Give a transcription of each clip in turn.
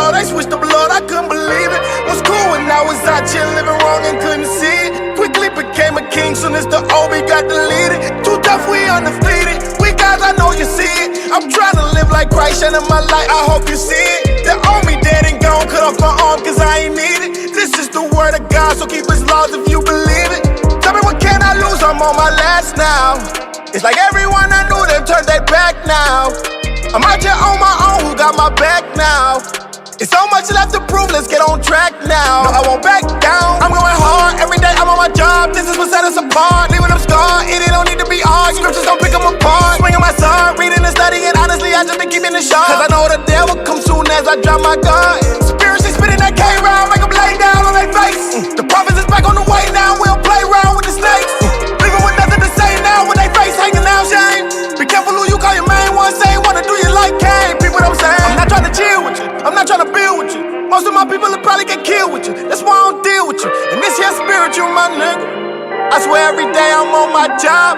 law, they switched the blood, I couldn't believe it. Was cool when I was out here living wrong and couldn't see it. Quickly became a king soon as the OB got deleted. Too tough, we undefeated. We guys, I know you see it. I'm trying to live like Christ and in my life, I hope you see it. The owe me dead and gone, cut off my arm cause I ain't need it. This is the word of God, so keep his laws if you believe it. Tell me what can I lose, I'm on my last now. It's like everyone I knew, they turned their back now. I'm out here on my own, who got my back now? It's so much left to prove, let's get on track now. No, I won't back down, I'm going hard. Every day I'm on my job, this is what set us apart. Leaving them scarred, it don't need to be hard. Scriptures don't pick them apart. Swinging my sword, reading and studying, honestly I just been keeping it sharp. Cause I know the devil comes soon as I drop my guard. Spiritually spitting that K-round, make them lay down on their face. The prophets is back on the way now, we don't play around with the snakes. Leaving with nothing to say now, with their face hanging out, shame. Be careful who you call your main one, say wanna do you like Cain. People don't say, I'm not trying to chill with you, I'm not trying to build with you. Most of my people will probably get killed with you, that's why I don't deal with you. And this here spiritual, my nigga, I swear every day I'm on my job.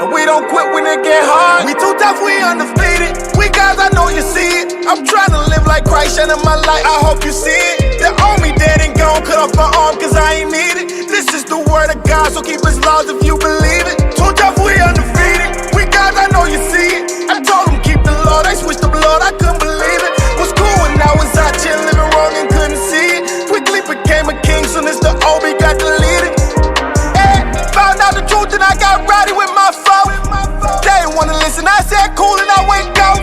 And we don't quit when it get hard. We too tough, we undefeated. We guys, I know you see it. I'm trying to live like Christ and in my life, I hope you see it. They owe me dead and gone, cut off my arm cause I ain't need it. This is the word of God, so keep his laws if you believe it. Too tough, we undefeated. We guys, I know you see it. I told them keep the law, they switched the blood, I couldn't believe it. Was cool when I was out here living wrong and couldn't see it. Quickly became a king soon as the OB got deleted. Found out the truth and I got rowdy with my foe. They didn't wanna listen, I said cool and I went go.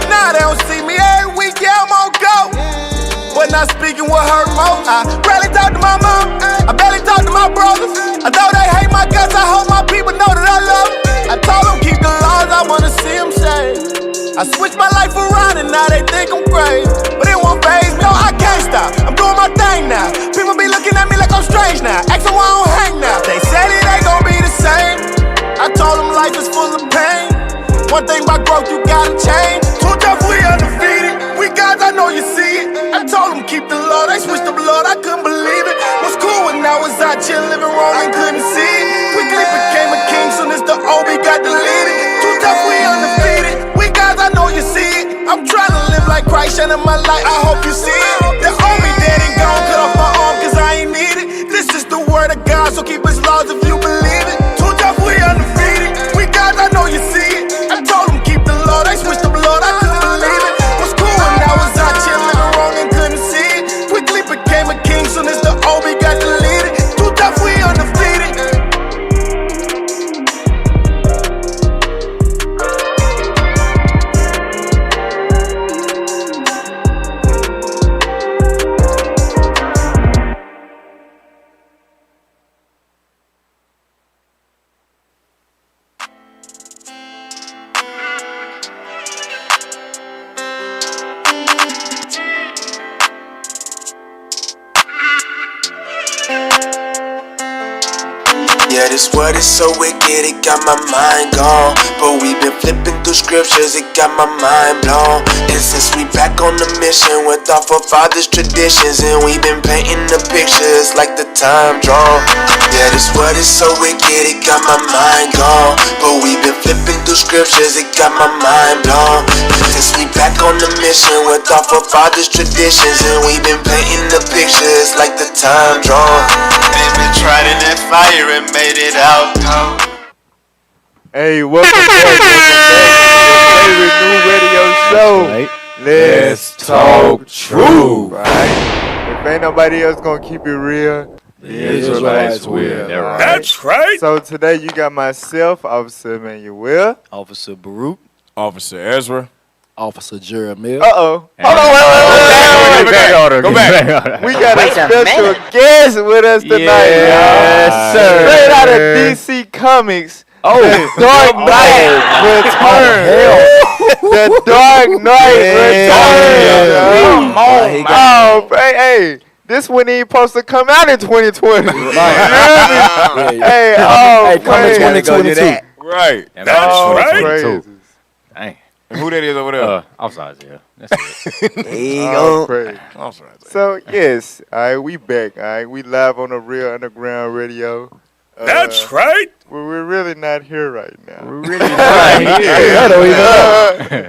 Now they don't see me every week, yeah, I'm on go. But not speaking what hurt most. I barely talk to my mom, I barely talk to my brothers. Although they hate my guts, I hope my people know that I love them. I told them keep the laws, I wanna see them saved. I switched my life around and now they think I'm crazy. But it won't faze me, no, I can't stop. I'm doing my thing now. People be looking at me like I'm strange now. Asking why I don't hang now. They said it ain't gon' be the same. I told them life is full of pain. One thing about growth, you gotta change. Too tough, we undefeated. We guys, I know you see it. I told them keep the law, they switched the blood, I couldn't believe it. Was cool when I was out here living wrong and couldn't see it. Quickly became a king soon as the OB got deleted. Too tough, we undefeated. We guys, I know you see it. I'm trying to live like Christ and in my life, I hope you see it. They owe me dead and gone, cut off my arm cause I ain't need it. This is the word of God, so keep his laws if you believe it. Too tough, we undefeated. We guys, I know you see it. I told them keep the law, they switched the blood, I couldn't believe it. Was cool when I was out here living wrong and couldn't see it. Quickly became a king soon as the OB got deleted. Too tough, we undefeated. Yeah, this word is so wicked, it got my mind gone. But we been flipping through scriptures, it got my mind blown. And since we back on the mission with our forefathers' traditions, and we been painting the pictures like the time drawn. Yeah, this word is so wicked, it got my mind gone. But we been flipping through scriptures, it got my mind blown. Since we back on the mission with our forefathers' traditions, and we been painting the pictures like the time drawn. Been tried in that fire and made it out. Hey, welcome back to your favorite new radio show. Right. Let's talk true. Right? If ain't nobody else gonna keep it real, the Israelites will. Right? That's right. So today you got myself, Officer Emmanuel, Officer Baruch, Officer Ezra. Officer Jeremiah. Hold on, wait. Go back. We got a special guest with us tonight. Yes, sir. Straight out of DC Comics. Oh, Dark Knight return. The Dark Knight return. Oh, hey. This one ain't supposed to come out in 2020. Hey, come in 2022. Right. That's right. Crazy. Dang. And who that is over there? I'm sorry, yeah. That's it. Crazy. I'm sorry. So, yes, all right, we back. All right, we live on the Real Underground Radio. That's right. Well, we're really not here right now. We're really not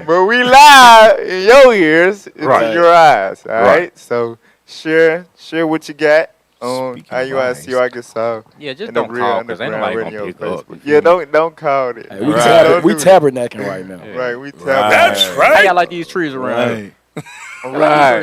But we live in your ears, into Right. your eyes. All right. Right. So share what you got on Speaking of IUIC Arkansas. Yeah, just and the don't Real call because ain't Underground nobody Radio gonna pick up. Facebook. Yeah, don't call it. Hey, we, Right. we tabernacling right now. Yeah. Right, we tap. That's How right. y'all like these trees around here? Right.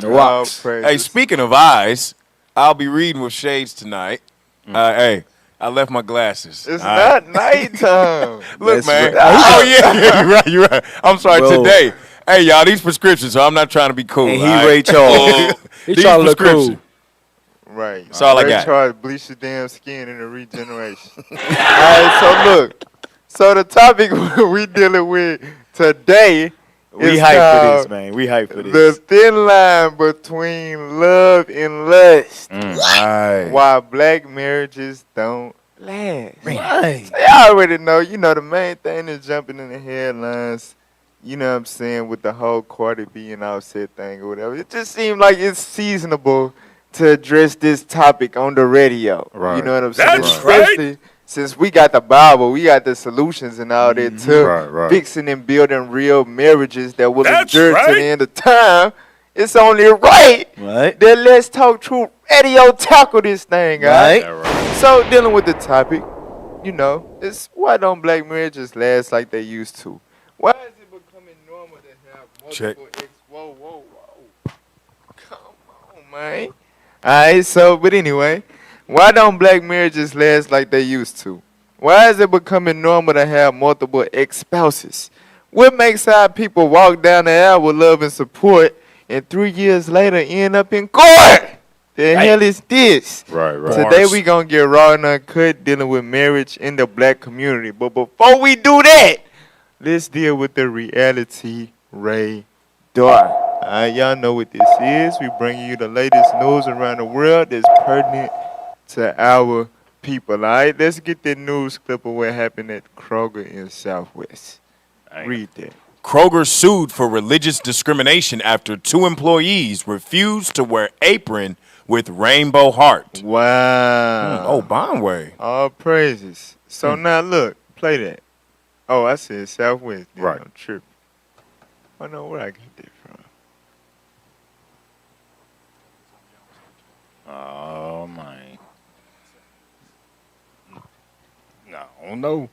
The All rocks. praises. Hey, speaking of eyes, I'll be reading with shades tonight. Hey, I left my glasses. It's all right? not nighttime. Look, That's man. right. Oh, yeah, you're right. I'm sorry, Bro. today. Hey, y'all, these prescriptions, so I'm not trying to be cool. And he all right? Ray Charles. He These trying to look prescription. cool. Right. That's all I Ray got. Charles bleach your damn skin in a regeneration. All right, so look. So the topic we dealing with today We is hype for this, called man. We hype for the this. thin line between love and lust. Right. Why black marriages don't last. Right. I already know, the main thing is jumping in the headlines, you know what I'm saying, with the whole Cardi B and Offset thing or whatever. It just seemed like it's seasonable to address this topic on the radio. Right. You know what I'm saying? That's right. Especially since we got the Bible, we got the solutions and all that to Right. fixing and building real marriages that will That's endure to right. the end of time. It's only right Right. that Let's Talk True Radio tackle this thing, guys. Right. So dealing with the topic, it's why don't black marriages last like they used to? Why is it becoming normal to have Check. multiple whoa. Come on, man. Alright, so but anyway, why don't black marriages last like they used to? Why is it becoming normal to have multiple ex-spouses? What makes our people walk down the aisle with love and support and 3 years later end up in court? The hell is this? Right. Today we gonna get raw and uncut dealing with marriage in the black community. But before we do that, let's deal with the reality radar. Y'all know what this is. We bring you the latest news around the world that's pertinent to our people. All right, let's get that news clip of what happened at Kroger in Southwest. Read that. Kroger sued for religious discrimination after 2 employees refused to wear apron with rainbow heart. Wow. Oh, Bondway. All praises. So now look, play that. Oh, I said Southwest. Then Right. I'm tripping. I know where I get that from. Oh man. No.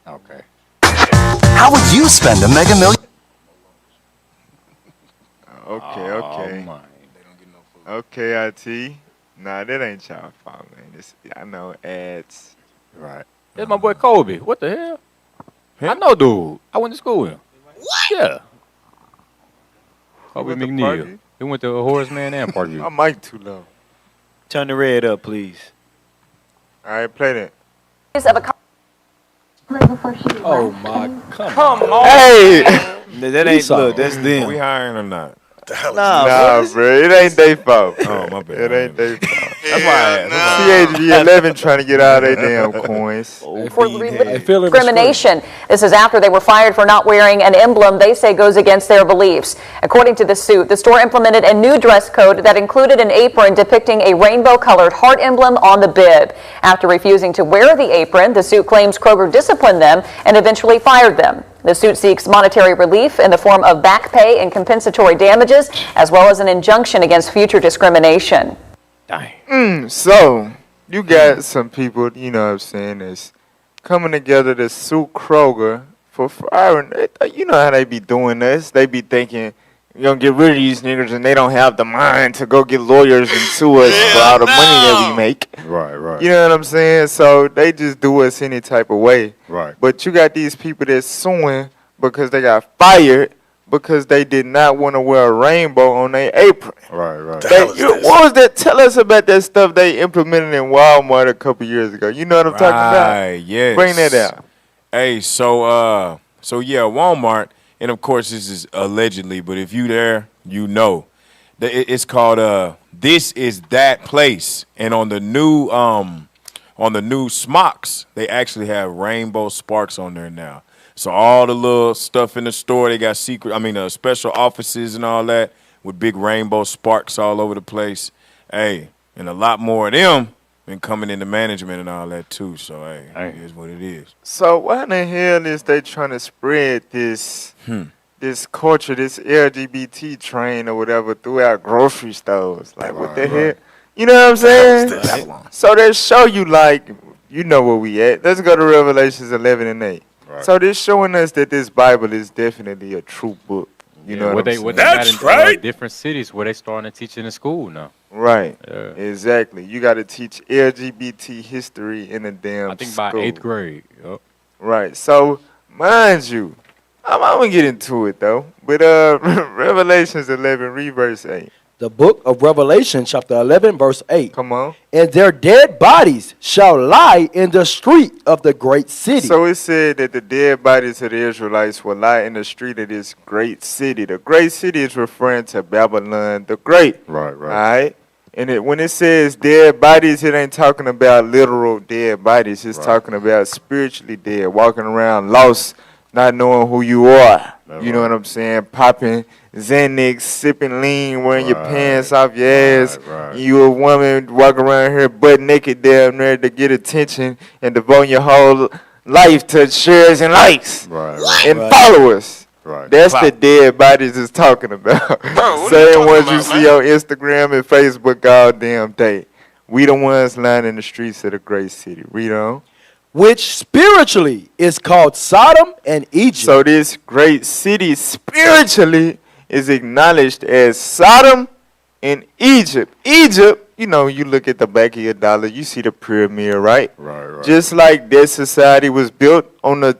Okay. How would you spend a mega million? Okay. Oh man. Okay, IT. Nah, that ain't y'all fault, man. I know ads. Right. That's my boy Kobe. What the hell? I know, dude. I went to school with him. What? Yeah. Kobe went to McNeil. Parkview? He went to Horace Mann and My Parkview. mic too low. Turn the red up, please. All right, play that. Oh my, come on. Hey! That ain't look. That's We them. hiring or not? Nah, bro. It ain't they fault. Oh, my bad. It ain't they fault. That's why I asked. CHV11 trying to get all their damn coins. For discrimination. This is after they were fired for not wearing an emblem they say goes against their beliefs. According to the suit, the store implemented a new dress code that included an apron depicting a rainbow-colored heart emblem on the bib. After refusing to wear the apron, the suit claims Kroger disciplined them and eventually fired them. The suit seeks monetary relief in the form of back pay and compensatory damages, as well as an injunction against future discrimination. Dang. So, you got some people, you know what I'm saying, that's coming together to sue Kroger for firing. You know how they be doing this. They be thinking, you're going to get rid of these niggas and they don't have the mind to go get lawyers and sue us for all the money that we make. Right. You know what I'm saying? So they just do us any type of way. Right. But you got these people that's suing because they got fired because they did not want to wear a rainbow on their apron. Right. What was that? Tell us about that stuff they implemented in Walmart a couple years ago. You know what I'm talking about? Right, yes. Bring that out. Hey, so yeah, Walmart, and of course this is allegedly, but if you there, you know. It's called This Is That Place. And on the new smocks, they actually have rainbow sparks on there now. So all the little stuff in the store, they got special offices and all that with big rainbow sparks all over the place. Hey, and a lot more of them and coming into management and all that too. So hey, it is what it is. So why in the hell is they trying to spread this this culture, this LGBT train or whatever throughout grocery stores? Like what the hell? You know what I'm saying? So they show you like, you know where we at. Let's go to Revelations 11 and 8. Right. So they're showing us that this Bible is definitely a true book. You know what I'm saying? That's right. Different cities where they starting to teach in the school now. Right. Yeah. Exactly. You got to teach LGBT history in a damn I think school. by 8th grade. Yep. Right. So, mind you, I'm going to get into it, though. But Revelations 11, read verse 8. The book of Revelation, chapter 11, verse 8. Come on. And their dead bodies shall lie in the street of the great city. So it said that the dead bodies of the Israelites will lie in the street of this great city. The great city is referring to Babylon the Great. Right. All right? And when it says dead bodies, it ain't talking about literal dead bodies. It's talking about spiritually dead, walking around lost, not knowing who you are. You know what I'm saying? Popping Xanax, sipping lean, wearing your pants off your ass. You a woman walking around here butt naked damn near to get attention and devote your whole life to shares and likes and followers. That's the dead bodies is talking about. Same ones you see on Instagram and Facebook all damn day. We the ones lying in the streets of the great city. Read on. Which spiritually is called Sodom and Egypt. So this great city spiritually is acknowledged as Sodom and Egypt. Egypt, you know, you look at the back of your dollar, you see the pyramid, right? Right. Just like that society was built on the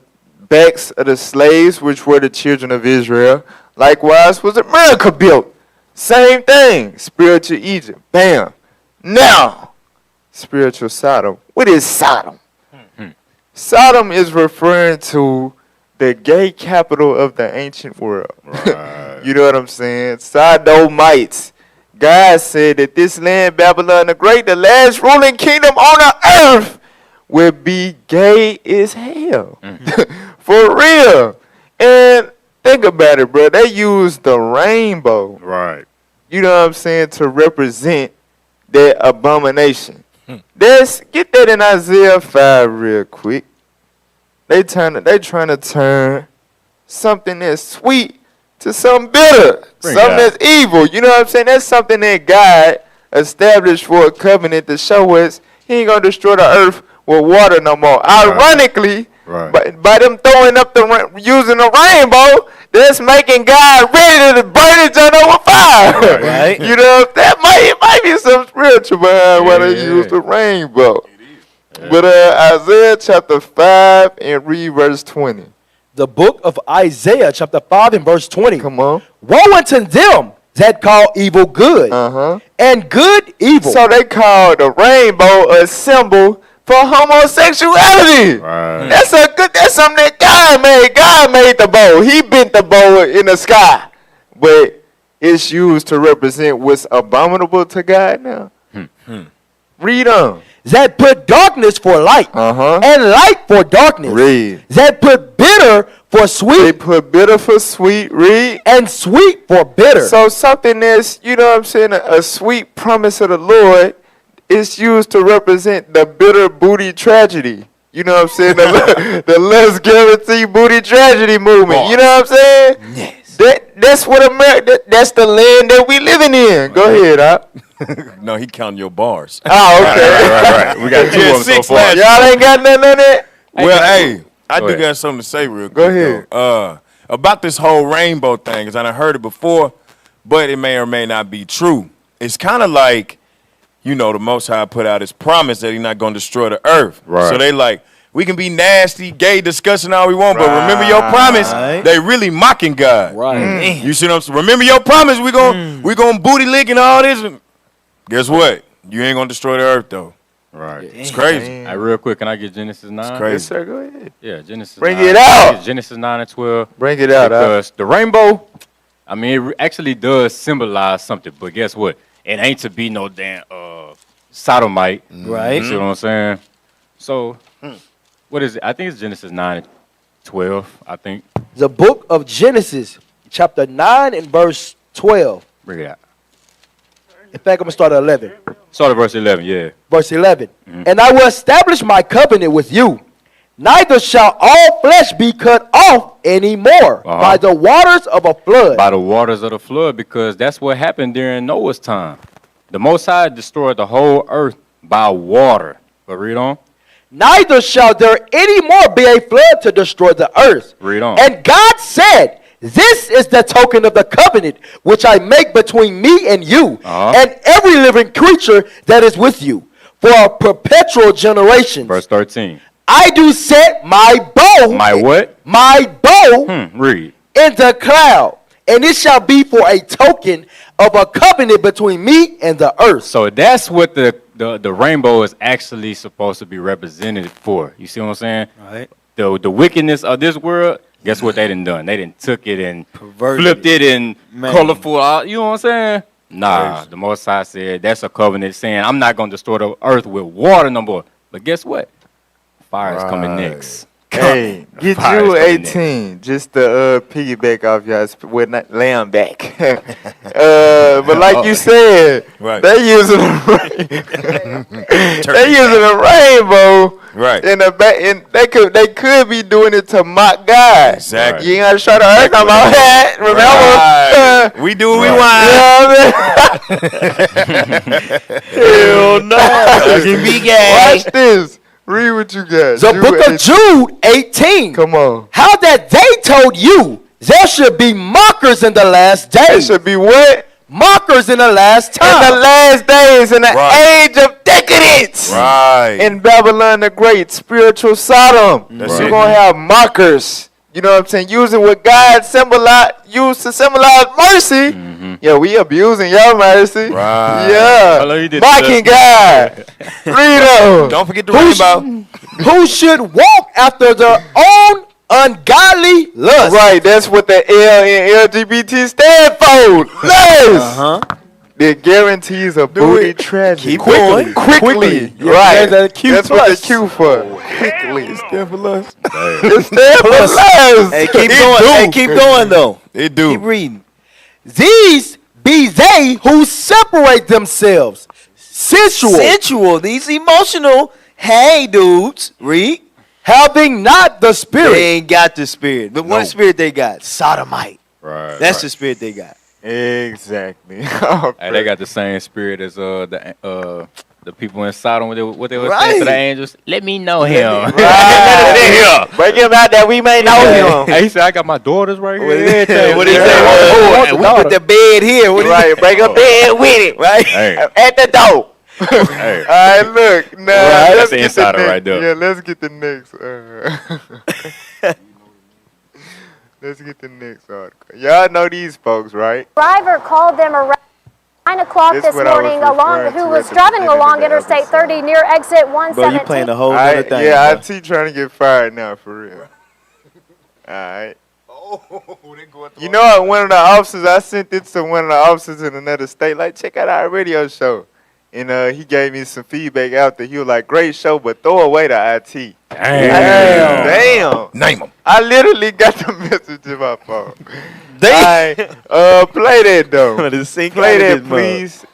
backs of the slaves, which were the children of Israel. Likewise was America built. Same thing. Spiritual Egypt. Bam. Now, spiritual Sodom. What is Sodom? Sodom is referring to the gay capital of the ancient world. You know what I'm saying? Sodomites. God said that this land, Babylon the Great, the last ruling kingdom on the earth, will be gay as hell. For real. And think about it, bro. They use the rainbow. Right. You know what I'm saying? To represent that abomination. Get that in Isaiah 5 real quick. They trying to turn something that's sweet to something bitter, something that's evil. You know what I'm saying? That's something that God established for a covenant to show us he ain't going to destroy the earth with water no more. Ironically, by them throwing up using the rainbow, that's making God ready to burn it down over fire. You know, it might be some spiritual behind why they use the rainbow. But Isaiah chapter 5 and read verse 20. The book of Isaiah chapter 5 and verse 20. Come on. Woe unto them that call evil good and good evil. So they call the rainbow a symbol for homosexuality. That's something that God made. God made the bow. He bent the bow in the sky. But it's used to represent what's abominable to God now. Read on. That put darkness for light and light for darkness. Read. That put bitter for sweet. They put bitter for sweet. Read. And sweet for bitter. So something that's, you know what I'm saying, a sweet promise of the Lord is used to represent the bitter booty tragedy. You know what I'm saying? The less guaranteed booty tragedy movement. You know what I'm saying? Yes. That's what America, that's the land that we living in. Go ahead, Op. No, he counting your bars. Oh, okay. Right. We got 2 of them so far. Y'all ain't got nothing on that? Well, hey, I do got something to say real quick. Go ahead. Though. About this whole rainbow thing, because I heard it before, but it may or may not be true. It's kind of like, you know, the Most High put out his promise that he's not going to destroy the earth. Right. So they like, we can be nasty, gay, discussing all we want, but remember your promise. They really mocking God. Right. You see what I'm saying? Remember your promise. We gonna booty lick and all this. Guess what? You ain't gonna destroy the earth though. Right. It's crazy. Hey, real quick, can I get Genesis 9? It's crazy. Yes, sir. Go ahead. Yeah, Genesis Bring 9. it out. Genesis 9 and 12. Bring it out. Because the rainbow, I mean, it actually does symbolize something, but guess what? It ain't to be no damn sodomite. Right. You see what I'm saying? So, what is it? I think it's Genesis 9 and 12, I think. The book of Genesis, chapter 9 and verse 12. Bring it out. In fact, I'm going to start at 11. Start at verse 11, yeah. Verse 11. And I will establish my covenant with you. Neither shall all flesh be cut off anymore by the waters of a flood. By the waters of the flood, because that's what happened during Noah's time. The Most High destroyed the whole earth by water. But read on. Neither shall there any more be a flood to destroy the earth. Read on. And God said, this is the token of the covenant which I make between me and you and every living creature that is with you for a perpetual generation. Verse 13. I do set my bow. My what? My bow Read. in the cloud, and it shall be for a token of a covenant between me and the earth. So that's what the rainbow is actually supposed to be represented for. You see what I'm saying? Right. The wickedness of this world, guess what they done? They done took it and Perverted flipped it and Man. colorful. You know what I'm saying? Nah, the Most High said that's a covenant saying I'm not going to destroy the earth with water no more. But guess what? Fire is coming next. Hey, get Fire you is coming 18 just to piggyback off y'all's, well, not lamb back. But like you said, Right. they using they using a rainbow. Right. In the back, and they could be doing it to mock God. Exactly. You ain't gotta show the earth on my head. Remember? Right. We do what we You want. know what I mean? Hell no. Be gay. Watch this. Read what you got. The book of Jude 18. Come on. How that they told you there should be mockers in the last It days. should be what? Mockers in the last In the time. last days, in the Right. age of decadence. Right. In Babylon the Great, spiritual Sodom. That's You're it. going to have mockers. You know what I'm saying? Using what God used to symbolize mercy. Yeah, we abusing your mercy. Right. Yeah. Hello, you did Mocking God. Read on. Don't forget the Who, rainbow. who should walk after their own ungodly lust. Right, that's what the L in LGBT stand for. Lust. It guarantees a booty tragedy. Keep going. Quickly. Yeah, Right. that's a Q That's what the plus. Q for. Quickly. It stand for lust. Hey. It stand for lust. Hey, keep going. Hey, keep going though. It do. Keep reading. These be they who separate themselves. Sensual. These emotional. Hey, dudes. Read. Having not the spirit. They ain't got the spirit. But what spirit they got? Sodomite. Right. That's the spirit they got. Exactly. Hey, they got the same spirit as the people in Sodom. What they were Right. saying to the angels. Let me know him. Right. Bring him out that we may know him. Hey, he said, I got my daughters right here. What did he Yeah. say? Oh, Oh, we put the bed here. What Right. Bring a bed with it. Right. Hey, At the door. hey. All right, look. Now, Right, let's that's the get insider the next, right there. Yeah, let's get the next. Let's get the next article. Y'all know these folks, right? Driver called them around 9 o'clock This this what I was morning referring who to was at the driving beginning along of the Interstate episode. 30 near exit Bro, you 117. playing the whole All other right, thing. yeah, bro. IT trying to get fired now, for real. All right. You know, one of the officers, I sent it to one of the officers in another state, like, check out our radio show. And he gave me some feedback after. He was like, great show, but throw away the IT. Damn. Name them. I literally got the message in my phone. Play that, though. Play that, please.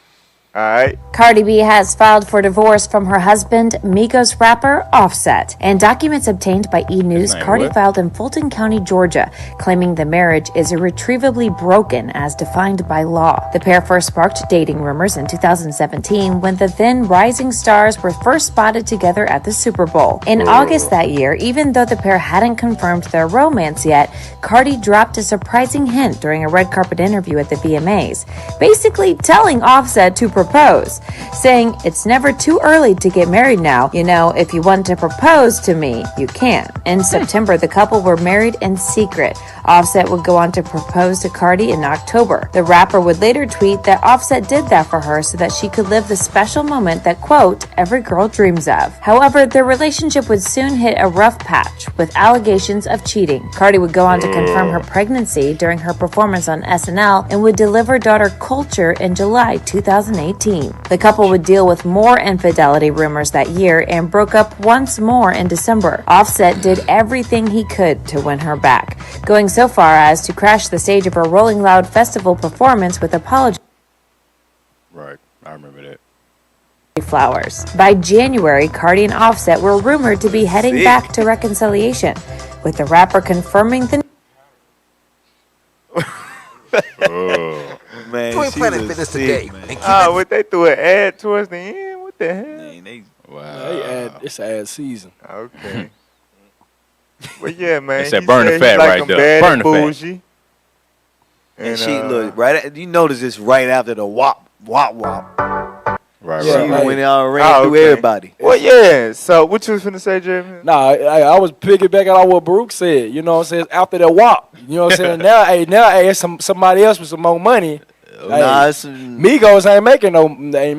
All right. Cardi B has filed for divorce from her husband, Migos rapper Offset. In documents obtained by E! News, name Cardi what? filed in Fulton County, Georgia, claiming the marriage is irretrievably broken as defined by law. The pair first sparked dating rumors in 2017 when the then rising stars were first spotted together at the Super Bowl. In August that year, even though the pair hadn't confirmed their romance yet, Cardi dropped a surprising hint during a red carpet interview at the VMAs, basically telling Offset to propose, saying it's never too early to get married now. You know, if you want to propose to me, you can. In September, the couple were married in secret. Offset would go on to propose to Cardi in October. The rapper would later tweet that Offset did that for her so that she could live the special moment that, quote, every girl dreams of. However, their relationship would soon hit a rough patch with allegations of cheating. Cardi would go on to confirm her pregnancy during her performance on SNL and would deliver daughter Culture in July 2018. The couple would deal with more infidelity rumors that year and broke up once more in December. Offset did everything he could to win her back, going so far as to crash the stage of her Rolling Loud festival performance with apologies. Right. I remember that. flowers. By January, Cardi and Offset were rumored to be heading back to reconciliation, with the rapper confirming the Man, Twin she Planet was Fitness sick, today. man. And keep Oh, what they threw an ad towards the end? What the hell? Man, they It's ad season. Okay. Well, yeah, man. They said he burn the he fat like right them there. bad Burn and the fat. bougie. and she look right. You notice this right after the wop. Right, Yeah, She right. went out and ran Oh, through okay. everybody. Well, yeah. So, what you was finna say, Jeremy? Nah, I was piggybacking on what Baruch said. You know what I'm saying? After that WAP. You know what I'm saying? Now, it's somebody else with some more money. Nah, it's, Migos ain't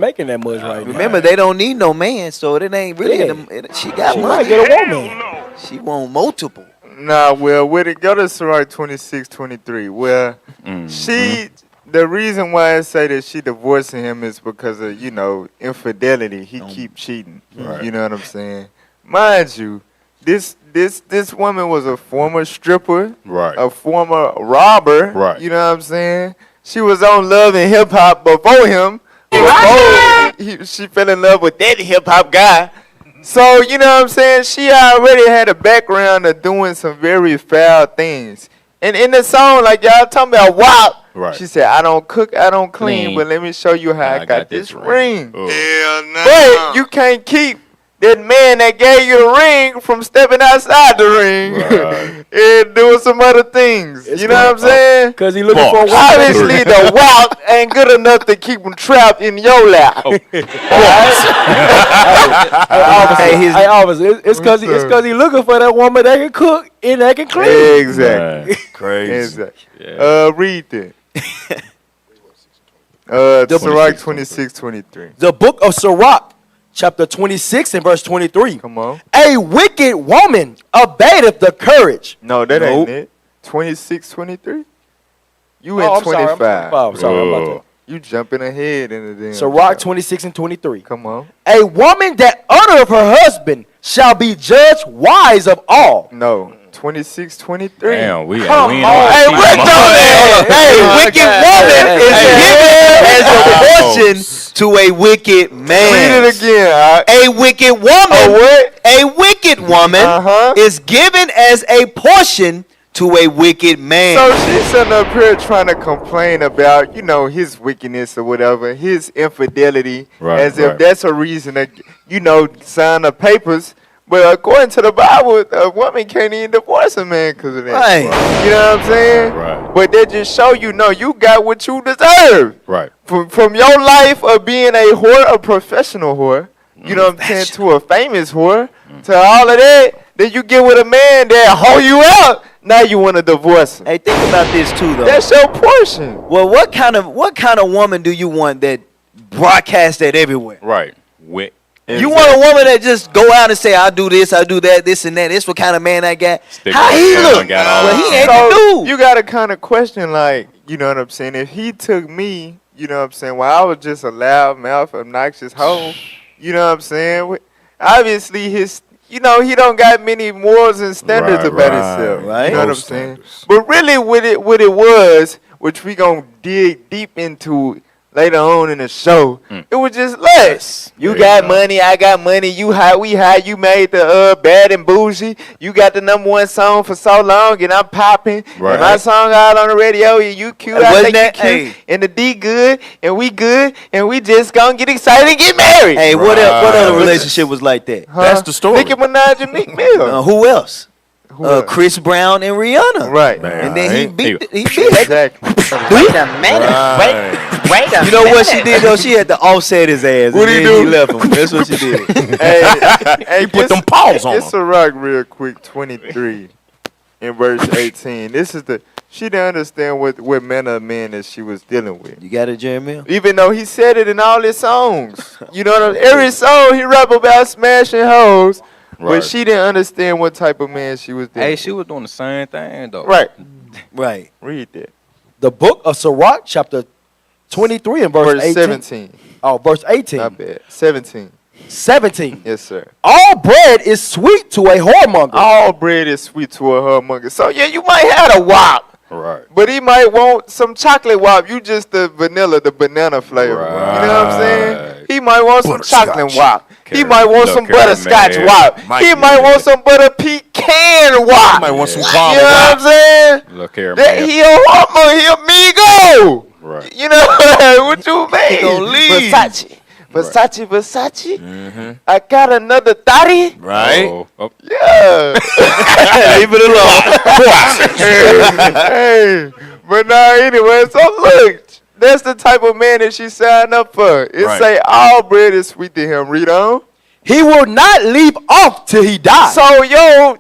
making that much right now. remember, they don't need no man, so it ain't really. Yeah. She got She money. might get a woman. She want multiple. Nah, well, with it go to Sirach 26:23. Well, the reason why I say that she divorcing him is because of, infidelity. He keep cheating. Right. You know what I'm saying? Mind you, this woman was a former stripper, Right. a former robber. Right. You know what I'm saying? She was on Love and Hip Hop before him. She fell in love with that hip hop guy. So, you know what I'm saying? She already had a background of doing some very foul things. And in the song, like y'all talking about WAP, Right. she said, I don't cook, I don't clean, Clean. but let me show you how I got this ring. Oh. Hell no. But you can't keep that man that gave you the ring from stepping outside the ring Right. and doing some other things. It's You know what I'm saying? Because he looking for a woman. Obviously, the WAP ain't good enough to keep him trapped in your lap. Hey, officer, it's because he looking for that woman that can cook and that can clean. Exactly. Crazy. Exactly. Yeah. Read that. Sirach 26:23. The book of Sirach, chapter 26 and verse 23. Come on. A wicked woman abateth the courage. No, that Nope. ain't it. 26:23. You Oh, in I'm sorry, 25. I'm sorry about that. You jumping ahead in the damn. Sirach 26 and 23. Come on. A woman that honoreth her husband shall be judged wise of all. No. 26:23. Damn, we Come ain't on. on Hey, our what team. the- Hey, wicked woman is given as a portion to a wicked man. Read it again. All right. A wicked woman. A what? A wicked woman Uh-huh. is given as a portion to a wicked man. So she's sitting up here trying to complain about, his wickedness or whatever, his infidelity, Right, as if right. that's a reason to, sign the papers. But according to the Bible, a woman can't even divorce a man because of that. Right. You know what I'm saying? Right. But that just show you, you got what you deserve. Right. From your life of being a whore, a professional whore, you know what I'm saying, to a famous whore, to all of that, then you get with a man that hoe you out. Now you want to divorce him. Hey, think about this too, though. That's your portion. Well, what kind of woman do you want that broadcasts that everywhere? Right. Wit. You want a woman that just go out and say, I do this, I do that, this and that. This what kind of man I got. Stick How with he him, look? got all Well, that. he ain't the dude. You got to kind of question, like, you know what I'm saying? If he took me, you know what I'm saying, well, I was just a loud-mouth, obnoxious hoe, you know what I'm saying? Obviously, he don't got many morals and standards Right, about right, himself. right. You know what I'm Those saying? standards. But really, what it was, which we going to dig deep into later on in the show, it was just less. You There got you go. money, I got money, you high, we high, you made the Bad and Bougie, you got the #1 song for so long, and I'm popping, Right. and my song out on the radio, and you cute, I Wasn't think that- you cute, hey. and the D good, and we just gonna get excited and get married. Hey, what other Right. relationship was like that? Huh? That's the story. Nicki Minaj and Meek Mill. Who else? Who else? Chris Brown and Rihanna. Right. And then he beat it. Exactly. Wait a minute. Wait a You know what she did though? She had to offset his ass. What'd and he then do? left him. That's what she did. Hey, He put them paws on It's him. a rock real quick, 23 in verse 18. She didn't understand what manner of man that she was dealing with. You got it, Jeremy? Even though he said it in all his songs. You know what I mean? Every song he rap about smashing hoes. Right. But she didn't understand what type of man she was dealing Hey, with. she was doing the same thing though. Right. Right. Read that. The book of Sirach, chapter 23 and verse 18. 17. Oh, verse 18. Not bad. 17. 17. Yes, sir. All bread is sweet to a whoremonger. All bread is sweet to a humongous. So, yeah, you might have a wop. Right. But he might want some chocolate wop. You just the vanilla, the banana flavor. You know what I'm saying? He might want some chocolate wop. He might want some Look here, butterscotch man. wop. He might want some butter pecan wop. He might want some You caramel know what I'm saying? Look here, That man. he a homo, he amigo. Right. You know what you mean? gonna leave. Versace. I got another 30. Right? Oh. Yeah. Leave it alone. Hey, but now anyway, so look, that's the type of man that she signed up for. It Right. say all bread is sweet to him. Read on. He will not leave off till he dies. So your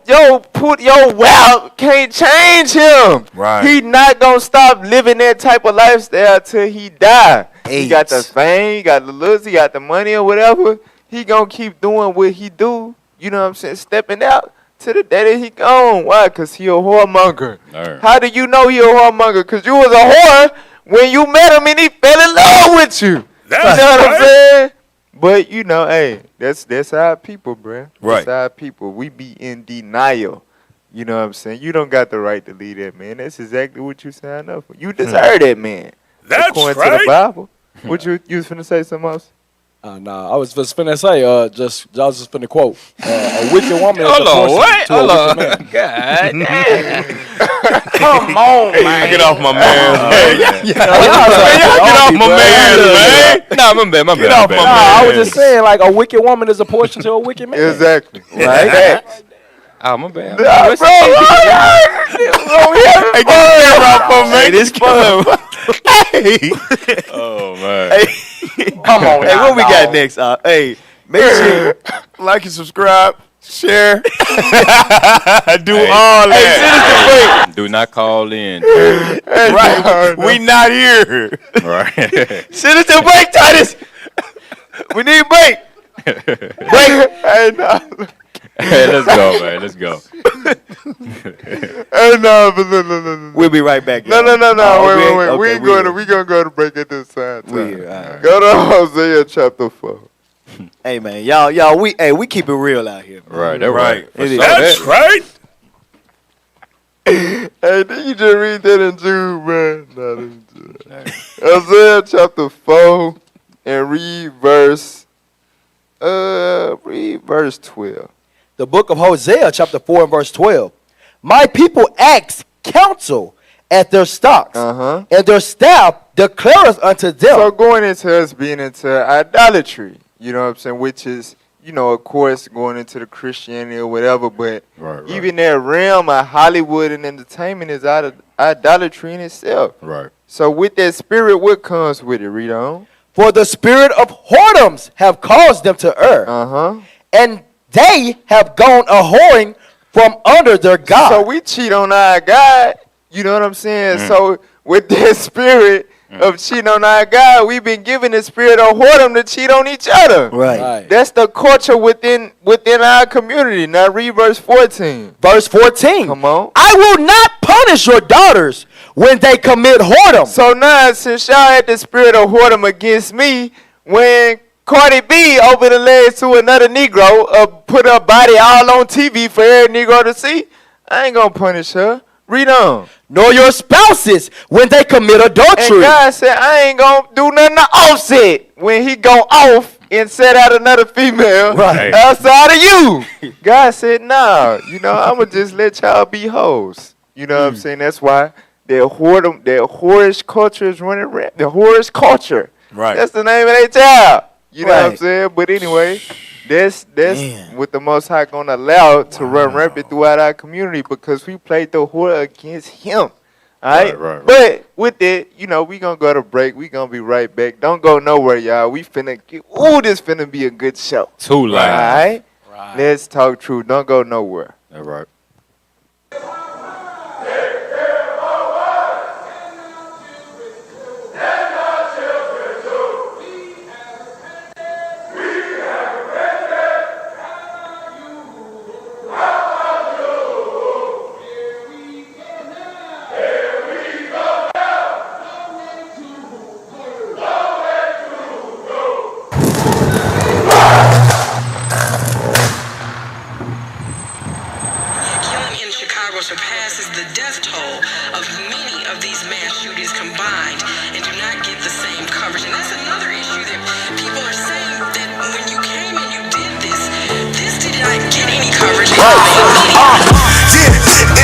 wealth can't change him. Right. He not gonna stop living that type of lifestyle till he die. He got the fame, he got the looks, he got the money or whatever. He gonna keep doing what he do. You know what I'm saying? Stepping out to the day that he gone. Why? Cause he a whoremonger. Right. How do you know he a whoremonger? Cause you was a whore when you met him and he fell in love with you. You know what I'm saying? But you know, hey, that's our people, bruh. Right. That's our people. We be in denial. You know what I'm saying? You don't got the right to lead that man. That's exactly what you signed up for. You deserve that man. That's according right. to the Bible. What you was finna say something else? Nah, I was just finna say, I was just finna quote, a wicked woman is Hold a on, portion what? to a Hold wicked on. man. God damn. Come on, man. Get off my man, man. Get Get off my man, man. Nah, my bad. Get off my Nah, man. I was just saying, like, a wicked woman is a portion to a wicked man. Exactly. Right? Oh, my bad. Nah, bro, Hey, get off my man. Hey, this fun. Oh, man. Come on. Hey, what we got next? Hey, make sure. Like and subscribe, share, do Hey. all that. Do not call in. Right, we not here. Right. Send us a break, Titus. We need a break. Hey, no. Hey, let's go, man. Let's go. Hey, no, but no. We'll be right back. No. Oh, Wait. okay, We gonna go to break at this time. We all right. Go to Hosea chapter 4. Hey man, y'all, we keep it real out here. Man. Right. That's right. It is. That's right. Hey, did you just read that in Jude, man? No, this is Jude. Hosea chapter 4 and read verse 12. The book of Hosea, chapter 4 and verse 12. My people ask counsel at their stocks, and their staff declareth unto them. So going into us being into idolatry, you know what I'm saying, which is, you know, of course, going into the Christianity or whatever, but Right. even that realm of Hollywood and entertainment is out of idolatry in itself. Right. So with that spirit, what comes with it? Read on. For the spirit of whoredoms have caused them to err, and they have gone a whoring from under their God. So we cheat on our God. You know what I'm saying? So with that spirit of cheating on our God, we've been given the spirit of whoredom to cheat on each other. Right. That's the culture within our community. Now read verse 14. Verse 14. Come on. I will not punish your daughters when they commit whoredom. So now, since y'all had the spirit of whoredom against me, when Cardi B opened the legs to another Negro, put her body all on TV for every Negro to see, I ain't gonna punish her. Read on. Nor your spouses when they commit adultery. And God said, I ain't gonna do nothing to Offset when he go off and set out another female Right. outside of you. God said, nah, you know, I'm gonna just let y'all be hoes. You know what I'm saying? That's why that whorish culture is running rampant. The whorish culture. Right. That's the name of their child. You know what I'm Right. saying? But anyway, that's what the Most High gonna allow to run rampant throughout our community because we played the whore against him. All right? Right. But with it, you know, we gonna go to break. We gonna be right back. Don't go nowhere, y'all. We finna get, this finna be a good show. Too All loud. right? Let's talk truth. Don't go nowhere. All right.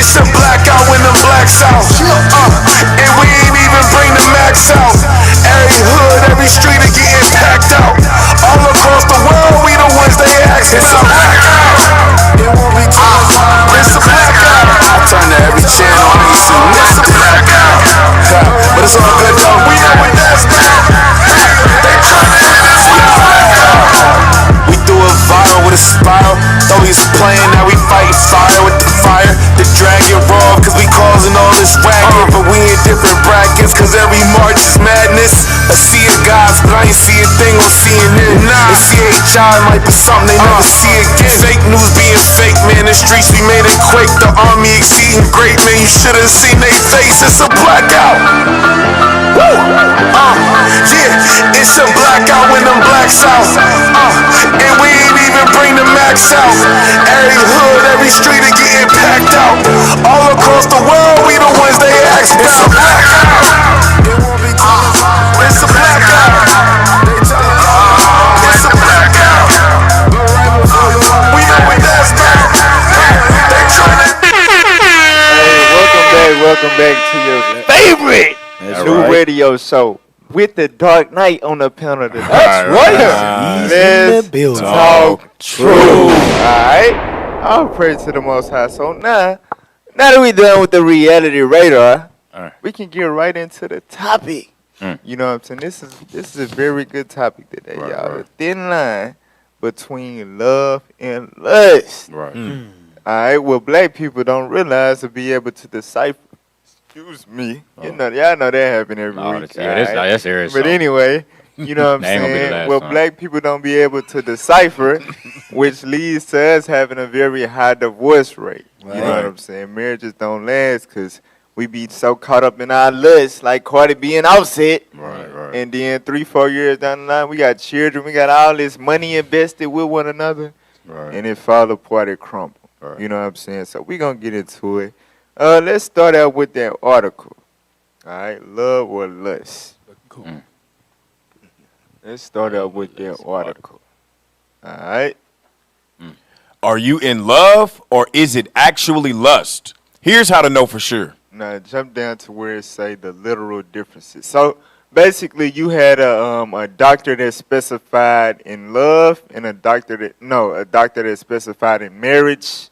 It's a blackout when the blacks out. And we ain't even bring the max out. Every hood, every street are getting packed out. All across the world, we the ones they ask about. It's a blackout. It won't be too long. It's a blackout. I turn to every channel on YouTube. It's a blackout. But it's all good though. We know what that's now. They tryna hit this blackout. We threw a viral with a spiral. Though we was playing, now we fighting fire with the fire. The dragon raw, cause we causing all this racket. But we in different brackets, cause every march is madness. I see a guys, but I ain't see a thing on CNN. And CHI might be something they never see again. Fake news being fake, man. The streets, we made it quake. The army exceeding great, man. You should've seen they face. It's a blackout. Woo! Yeah, it's a blackout when them blacks out. And we ain't even bring the max out. Every hood, every street are getting packed out. All across the world, we the ones they ask about. It's a blackout. It won't be too long. It's a blackout. They tellin' it's a blackout. We know what that's about. They tryna. Hey, welcome back to your favorite new radio show with the Dark Knight on the panel today. That's right. Let's talk true. Alright. All praise to the Most High. So now that we done with the reality radar, we can get right into the topic. You know what I'm saying? This is a very good topic today, y'all. The thin line between love and lust. Right. Alright, well, black people don't realize to be able to decipher. Excuse me. You know, y'all know that happen every week. That's serious. But anyway, you know what I'm saying? Well, black people don't be able to decipher, which leads to us having a very high divorce rate. You know what I'm saying? Marriages don't last because we be so caught up in our lust, like Cardi B and Offset. Right. And then 3-4 years down the line, we got children, we got all this money invested with one another. Right. And it fall apart, it crumble. Right. You know what I'm saying? So we going to get into it. Let's start out with that article. All right, love or lust. Cool. Let's start out with that article. All right. Are you in love or is it actually lust? Here's how to know for sure. Now jump down to where it say the literal differences. So basically, you had a doctor that specified in love and a doctor that specified in marriage,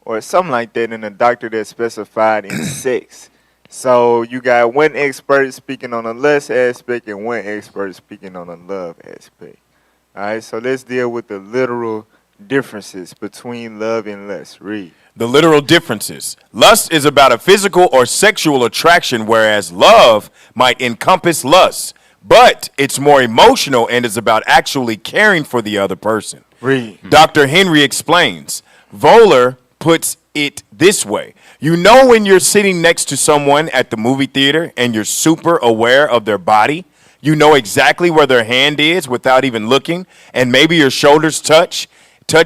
or something like that, and a doctor that specified in sex. So you got one expert speaking on the lust aspect and one expert speaking on the love aspect. All right, so let's deal with the literal differences between love and lust. Read. The literal differences. Lust is about a physical or sexual attraction, whereas love might encompass lust, but it's more emotional and is about actually caring for the other person. Read. Dr. Henry explains. Voller puts it this way. You know when you're sitting next to someone at the movie theater and you're super aware of their body? You know exactly where their hand is without even looking, and maybe your shoulders touch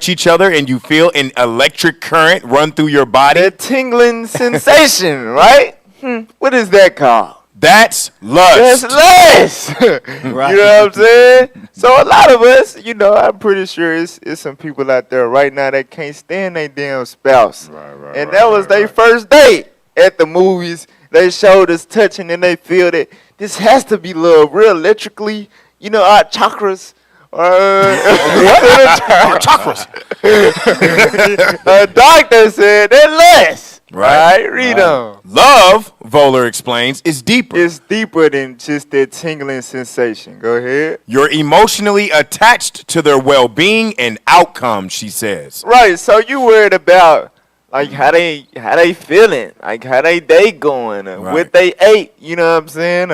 each other and you feel an electric current run through your body? That tingling sensation, right? What is that called? That's lust. That's lust. Right. You know what I'm saying? So a lot of us, you know, I'm pretty sure it's some people out there right now that can't stand their damn spouse. And that was their first date at the movies. They showed us touching and they feel that this has to be love real electrically. You know, our chakras. Chakras. A doctor said that lust. Right? Read on. Love, Voller explains, is deeper. It's deeper than just that tingling sensation. Go ahead. You're emotionally attached to their well-being and outcome, she says. Right. So you worried about like how they feeling, like how they day going, what they ate. You know what I'm saying?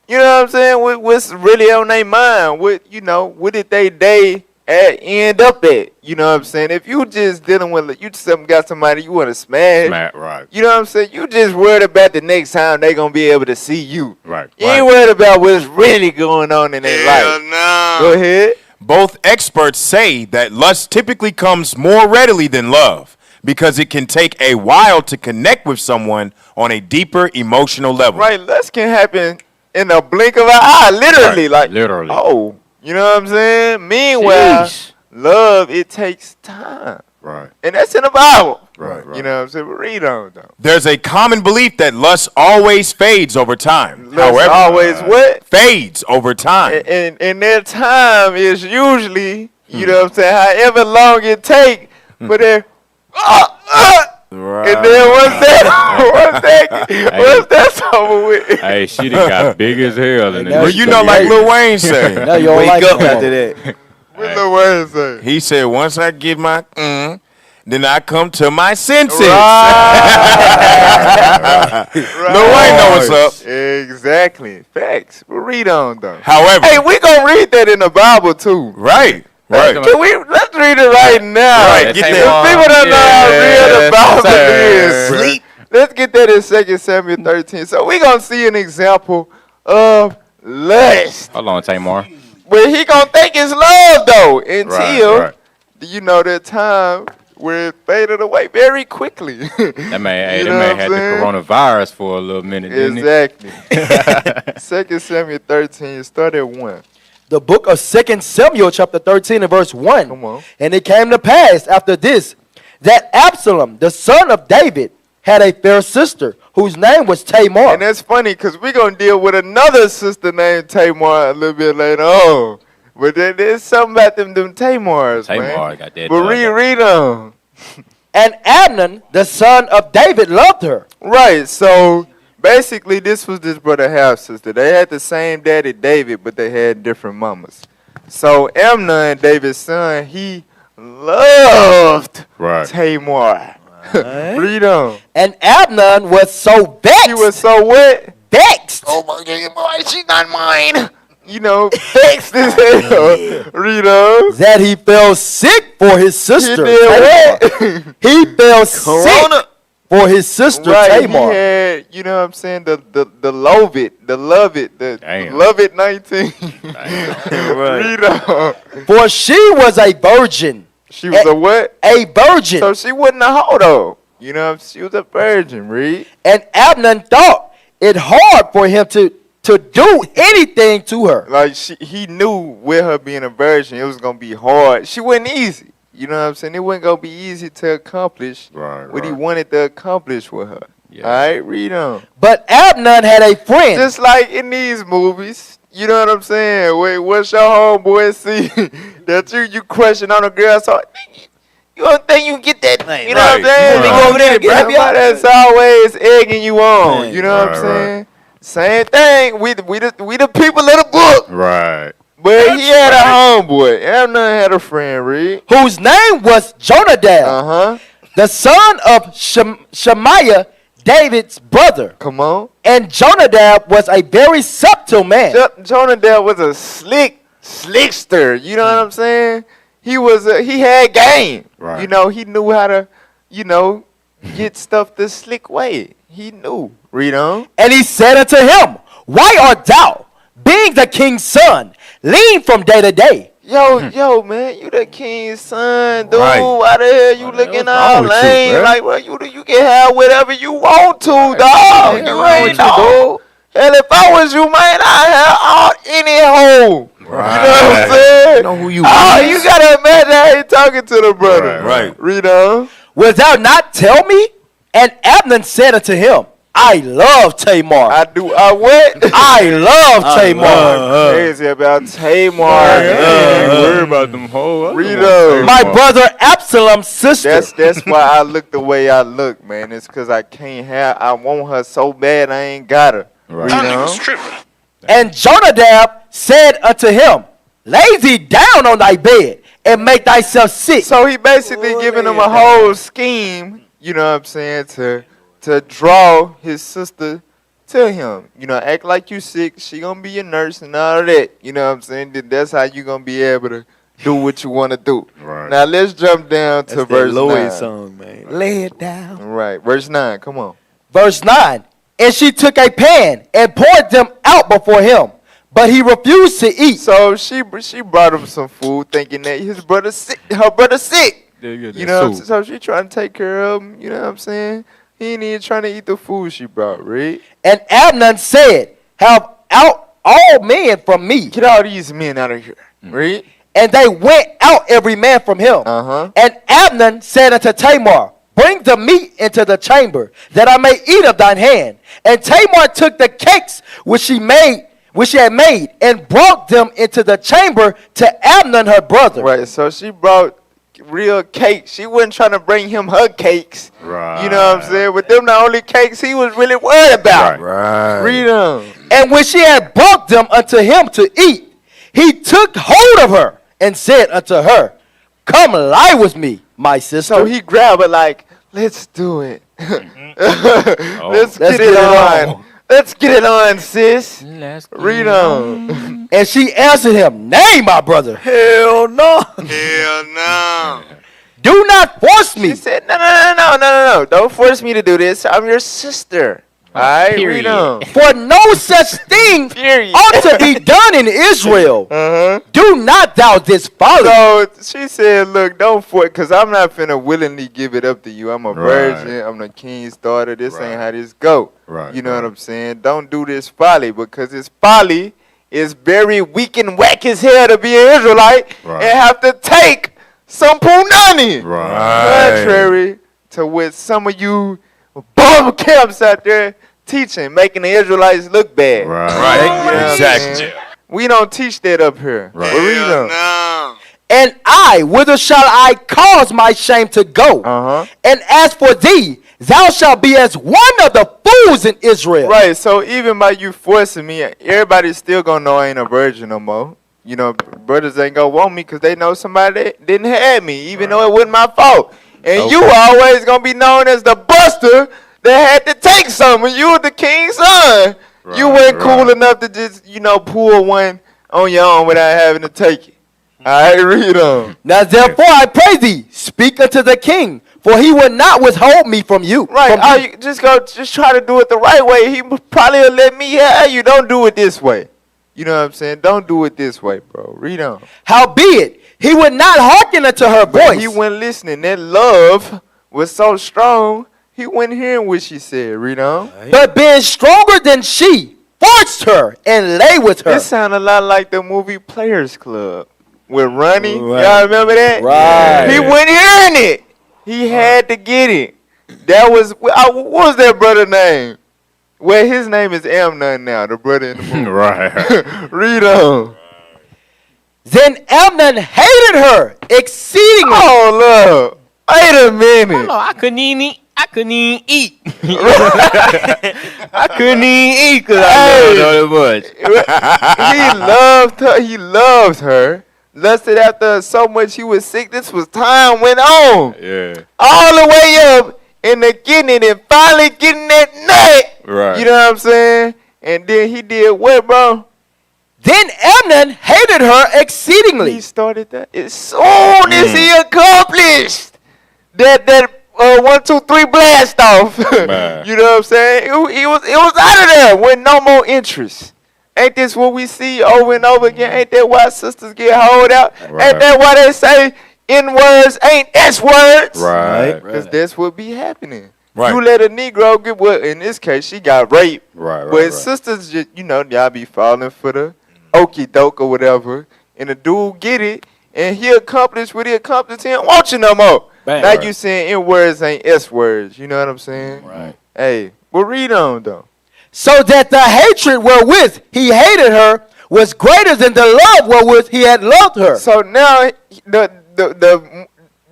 You know what I'm saying? What's really on their mind? What did they day end up at? You know what I'm saying? If you just dealing with got somebody you want to smash, right. You know what I'm saying? You just worried about the next time they gonna be able to see you. Right. You ain't worried about what's really going on in their life. No. Go ahead. Both experts say that lust typically comes more readily than love because it can take a while to connect with someone on a deeper emotional level. Right. Lust can happen in a blink of an eye, literally. Right. Like, literally. oh, you know what I'm saying? Meanwhile, love, it takes time. Right. And that's in the Bible. Right. You know what I'm saying? But read on, though. There's a common belief that lust always fades over time. Lust always what? Fades over time. And their time is usually, you know what I'm saying, however long it take for their Right. and then once that's over with. Hey, she done got big as hell. And Well, you know, like Lil Wayne said. Now you don't Wake like up it. after that. What Lil Wayne say? He said, once I get my then I come to my senses. Lil Wayne know what's up. Exactly. Facts. But read on, though. However, Hey, we gonna read that in the Bible, too. right. Right. Can we? Let's read it right now. Right, get that. People don't know how real the Bible is. Sleep. Let's get that in 2 Samuel 13. So we gonna see an example of lust. Hold on, Tamar. But he gonna think it's love though until Right. you know that time where it faded away very quickly. That man, You that know man what had I'm the saying? coronavirus for a little minute, didn't Exactly. 2 Samuel 13. Start at 1. The book of 2 Samuel chapter 13 and verse 1. Come on. And it came to pass after this that Absalom, the son of David, had a fair sister whose name was Tamar. And that's funny because we're going to deal with another sister named Tamar a little bit later on. But there's something about them Tamars, Tamar man. got that. But read on. And Amnon, the son of David, loved her. Right, so basically this was this brother half sister. They had the same daddy, David, but they had different mamas. So Amnon, David's son, he loved Right. Tamar. Read on. And Amnon was so vexed. He was so what? vexed. Oh my God, boy, she's not mine. You know, vexed as hell. Read on. That he fell sick for his sister. He did what? He fell sick for his sister Right, Tamar. he had, you know what I'm saying, the love it, the love it 19. Read on. For she was a virgin. She was a what? A virgin. So she wasn't a hoe though. You know, she was a virgin, read. And Amnon thought it hard for him to do anything to her. Like he knew with her being a virgin, it was gonna be hard. She wasn't easy. You know what I'm saying? It wasn't gonna be easy to accomplish what he wanted to accomplish with her. Yeah. All right, read on. But Amnon had a friend. Just like in these movies, you know what I'm saying? Wait, what's your homeboy see that you crushing on a girl? So you don't think you can get that? You know what I'm saying? Right. Go over there and get Somebody that's always egging you on. You know what I'm Right, saying? Same thing. We the people of the book. Right. But he had a homeboy. Amnon had a friend, Reed. Whose name was Jonadab, the son of Shemaiah, David's brother. Come on. And Jonadab was a very subtle man. Jonadab was a slickster. You know what I'm saying? He had game. Right. You know, he knew how to, get stuff the slick way. He knew. Read on. And he said unto him, Why art thou, being the king's son, lean from day to day? Yo, man, you the king's son, dude. Right. Why the hell you looking all with you, lame? bro? Like, well, you can have whatever you want to, dog. You ain't know. Hell, if I was you, man, I'd have any hoe. Right. You know what I'm saying? You know who you Oh, is. you gotta imagine how he talking to the brother. Right. Read on. Wilt thou not tell me? And Amnon said unto him, I love Tamar. I what? I love Tamar. Crazy about Tamar. Worry about them hoes. Read on. My brother Absalom's sister. That's why I look the way I look, man. It's because I want her so bad I ain't got her. Right. Read on. And Jonadab said unto him, Lay thee down on thy bed and make thyself sick. So he basically giving him a whole scheme, you know what I'm saying, to draw his sister to him. You know, act like you sick, she gonna be your nurse and all of that. You know what I'm saying? That's how you gonna be able to do what you want to do. Right. Now let's jump down to That's verse that Lloyd 9. song, man. Lay it down. Right, verse 9, come on. Verse 9. And she took a pan and poured them out before him, but he refused to eat. So she brought him some food thinking that her brother's sick. You know what I'm saying? So she trying to take care of him, you know what I'm saying? He ain't even trying to eat the food she brought, right? And Amnon said, Have out all men from me. Get all these men out of here, right? And they went out every man from him. And Amnon said unto Tamar, bring the meat into the chamber, that I may eat of thine hand. And Tamar took the cakes which she had made, and brought them into the chamber to Amnon her brother. Right, so she brought real cakes. She wasn't trying to bring him her cakes. Right. You know what I'm saying? But them the only cakes he was really worried about. Right. Read them. And when she had brought them unto him to eat, he took hold of her and said unto her, come lie with me, my sister. So he grabbed her like, let's do it. Let's get it on. Let's get it on, sis. Read on. And she answered him, nay, my brother. Hell no. Hell no. Do not force me. She said, no. Don't force me to do this. I'm your sister. All right, read on. For no such thing ought to be done in Israel. Do not thou this folly. So she said, look, don't force, because I'm not finna willingly give it up to you. I'm a virgin. I'm the king's daughter. This ain't how this go. You know what I'm saying? Don't do this folly, because this folly is very weak and whack as hell to be an Israelite and have to take some punani. Contrary to what some of you bomb camps out there teaching, making the Israelites look bad. You know Exactly. we don't teach that up here. But read on. And I, whither shall I cause my shame to go? And as for thee, thou shalt be as one of the fools in Israel. Right, so even by you forcing me, everybody's still gonna know I ain't a virgin no more. You know, brothers ain't gonna want me because they know somebody that didn't have me, even though it wasn't my fault. And you always gonna be known as the buster that had to take something. You were the king's son. You weren't cool enough to just, pull one on your own without having to take it. All right, read on. Now therefore I pray thee, speak unto the king, for he will not withhold me from you. Right, you just try to do it the right way. He probably will let me have you. Don't do it this way. You know what I'm saying? Don't do it this way, bro. Read on. Howbeit, he would not hearken unto her voice. He wasn't listening. That love was so strong, he wasn't hearing what she said. Read on. But being stronger than she, forced her and lay with her. This sounded a lot like the movie Players Club with Ronnie. Y'all remember that? Right. He wasn't hearing it. He had to get it. That was, what was that brother name? Well, his name is Amnon now, the brother in the movie. Read on. Then Amnon hated her exceedingly. Oh, look. Wait a minute. I couldn't even eat. I couldn't even eat because I loved her much. He loved her. He loved her. Lusted after her so much he was sick. This was time went on. All the way up in the getting it and finally getting that nut. You know what I'm saying? And then he did what, bro? Then Amnon hated her exceedingly. He started that as soon as he accomplished that 1, 2, 3 blast off. You know what I'm saying? It was out of there with no more interest. Ain't this what we see over and over again? Ain't that why sisters get hold out? Ain't that why they say N words ain't S words? Because that's what be happening. You let a Negro get, well, in this case, she got raped. But sisters, just, y'all be falling for the okie doke or whatever. And the dude get it, and he accomplished what he accomplished. He don't want you no more. Now you saying N words ain't S words. You know what I'm saying? Hey, but read on, though. So that the hatred wherewith he hated her was greater than the love wherewith he had loved her. So now the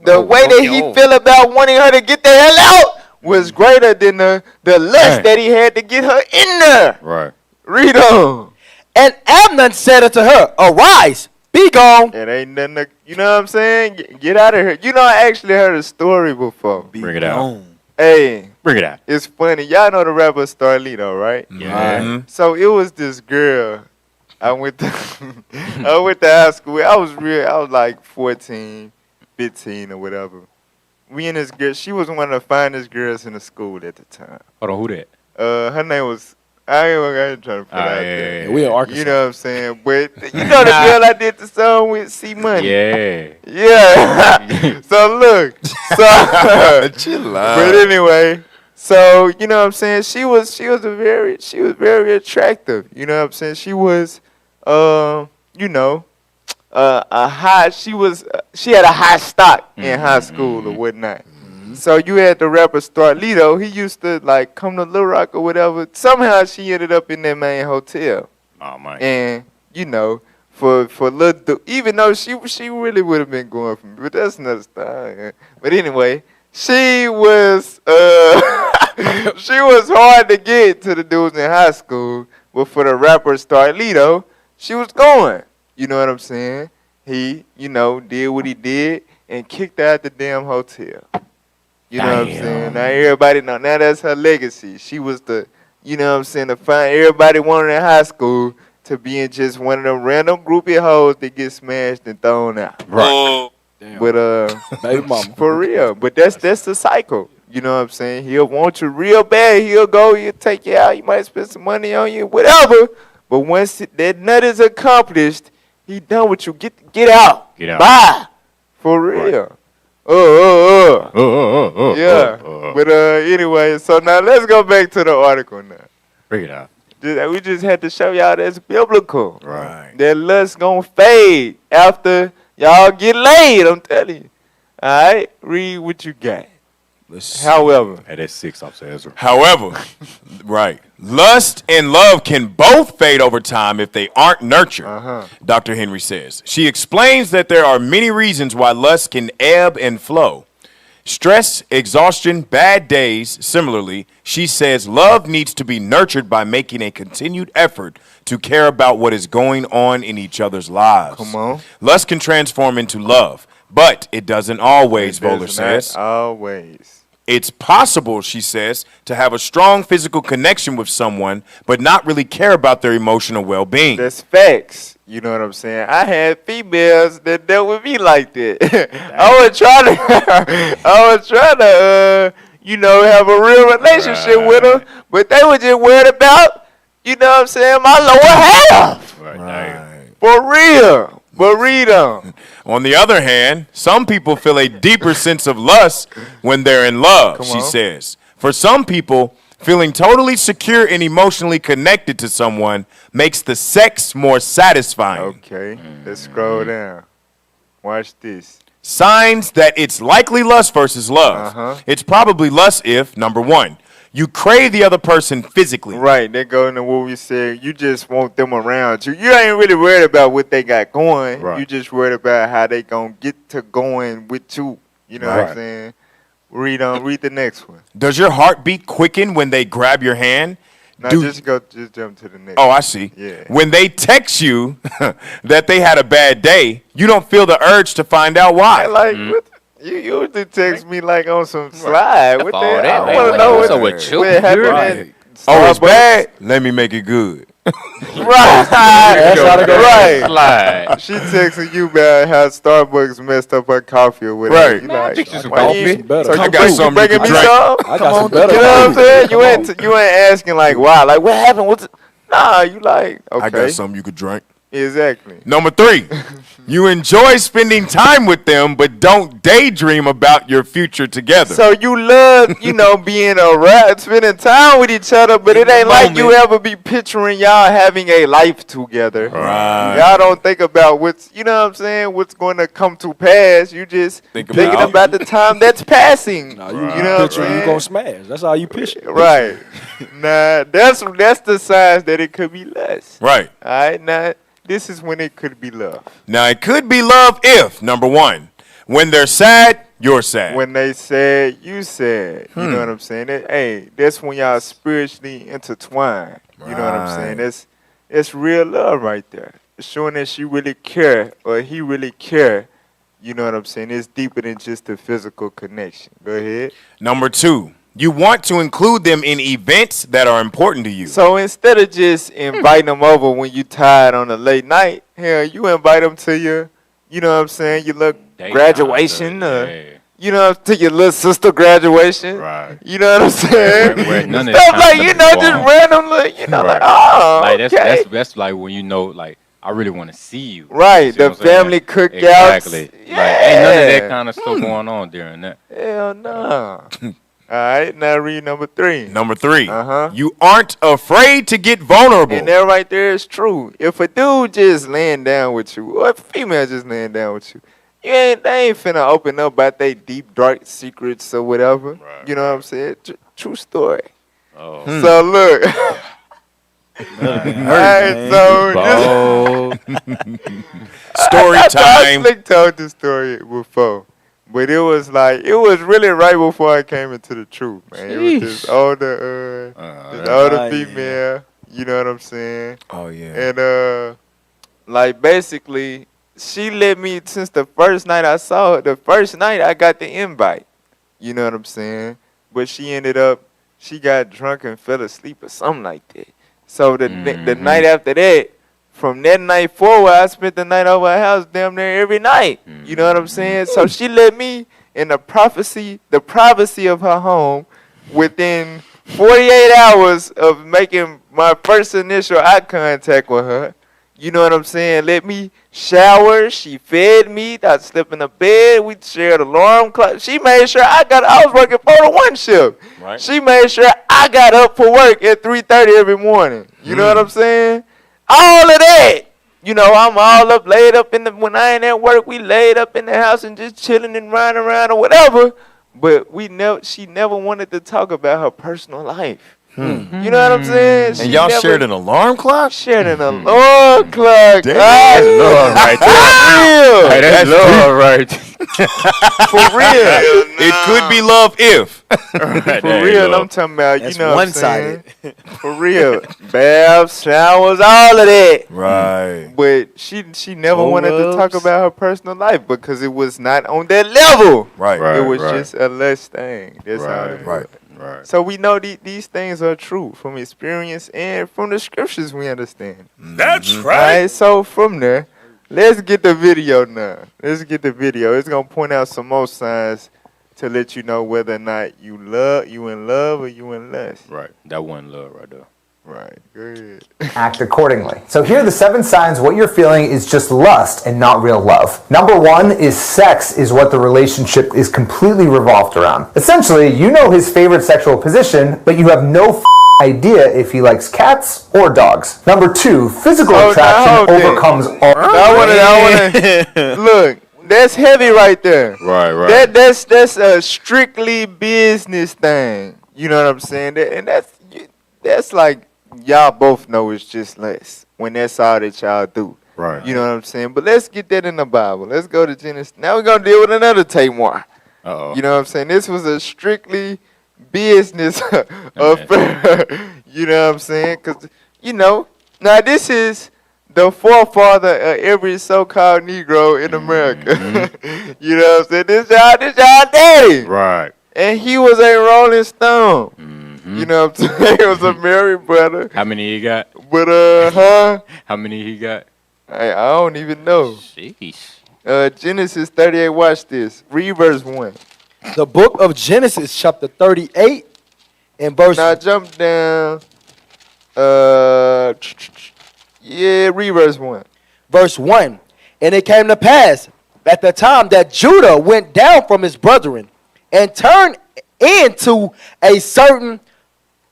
way that he feel about wanting her to get the hell out was greater than the lust that he had to get her in there. Read on. And Amnon said unto her, arise, be gone. It ain't nothing to, you know what I'm saying? Get out of here. You know, I actually heard a story before. Bring it out. Hey. Bring it out. It's funny. Y'all know the rapper Starlito, right? Yeah. So it was this girl I went to high school. I was like 14, 15 or whatever. We and this girl, she was one of the finest girls in the school at the time. Hold on, who that? Her name was, I ain't trying to put out there. Yeah. We in Arkansas. You know what I'm saying? But you know the girl I did the song with, C Money. Yeah. So look. Chill out. But anyway, so you know what I'm saying? She was very attractive. You know what I'm saying? She was a high. She had a high stock in high school or whatnot. So you had the rapper Starlito. He used to like come to Little Rock or whatever. Somehow she ended up in that main hotel. Oh man. And you know, for little, even though she really would have been going for me, but that's another story. But anyway, she was she was hard to get to the dudes in high school. But for the rapper Starlito, she was going. You know what I'm saying? He, you know, did what he did and kicked her out the damn hotel. You know what I'm saying? Now everybody know. Now that's her legacy. She was the, you know what I'm saying, to find everybody wanted in high school to be in just one of them random groupie hoes that get smashed and thrown out. Right. But Baby mama. for real. But that's the cycle. You know what I'm saying? He'll want you real bad. He'll go. He'll take you out. He might spend some money on you, whatever. But once that nut is accomplished, he done with you. Get out. Get out. Bye. For real. Yeah. But anyway, so now let's go back to the article now. Bring it out. We just had to show y'all that's biblical. Right. That lust gonna fade after y'all get laid, I'm telling you. All right? Read what you got. However. Hey, that's 6 Officer Ezra. However, right. Lust and love can both fade over time if they aren't nurtured, Dr. Henry says. She explains that there are many reasons why lust can ebb and flow. Stress, exhaustion, bad days. Similarly, she says love needs to be nurtured by making a continued effort to care about what is going on in each other's lives. Come on. Lust can transform into love, but it doesn't always, Voller says. Always. It's possible, she says, to have a strong physical connection with someone, but not really care about their emotional well-being. That's facts. You know what I'm saying? I had females that dealt with me like that. I was trying to, you know, have a real relationship with them, but they were just worried about, you know what I'm saying, my lower half. Right. For real. But read on. On the other hand, some people feel a deeper sense of lust when they're in love, she says. For some people, feeling totally secure and emotionally connected to someone makes the sex more satisfying. Okay, let's scroll down. Watch this. Signs that it's likely lust versus love. It's probably lust if, number one, you crave the other person physically. Right, they go into what we said. You just want them around you. You ain't really worried about what they got going. Right. You just worried about how they gonna get to going with you. You know what I'm saying? Read the next one. Does your heartbeat quicken when they grab your hand? Now just jump to the next. Oh, I see. Yeah. When they text you that they had a bad day, you don't feel the urge to find out why. Like what? You usually text me like on some slide. What the hell? that, I man. want to know What's what up with you? happened. Right. at Oh, it's Starbucks. bad? Let me make it good. Right. Right. Slide. She texting you about how Starbucks messed up her coffee or whatever. Right. You like, Fix you some why coffee. you- Better. So I you got bring- something you bringing you me can drink. some? I got some better. You know what I'm coffee. saying? You Come ain't asking like why? Like what happened? What's nah? You like okay? I got something you could drink. Exactly. Number 3, you enjoy spending time with them, but don't daydream about your future together. So you love, you know, being around, spending time with each other, but it ain't like you ever be picturing y'all having a life together. Right. Y'all don't think about what's, you know what I'm saying, what's going to come to pass. You just thinking about the time that's passing. Nah, You you know what I'm picture you saying? gonna smash. That's how you picture. Right. Nah, that's the signs that it could be less. Right. All right, now this is when it could be love. Now, it could be love if, number 1, when they're sad, you're sad. When they said, you said. You know what I'm saying? Hey, that's when y'all spiritually intertwined. You know what I'm saying? That's real love right there. It's showing that she really care or he really care. You know what I'm saying? It's deeper than just a physical connection. Go ahead. Number 2, you want to include them in events that are important to you. So instead of just inviting them over when you tired on a late night, hell, you invite them to your, you know what I'm saying, your little graduation, you know, to your little sister graduation. Right. You know what I'm saying? Where none of Stuff that like, kind you of know, stuff just go on. random, like, you know, like, oh, Like okay. that's like when you know, like, I really want to see you. Right, See the what I'm saying? family cookouts. Exactly. Yeah. Like, ain't none of that kind of stuff going on during that. Hell no. All right, now read number 3. Number 3. Uh-huh. You aren't afraid to get vulnerable. And that right there is true. If a dude just laying down with you, or if a female just laying down with you, they ain't finna open up about their deep, dark secrets or whatever. Right, you know what I'm saying? True story. Oh. So look. Alright, so Story I time. Slick told this story before. But it was really right before I came into the truth, man. It was this older female, you know what I'm saying? Oh yeah. And like basically she let me, since the first night I saw her, the first night I got the invite. You know what I'm saying? But she got drunk and fell asleep or something like that. So the night after that, from that night forward, I spent the night over her house damn near every night. You know what I'm saying? So she let me in the privacy of her home within 48 hours of making my first initial eye contact with her. You know what I'm saying? Let me shower. She fed me. I slept in the bed. We shared alarm clock. She made sure I was working 4 to 1 shift. Right. She made sure I got up for work at 3:30 every morning. You know what I'm saying? All of that. You know, I'm all up, laid up when I ain't at work, we laid up in the house and just chilling and riding around or whatever. But she never wanted to talk about her personal life. You know what I'm saying? And y'all shared an alarm clock? Shared an alarm clock. That's love right there. Hey, that's love right. For real. It could be love if. For real, I'm talking about, That's you know what I'm one-sided. saying? For real. Baths, showers, all of that. Right. But she never wanted to talk about her personal life because it was not on that level. Right. It was just a less thing. That's how it was. Right. Right. So we know these things are true from experience and from the scriptures we understand. That's All right, so from there, let's get the video now. Let's get the video. It's going to point out some more signs to let you know whether or not you in love or you in lust. Right. That one love right there. Right. Go ahead. Act accordingly. So here are the 7 signs what you're feeling is just lust and not real love. Number 1 is sex is what the relationship is completely revolved around. Essentially, you know his favorite sexual position, but you have no idea if he likes cats or dogs. Number 2, physical attraction overcomes all. I wanna look. That's heavy right there. Right. That's a strictly business thing. You know what I'm saying? And that's like y'all both know it's just less when that's all that y'all do. Right. You know what I'm saying? But let's get that in the Bible. Let's go to Genesis. Now we're gonna deal with another Tamar. Uh-oh. You know what I'm saying? This was a strictly business affair. You know what I'm saying? Because, you know, now this is the forefather of every so-called Negro in America. You know what I'm saying? This y'all daddy. Right. And he was a Rolling Stone. You know what I'm saying? He was a married brother. How many he got? But, How many he got? I don't even know. Sheesh. Genesis 38, watch this. Read verse 1. The book of Genesis, chapter 38, and verse. Now jump down. Read verse 1. Verse 1. And it came to pass at the time that Judah went down from his brethren and turned into a certain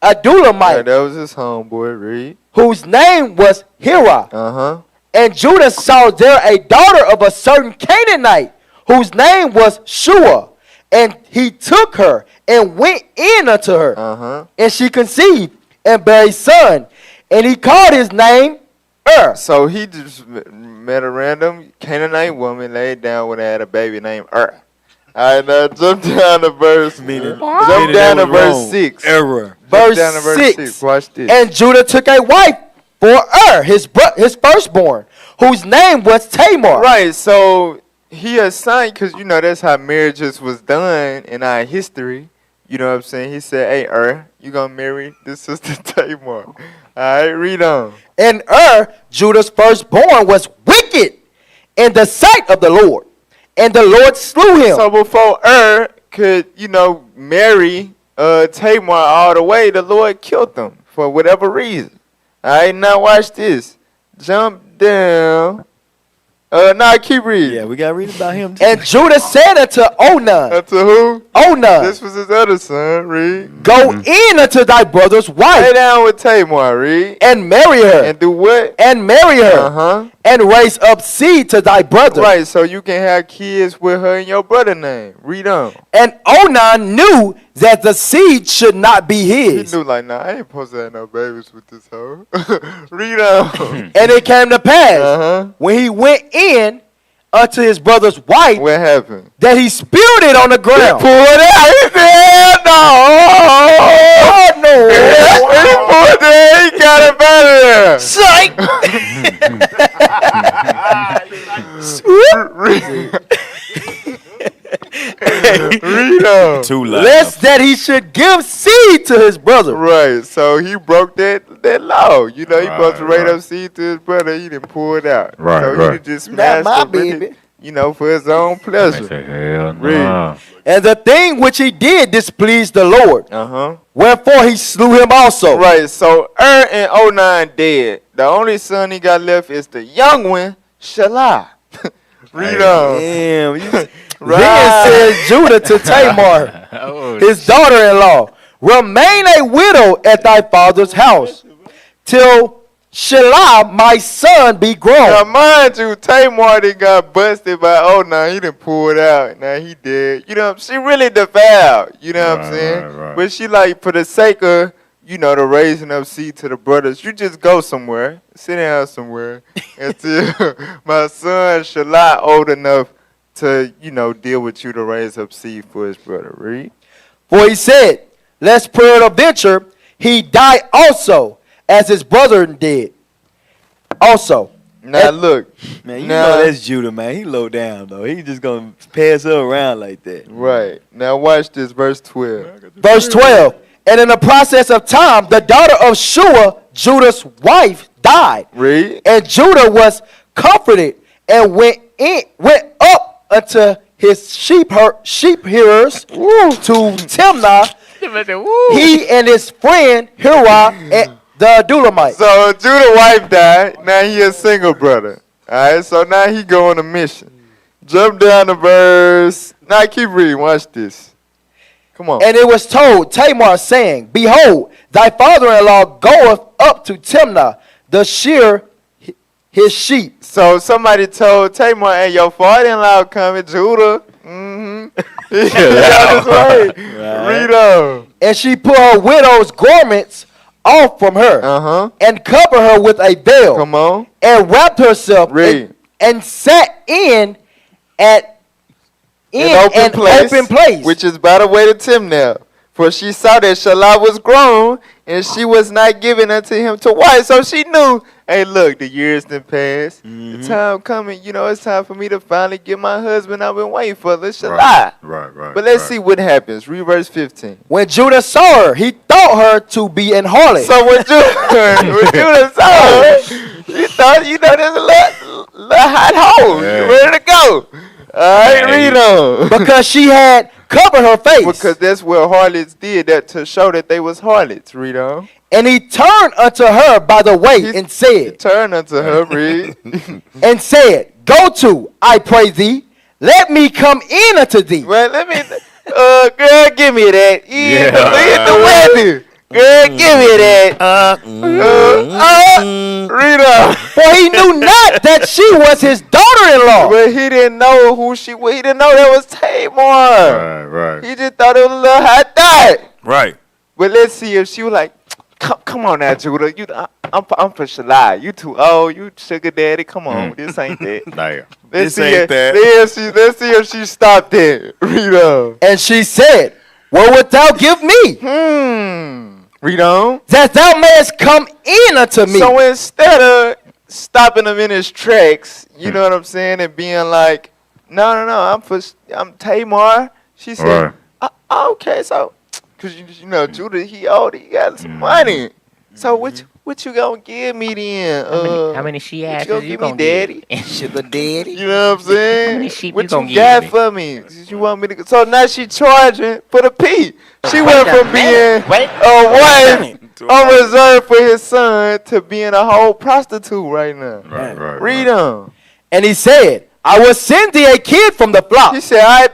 Adulamite, Yeah, that was his homeboy. Read. whose name was Hira. Uh-huh. And Judah saw there a daughter of a certain Canaanite, whose name was Shua. And he took her and went in unto her. Uh-huh. And she conceived and bare a son. And he called his name So he just met a random Canaanite woman, laid down with her, had a baby named All right, now jump down to verse. Jump down to verse 6. Error. Verse Verse down to verse 6. 6. Watch this. And Judah took a wife for his firstborn, whose name was Tamar. Right, so he assigned, because, you know, that's how marriages was done in our history. You know what I'm saying? He said, hey, you going to marry this sister Tamar. All right, read on. And Judah's firstborn, was wicked in the sight of the Lord. And the Lord slew him. So before could, you know, marry Tamar all the way, the Lord killed them for whatever reason. All right, now watch this. Jump down. Nah, keep reading. Yeah, we got to read about him too. And Judah said unto Onan, To who? Onan, This was his other son, read. go in unto thy brother's Lay wife down with Tamar, read. and marry her, And do what? and marry her, Uh-huh. and raise up seed to thy brother. Right, so you can have kids with her and your brother name. Read on. And Onan knew that the seed should not be He his. knew like, nah, I ain't supposed to have no babies with this hoe. Read on. And it came to pass, Uh-huh. when he went in unto his brother's wife, What happened? that he spilled it on the ground. Pull it out. He said, no. Oh, no. He pulled it. He got it out of there. Psych. Read on. Too loud. Lest that he should give seed to his brother. Right, so he broke that law. You know, he supposed to rate right. up seed to his brother. He didn't pull it out. Right, so right. he just Not smashed my it with baby. it, you know, for his own They pleasure. say, hell Read. no. And the thing which he did displeased the Lord. Uh-huh. Wherefore he slew him also. Right, so and Onan dead. The only son he got left is the young one, Shelah. Read on. Damn. You, Then said Judah to Tamar, Oh, his daughter-in-law, remain a widow at thy father's house, till Shelah my son be Now, grown. mind you, Tamar done got busted by Onan. He done pulled out. Now he dead. You know, she really defiled. You know what I'm Right, saying? right, right. But she like, for the sake of, you know, the raising up seed to the brothers, you just go somewhere. Sit down somewhere until my son Shelah old enough to, you know, deal with you to raise up seed for his brother. Read. For he said, lest peradventure he die also, as his brother did. Also. Now look. man, you Now- know that's Judah, man. He low down, though. He just going to pass her around like that. Right. Now watch this, verse 12. Verse 12. And in the process of time, the daughter of Shua, Judah's wife, died. Read. And Judah was comforted and went up unto his sheep hearers to Timnah, he and his friend Hirah and the Adulamite. So Judah's wife died. Now he a single brother. All right. So now he go on a mission. Jump down to verse. Now keep reading. Watch this. Come on. And it was told Tamar, saying, Behold, thy father-in-law goeth up to Timnah, the shear his sheep. So somebody told Tamar, hey, your father-in-law coming, Judah. Mm-hmm. That's right. Read on. And she put her widow's garments off from her, Uh-huh. and covered her with a veil, Come on. and wrapped herself Read. and sat in an open place. Which is by the way to Timnah. For she saw that Shelah was grown, and she was not given unto him to wife. So she knew, hey, look, the years done passed. The time coming, you know, it's time for me to finally get my husband I've been waiting for. Let's Shelah. Right. But let's see what happens. Read verse 15. When Judah saw her, he thought her to be an harlot. So when Judah saw her, he thought, you know, there's a little hot hole. Yeah. You ready to go? All right, read on. because she had covered her face. Because that's what harlots did, that to show that they was harlots. Read on. And he turned unto her by the way and said, Turn unto her, read. and said, Go to, I pray thee, let me come in unto thee. Well, let me, girl, give me that. Yeah. Look at the weather. Girl, give me that. Read on. For he knew not that she was his daughter-in-law. But he didn't know who she was. He didn't know that was Tamar. Right. He just thought it was a little hot dot. Right. But let's see if she was like, come on now, Judah. I'm for Shelah. You too old. You sugar daddy. Come on. This ain't that. Damn. Let's This ain't that. Let's see if she stopped there. Read on. And she said, What wilt thou give me, Read on. that thou mayest come in unto me? So instead of stopping him in his tracks, you know what I'm saying, and being like, no, I'm Tamar. She said, okay, so, because you know Judah, he old, he got some money. So what you gonna give me then? How many she What asses you gonna give me, daddy? Sugar daddy. You know what I'm saying? How many sheep What you gonna you give got me? for me? You want me to? So now she charging for the P. She went from being a wife on reserve for his son to being a whole prostitute right now. Right. Read on. And he said, I will send thee a kid from the flock. He said, all right,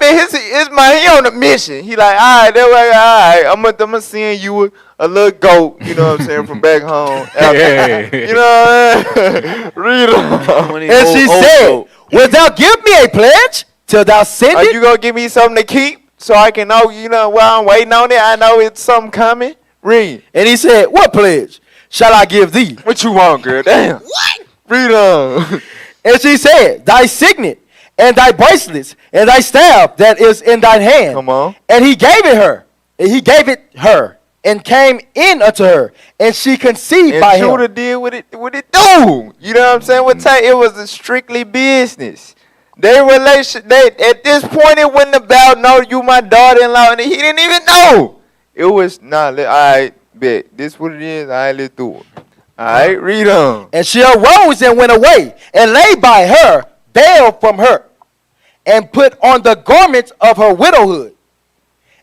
man, he on a mission. He like, all right, that way, all right, I'm gonna send you a little goat, you know what I'm saying, from back home. You know what I'm saying? Read on. And she said, wilt thou give me a pledge till thou send Are it? you gonna give me something to keep so I can know, you know, while I'm waiting on it, I know it's something coming? Read. And he said, what pledge shall I give thee? What you want, girl? Damn. What? Read on. And she said, thy signet, and thy bracelets, and thy staff that is in thine hand. Come on. And he gave it her. And he gave it her, and came in unto her, and she conceived And by Judah him. did what it do. You know what I'm saying? It was a strictly business. Their relation, at this point, it wasn't about, no, you my daughter-in-law, and he didn't even know. It was, all right, bet. This what it is, all right, let's do it. All right, read on. And she arose and went away, and lay by her, veiled from her, and put on the garments of her widowhood.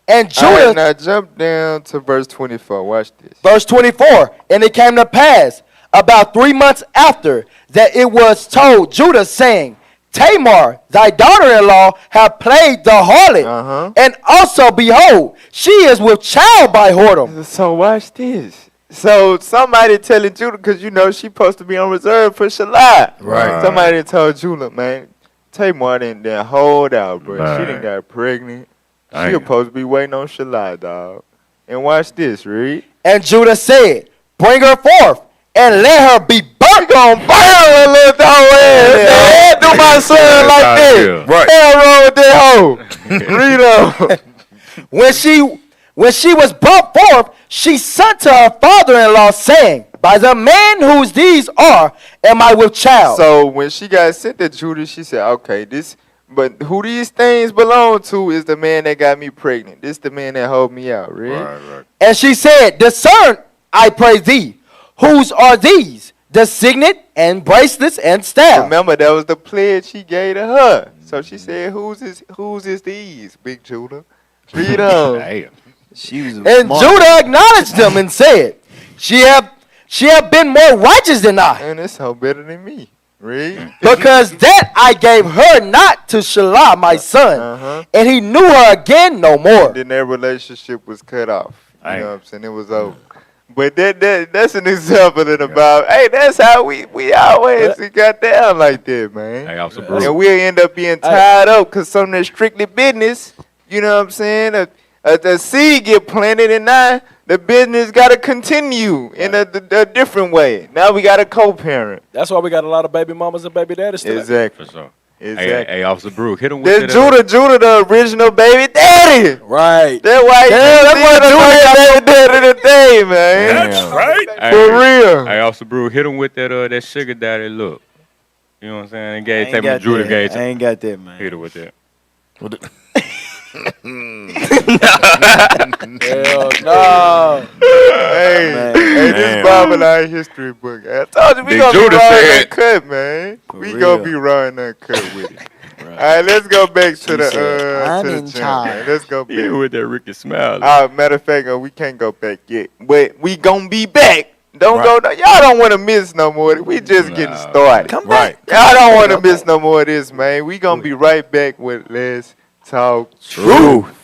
And All Judah, right, now jump down to verse 24. Watch this. verse 24, and it came to pass about 3 months after that it was told Judah, saying, Tamar, thy daughter-in-law, hath played the harlot, and also, behold, she is with child by whoredom. So watch this. So somebody telling Judah, because you know she supposed to be on reserve for Shalai. Right. Somebody told Judah, man, Tamar didn't hold out, bro. Right. She didn't got pregnant. She Damn. supposed to be waiting on Shalai, dog. And watch this, read. And Judah said, bring her forth, and let her be burnt. Gonna burn her little dog ass. Do my son like this. Right. Hell wrong with that hoe. Read on. When she was brought forth, she sent to her father-in-law, saying, by the man whose these are, am I with child. So when she got sent to Judah, she said, okay, but who these things belong to is the man that got me pregnant. This the man that hold me out, right? Right. And she said, discern, I pray thee, whose are these? The signet and bracelets and staff. Remember, that was the pledge he gave to her. So she said, whose is these, Big Judah? Read on. Damn. She was And Judah acknowledged them and said, she have been more righteous than I, And this hoe better than me. Read. because that I gave her not to Shelah my son, and he knew her again no more. Then their relationship was cut off. You Right. know what I'm saying? It was over. But that's an example of about, hey, that's how we always got down like that, man. Hey, Officer Bruce. And we'll end up being tied up because something that's strictly business, you know what I'm saying? The seed get planted and now the business got to continue in a different way. Now we got a co-parent. That's why we got a lot of baby mamas and baby daddies today. Exactly. For sure. Exactly. Hey, Officer Brooke, hit him with That's Judah, the original baby daddy. Right. That's why Judah got baby daddy today, man. Damn. Right. For real. Hey, Officer Brooke, hit him with that sugar daddy look. You know what I'm saying? And I gave ain't Tamar got Judah that. gave I ain't got that, man. hit her with that. Hell no. Hey, this Man. Bible our history book. I told you we Big gonna be Judah raw and said- uncut, man. We real. gonna be raw and uncut with it. All right, let's go back to the said, "I'm to in the channel, man. Let's go back. Hit her with that Ricky smile. Matter of fact, we can't go back yet, but we gonna be back. Don't go. Y'all don't want to miss no more. We just getting started. Come Right. Y'all don't want to miss no more of this, man. We gonna be right back with Let's Talk Truth.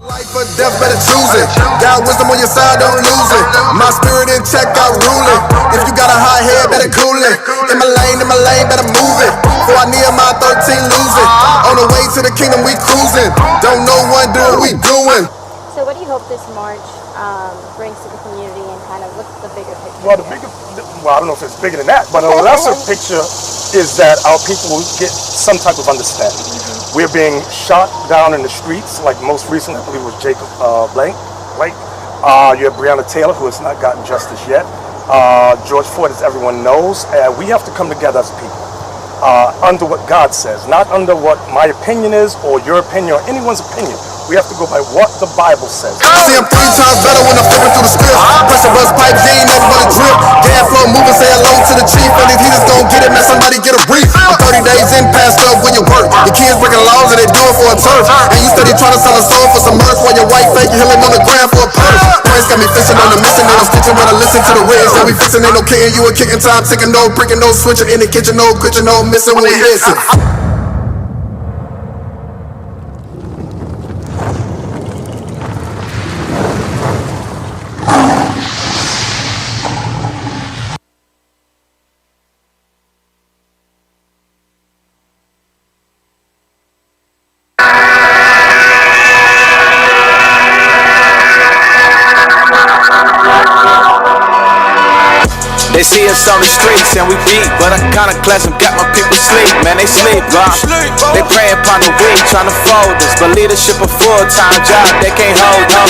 Life or death, better choose it. Got wisdom on your side, don't lose it. My spirit in check, I rule it. If you got a hot head, better cool it. In my lane, better move it. Before I near my 13, lose it. On the way to the kingdom, we cruising. Don't know what do what we doing. So what do you hope this march brings to the community and kind of what's the bigger picture? Well, I don't know if it's bigger than that, but a lesser picture is that our people get some type of understanding. We're being shot down in the streets, like most recently, I believe it was Jacob Blake. You have Breonna Taylor, who has not gotten justice yet. George Floyd, as everyone knows. We have to come together as people under what God says, not under what my opinion is or your opinion or anyone's opinion. We have to go by what the Bible says. See, I'm 3 times better when I'm flipping through the script. Pressure bust pipes, they ain't nothing but a drip. Gas flow moving, say a to the chief, and these heathens gon' get it, man, somebody get a brief. I'm 30 days in, passed up when you work. Your kids breaking laws and they do it for a turf. And you steady trying to sell a soul for some mirth, while your wife fake healing on the ground for a purse. Prince got me fishing on the mission, and I'm stitching when I listen to the rigs. Got me fixing, ain't no kidding, you a kicking time, ticking, no bricking, no switching in the kitchen, no quitching, no missing when we listen. They see us on the streets and we beat, but I kinda class them, got my people sleep. Man, they sleep, bro. They prey upon the weak, trying to fold us, but leadership a full-time job they can't hold, no.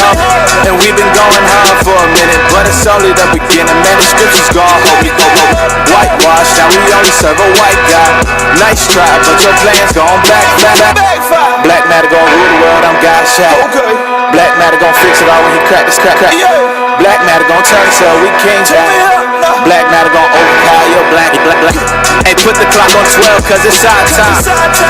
And we've been going hard for a minute, but it's only the beginning. Man, the scriptures gone, hope we go whitewash. Now we only serve a white guy. Nice try, but your plans gone backfire. Black matter gon' rule the world, I'm God shot. Black matter gon' fix it all when he crack this crack. Black matter gon' turn so we kings back. Black matter gon' overpower your black. Hey, put the clock on 12 cause it's our time.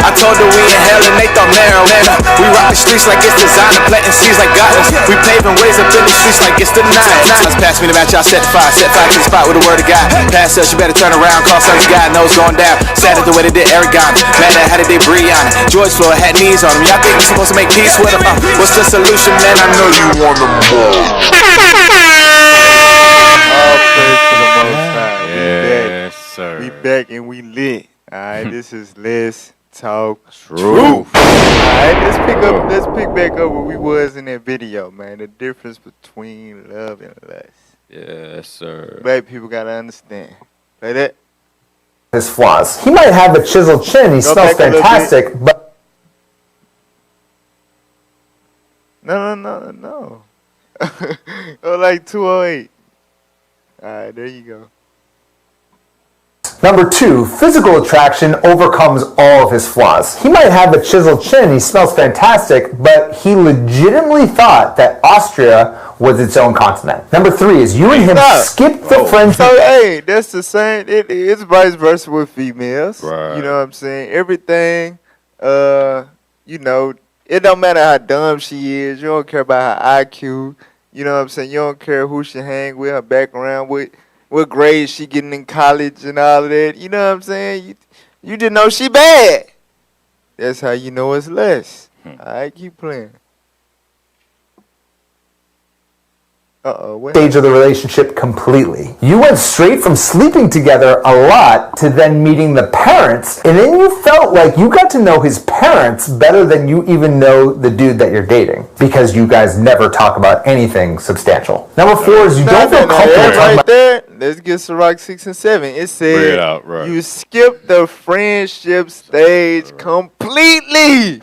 I told her we in hell and they thought marijuana. We rock the streets like it's designer, planting seeds like godless. We paving ways up in the streets like it's the night. Let's pass me the match, y'all set fire to the spot with the word of God. Pass us, you better turn around, call something God knows going down. Sad at the way they did Aragon, mad at how did they breathe on it. George Floyd had knees on him, y'all think we supposed to make peace with him? What's the solution, man? I know you want them more. Yes, sir. We back and we lit. Alright, this is Let's Talk Truth. Alright, let's pick back up where we was in that video, man. The difference between love and lust. Yes, sir. Black people gotta understand. Play that. His flaws. He might have a chiseled chin, he smells fantastic, but No. Oh, like 208. Alright, there you go. Number 2, physical attraction overcomes all of his flaws. He might have a chiseled chin, he smells fantastic, but he legitimately thought that Austria was its own continent. Number 3 is you and him skip the friendship. So, hey, that's the same. It's vice versa with females. Right. You know what I'm saying? Everything, you know, it don't matter how dumb she is. You don't care about her IQ. You know what I'm saying? You don't care who she hang with, her background, what grade she getting in college and all of that. You know what I'm saying? You just know she bad. That's how you know it's less. All right, keep playing. Stage of the relationship completely. You went straight from sleeping together a lot to then meeting the parents, and then you felt like you got to know his parents better than you even know the dude that you're dating, because you guys never talk about anything substantial. Number 4 is you don't feel comfortable talking about... There, let's get Ciroc 6 and 7. It said you skip the friendship stage completely.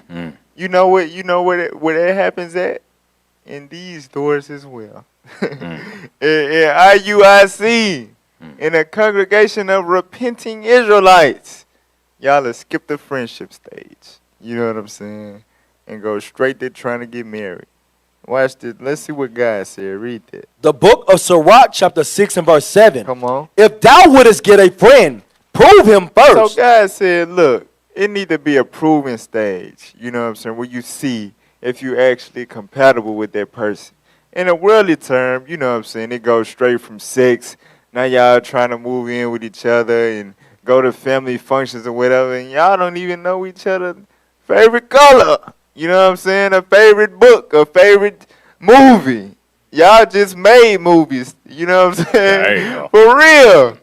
You know where that happens at? In these doors as well. In IUIC, in a congregation of repenting Israelites, y'all will skip the friendship stage. You know what I'm saying? And go straight to trying to get married. Watch this. Let's see what God said. Read that. The book of Sirach, chapter 6 and verse 7. Come on. If thou wouldest get a friend, prove him first. So God said, look, it need to be a proving stage. You know what I'm saying? Where you see if you actually compatible with that person. In a worldly term, you know what I'm saying, it goes straight from sex. Now y'all trying to move in with each other and go to family functions or whatever, and y'all don't even know each other's favorite color. You know what I'm saying? A favorite book, a favorite movie. Y'all just made movies. You know what I'm saying? For real.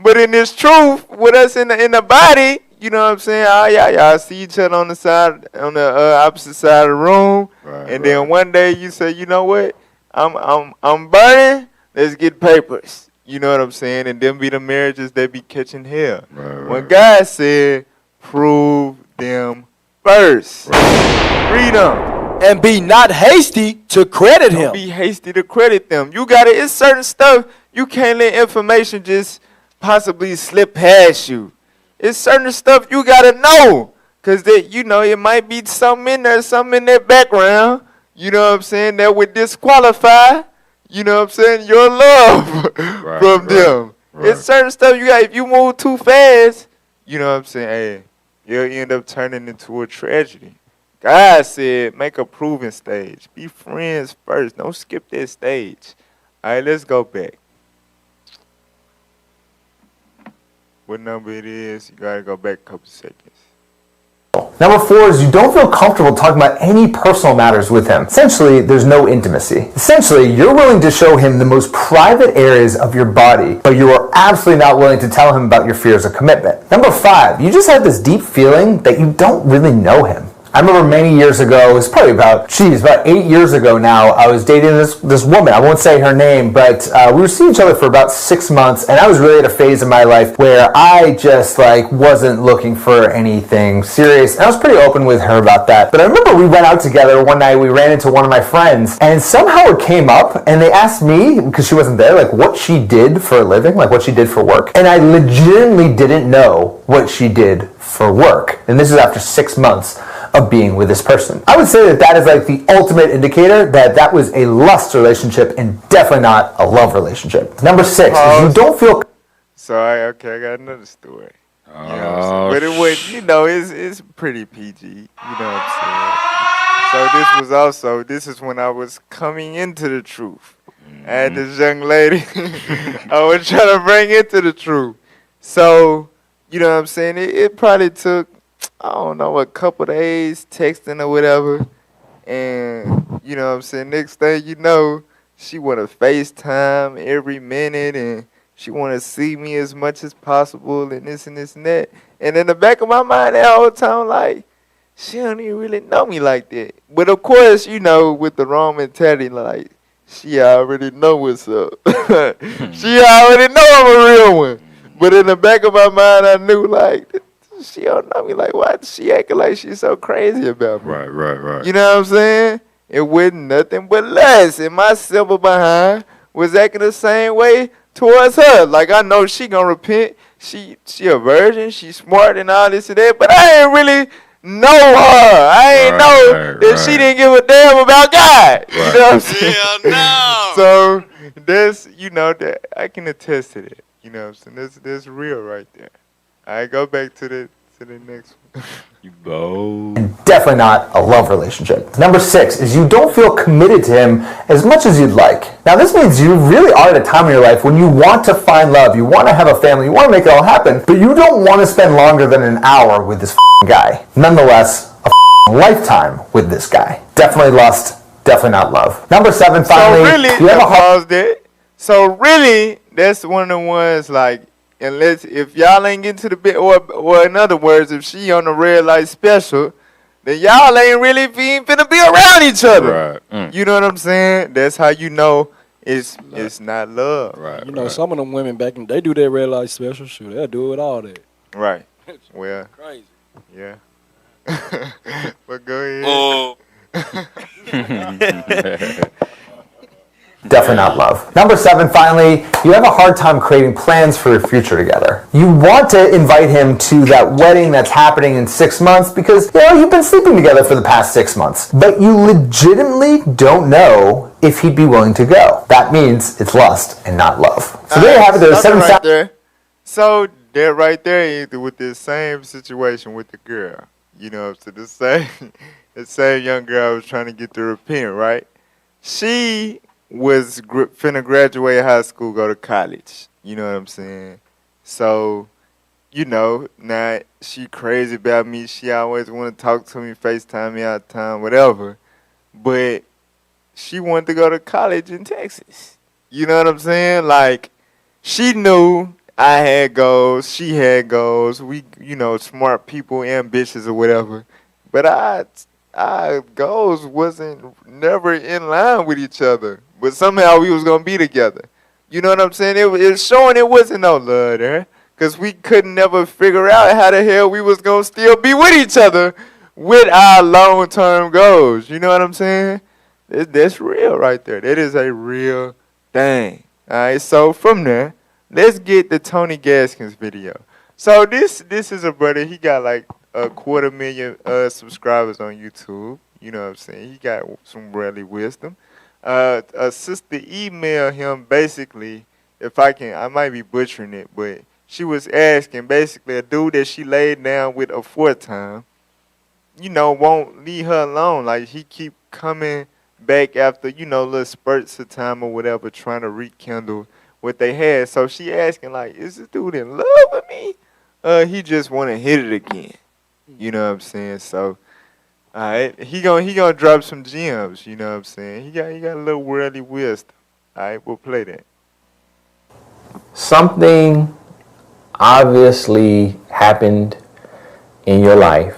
But in this truth, with us in the body, you know what I'm saying? Y'all see each other on the opposite side of the room, then one day you say, you know what? I'm burning. Let's get papers. You know what I'm saying? And them be the marriages that be catching hell. When God said, prove them first. Read them. And be not hasty to credit him. Don't be hasty to credit them. You got it's certain stuff you can't let information just possibly slip past you. It's certain stuff you gotta know, cause that it might be something in their background. You know what I'm saying? That would disqualify. You know what I'm saying? Your love from them. It's certain stuff you got. If you move too fast, you know what I'm saying? Hey, you'll end up turning into a tragedy. God said, make a proving stage. Be friends first. Don't skip that stage. All right, let's go back. What number it is, you gotta go back a couple seconds. Number 4 is you don't feel comfortable talking about any personal matters with him. Essentially, there's no intimacy. Essentially, you're willing to show him the most private areas of your body, but you are absolutely not willing to tell him about your fears of commitment. Number 5, you just have this deep feeling that you don't really know him. I remember many years ago, it was probably about 8 years ago now, I was dating this woman. I won't say her name, but we were seeing each other for about 6 months, and I was really at a phase in my life where I just wasn't looking for anything serious, and I was pretty open with her about that. But I remember we went out together one night, we ran into one of my friends, and somehow it came up, and they asked me, because she wasn't there, what she did for a living, what she did for work. And I legitimately didn't know what she did for work. And this is after 6 months of being with this person. I would say that is the ultimate indicator that was a lust relationship and definitely not a love relationship. Number 6 is you don't feel... Sorry, okay, I got another story. You know what I'm saying? But it was, it's pretty PG. You know what I'm saying? So this is when I was coming into the truth. I had this young lady I was trying to bring into the truth. So, you know what I'm saying? It probably took, I don't know, a couple days texting or whatever. And, you know what I'm saying, next thing you know, she want to FaceTime every minute and she want to see me as much as possible and this and this and that. And in the back of my mind that whole time, she don't even really know me like that. But of course, you know, with the wrong mentality, she already know what's up. She already know I'm a real one. But in the back of my mind, I knew, she don't know me. Why is she acting like she's so crazy about me? Right. You know what I'm saying? It wasn't nothing but lust. And my silver behind was acting the same way towards her. I know she gonna repent. She a virgin. She smart and all this and that. But I ain't really know her. I ain't know that she didn't give a damn about God. You know what I'm saying? Hell no. So that's, that I can attest to that. You know what I'm saying? That's real right there. I go back to the next one. You go. And definitely not a love relationship. Number 6 is you don't feel committed to him as much as you'd like. Now this means you really are at a time in your life when you want to find love, you want to have a family, you want to make it all happen, but you don't want to spend longer than an hour with this guy. Nonetheless, a lifetime with this guy. Definitely lust, definitely not love. Number 7, finally, so really, you have a pause there. So really, that's one of the ones unless if y'all ain't getting to the bit, or in other words, if she on the red light special, then y'all ain't really finna be around each other. Right. You know what I'm saying? That's how you know it's not love. Right. You know, some of them women back in they do their red light special. Shoot, they'll do it all that. Right. Well. Crazy. Yeah. But go ahead. Definitely not love. Number 7, finally, you have a hard time creating plans for your future together. You want to invite him to that wedding that's happening in 6 months because, you've been sleeping together for the past 6 months. But you legitimately don't know if he'd be willing to go. That means it's lust and not love. So there you have it. There's 7 right there. So that right there with the same situation with the girl. You know, so the same young girl I was trying to get to repent, right? She was finna graduate high school, go to college. You know what I'm saying? So, now she crazy about me. She always want to talk to me, FaceTime me all the time, whatever. But she wanted to go to college in Texas. You know what I'm saying? She knew I had goals. She had goals. We, smart people, ambitious or whatever. But our goals wasn't never in line with each other. But somehow we was going to be together. You know what I'm saying? It was showing it wasn't no love there. Because we couldn't never figure out how the hell we was going to still be with each other with our long-term goals. You know what I'm saying? That's real right there. That is a real thing. All right, so from there, let's get the Tony Gaskins video. So this is a brother. He got 250,000 subscribers on YouTube. You know what I'm saying? He got some worldly wisdom. A sister emailed him basically if I can, I might be butchering it, but she was asking basically a dude that she laid down with a fourth time, you know, won't leave her alone. Like he keep coming back after, you know, little spurts of time or whatever, trying to rekindle what they had. So she asking like, is this dude in love with me? He just want to hit it again. You know what I'm saying? So, all right, he gonna drop some gems. You know what I'm saying? He got a little worldly wisdom. All right, we'll play that. Something obviously happened in your life,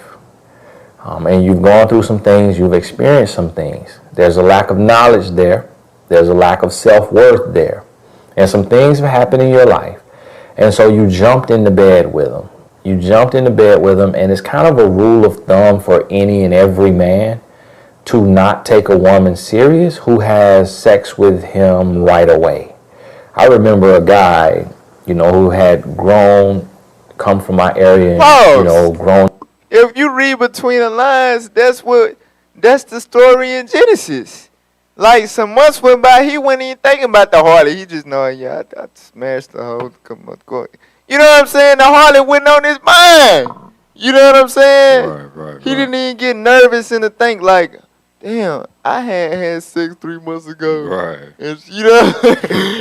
and you've gone through some things, you've experienced some things. There's a lack of knowledge there. There's a lack of self-worth there. And some things have happened in your life. And so you jumped into bed with them. You jumped into bed with them, and it's kind of a rule of thumb for any and every man to not take a woman serious who has sex with him right away. I remember a guy, you know, who had come from my area, and, you know, grown. If you read between the lines, that's the story in Genesis. Like some months went by, he wasn't even thinking about the harlot. He just know, yeah, I smashed the whole. You know what I'm saying? The harlot went on his mind. You know what I'm saying? Right. He didn't even get nervous and to think like, damn, I had sex 3 months ago. Right. And, you know,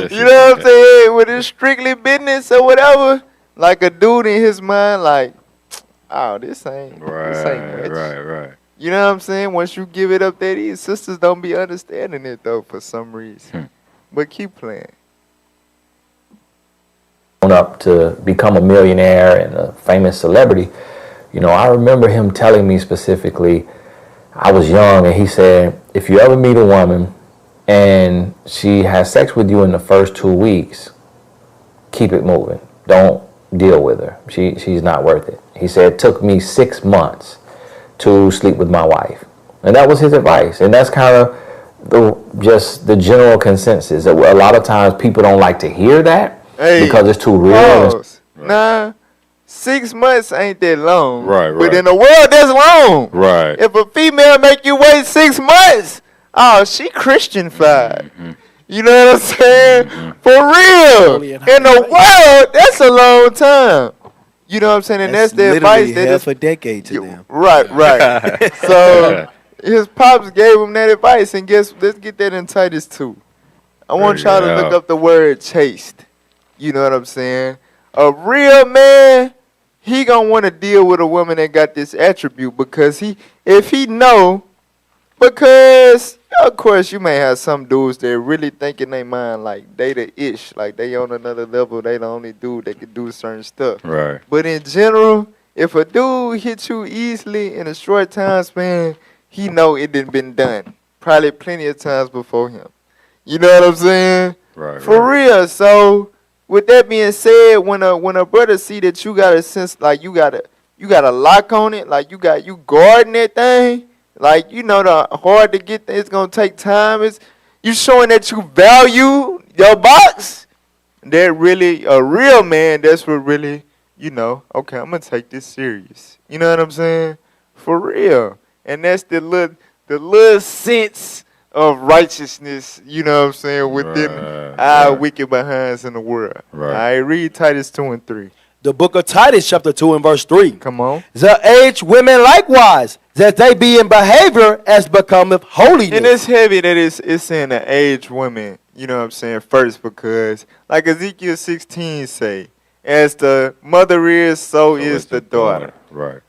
you know what I'm saying? When it's strictly business or whatever, like a dude in his mind, like, oh, this ain't much. Right. You know what I'm saying? Once you give it up that easy, sisters don't be understanding it though for some reason. But keep playing. Up to become a millionaire and a famous celebrity, you know, I remember him telling me specifically, I was young, and he said, if you ever meet a woman and she has sex with you in the first 2 weeks, keep it moving. Don't deal with her. She's not worth it. He said, it took me 6 months to sleep with my wife. And that was his advice. And that's kind of just the general consensus. A lot of times people don't like to hear that because it's too real. Nah, 6 months ain't that long. Right. But in the world, that's long. Right. If a female make you wait 6 months, oh, she Christian-fied. You know what I'm saying? For real. In the world, that's a long time. You know what I'm saying? And that's the advice. Literally half a decade to them. Right. So his pops gave him that advice, and let's get that in Titus 2. I want y'all to look up the word chaste. You know what I'm saying? A real man, he gonna want to deal with a woman that got this attribute because because of course you may have some dudes that really think in their mind like they the ish, like they on another level, they the only dude that can do certain stuff. Right. But in general, if a dude hits you easily in a short time span, he know it done been done. Probably plenty of times before him. You know what I'm saying? Right. For real. So with that being said, when a brother see that you got a sense like you got a lock on it, like you guarding that thing, like you know the hard to get it's gonna take time. It's you showing that you value your box. That really a real man. That's what really okay, I'm gonna take this serious. You know what I'm saying? For real. And that's the little sense of righteousness, you know what I'm saying, within our wicked behinds in the world. Right. I read Titus 2 and 3. The book of Titus, chapter 2 and verse 3. Come on. The age women likewise, that they be in behavior as becometh holiness. And it's heavy that it's saying the age women, you know what I'm saying, first, because like Ezekiel 16 say, as the mother is, so is the daughter. Right.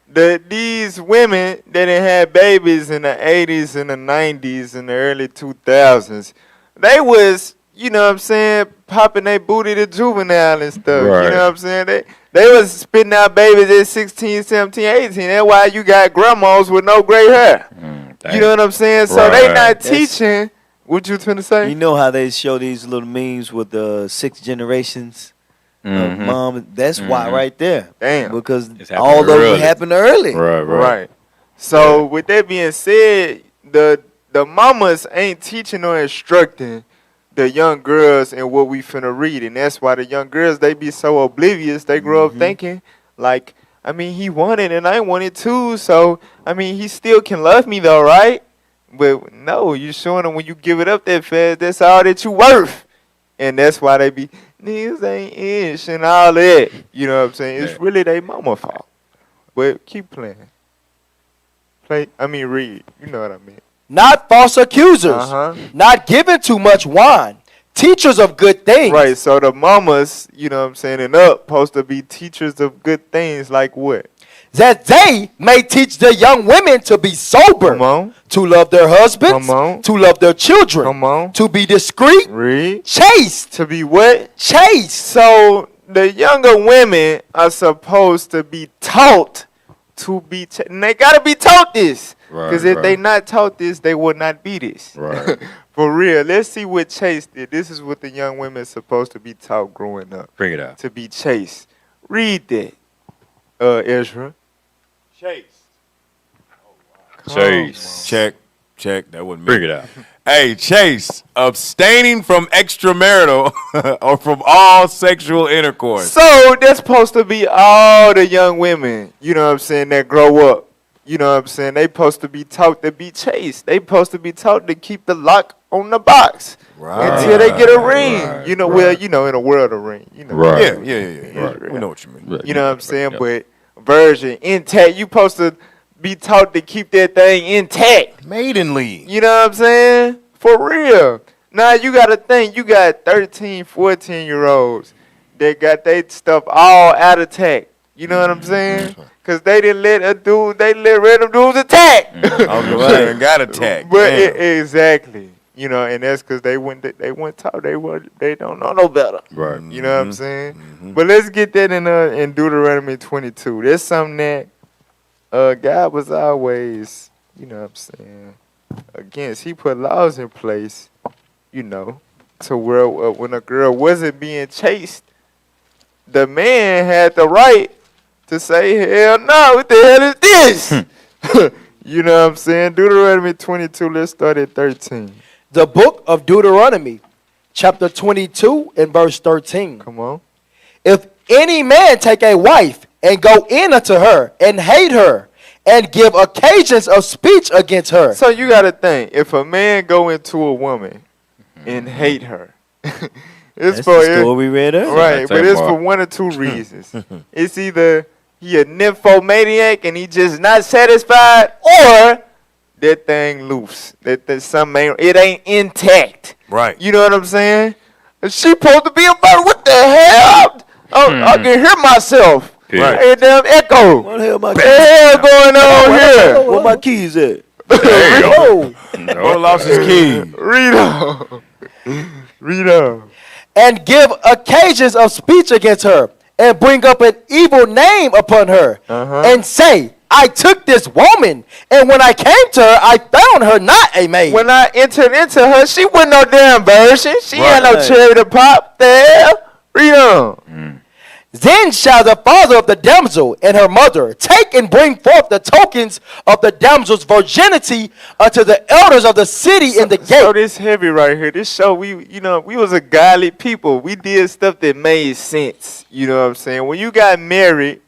These women that had babies in the 80s and the 90s and the early 2000s, they was, you know what I'm saying, popping their booty to juvenile and stuff. Right. You know what I'm saying? They was spitting out babies at 16, 17, 18. That's why you got grandmas with no gray hair. You know what I'm saying? So they not teaching. What you trying to say? You know how they show these little memes with the 6 generations? Mom, that's why right there. Damn. Because all of them happened early. Right. So with that being said, the mamas ain't teaching or instructing the young girls in what we finna read. And that's why the young girls, they be so oblivious. They grow up thinking like, I mean, he wanted and I wanted too. So, I mean, he still can love me though, right? But no, you showing them when you give it up that fast, that's all that you worth. And that's why they be, niggas ain't ish and all that. You know what I'm saying? It's really they mama fault. But keep playing. Read. You know what I mean. Not false accusers. Uh-huh. Not giving too much wine. Teachers of good things. Right, so the mamas, you know what I'm saying, and up, supposed to be teachers of good things like what? That they may teach the young women to be sober. Come on. To love their husbands. Come on. To love their children. Come on. To be discreet. Read. Chaste. To be what? Chaste. So the younger women are supposed to be taught to be and they got to be taught this. Because if they not taught this, they will not be this. Right. For real. Let's see what chaste is. This is what the young women are supposed to be taught growing up. Bring it out. To be chaste. Read that, Ezra. Chase. Chase. Check. That wasn't me. Bring it out. Hey, Chase. Abstaining from extramarital or from all sexual intercourse. So that's supposed to be all the young women, you know what I'm saying, that grow up. You know what I'm saying? They supposed to be taught to be chaste. They supposed to be taught to keep the lock on the box until they get a ring. Right, you know, in a world of ring. You know, Right. Yeah. Right. We know what you mean. You know what I'm saying? But virgin, intact, you supposed to be taught to keep that thing intact. Maidenly. You know what I'm saying? For real. Now you got to think, you got 13, 14-year-olds that got their stuff all out of tact. You know what I'm saying? Because they didn't let random dudes attack. And got attacked. But exactly. You know, and that's because they weren't taught. They don't know no better. Right. You know what I'm saying? But let's get that in Deuteronomy 22. There's something that God was always, you know what I'm saying, against. He put laws in place, you know, to where when a girl wasn't being chased, the man had the right to say, hell no, what the hell is this? You know what I'm saying? Deuteronomy 22, let's start at 13. The book of Deuteronomy, chapter 22 and verse 13. Come on. If any man take a wife and go in unto her and hate her and give occasions of speech against her. So you got to think, if a man go into a woman and hate her, That's the story we read earlier. Right, but it's for one or two reasons. It's either he a nymphomaniac and he just not satisfied, or that thing loose. That something it ain't intact. Right. You know what I'm saying? She supposed to be about what the hell? I can hear myself. Right. Hey, damn echo. What the hell What the hell going on here? Where my keys at? Boy lost his key. Read on. Read on. And give occasions of speech against her, and bring up an evil name upon her, and say, I took this woman, and when I came to her, I found her not a maid. When I entered into her, she wasn't no damn virgin. She had no cherry to pop. The hell? Read on. Then shall the father of the damsel and her mother take and bring forth the tokens of the damsel's virginity unto the elders of the city in the gate. So this heavy right here. This show, we was a godly people. We did stuff that made sense. You know what I'm saying? When you got married,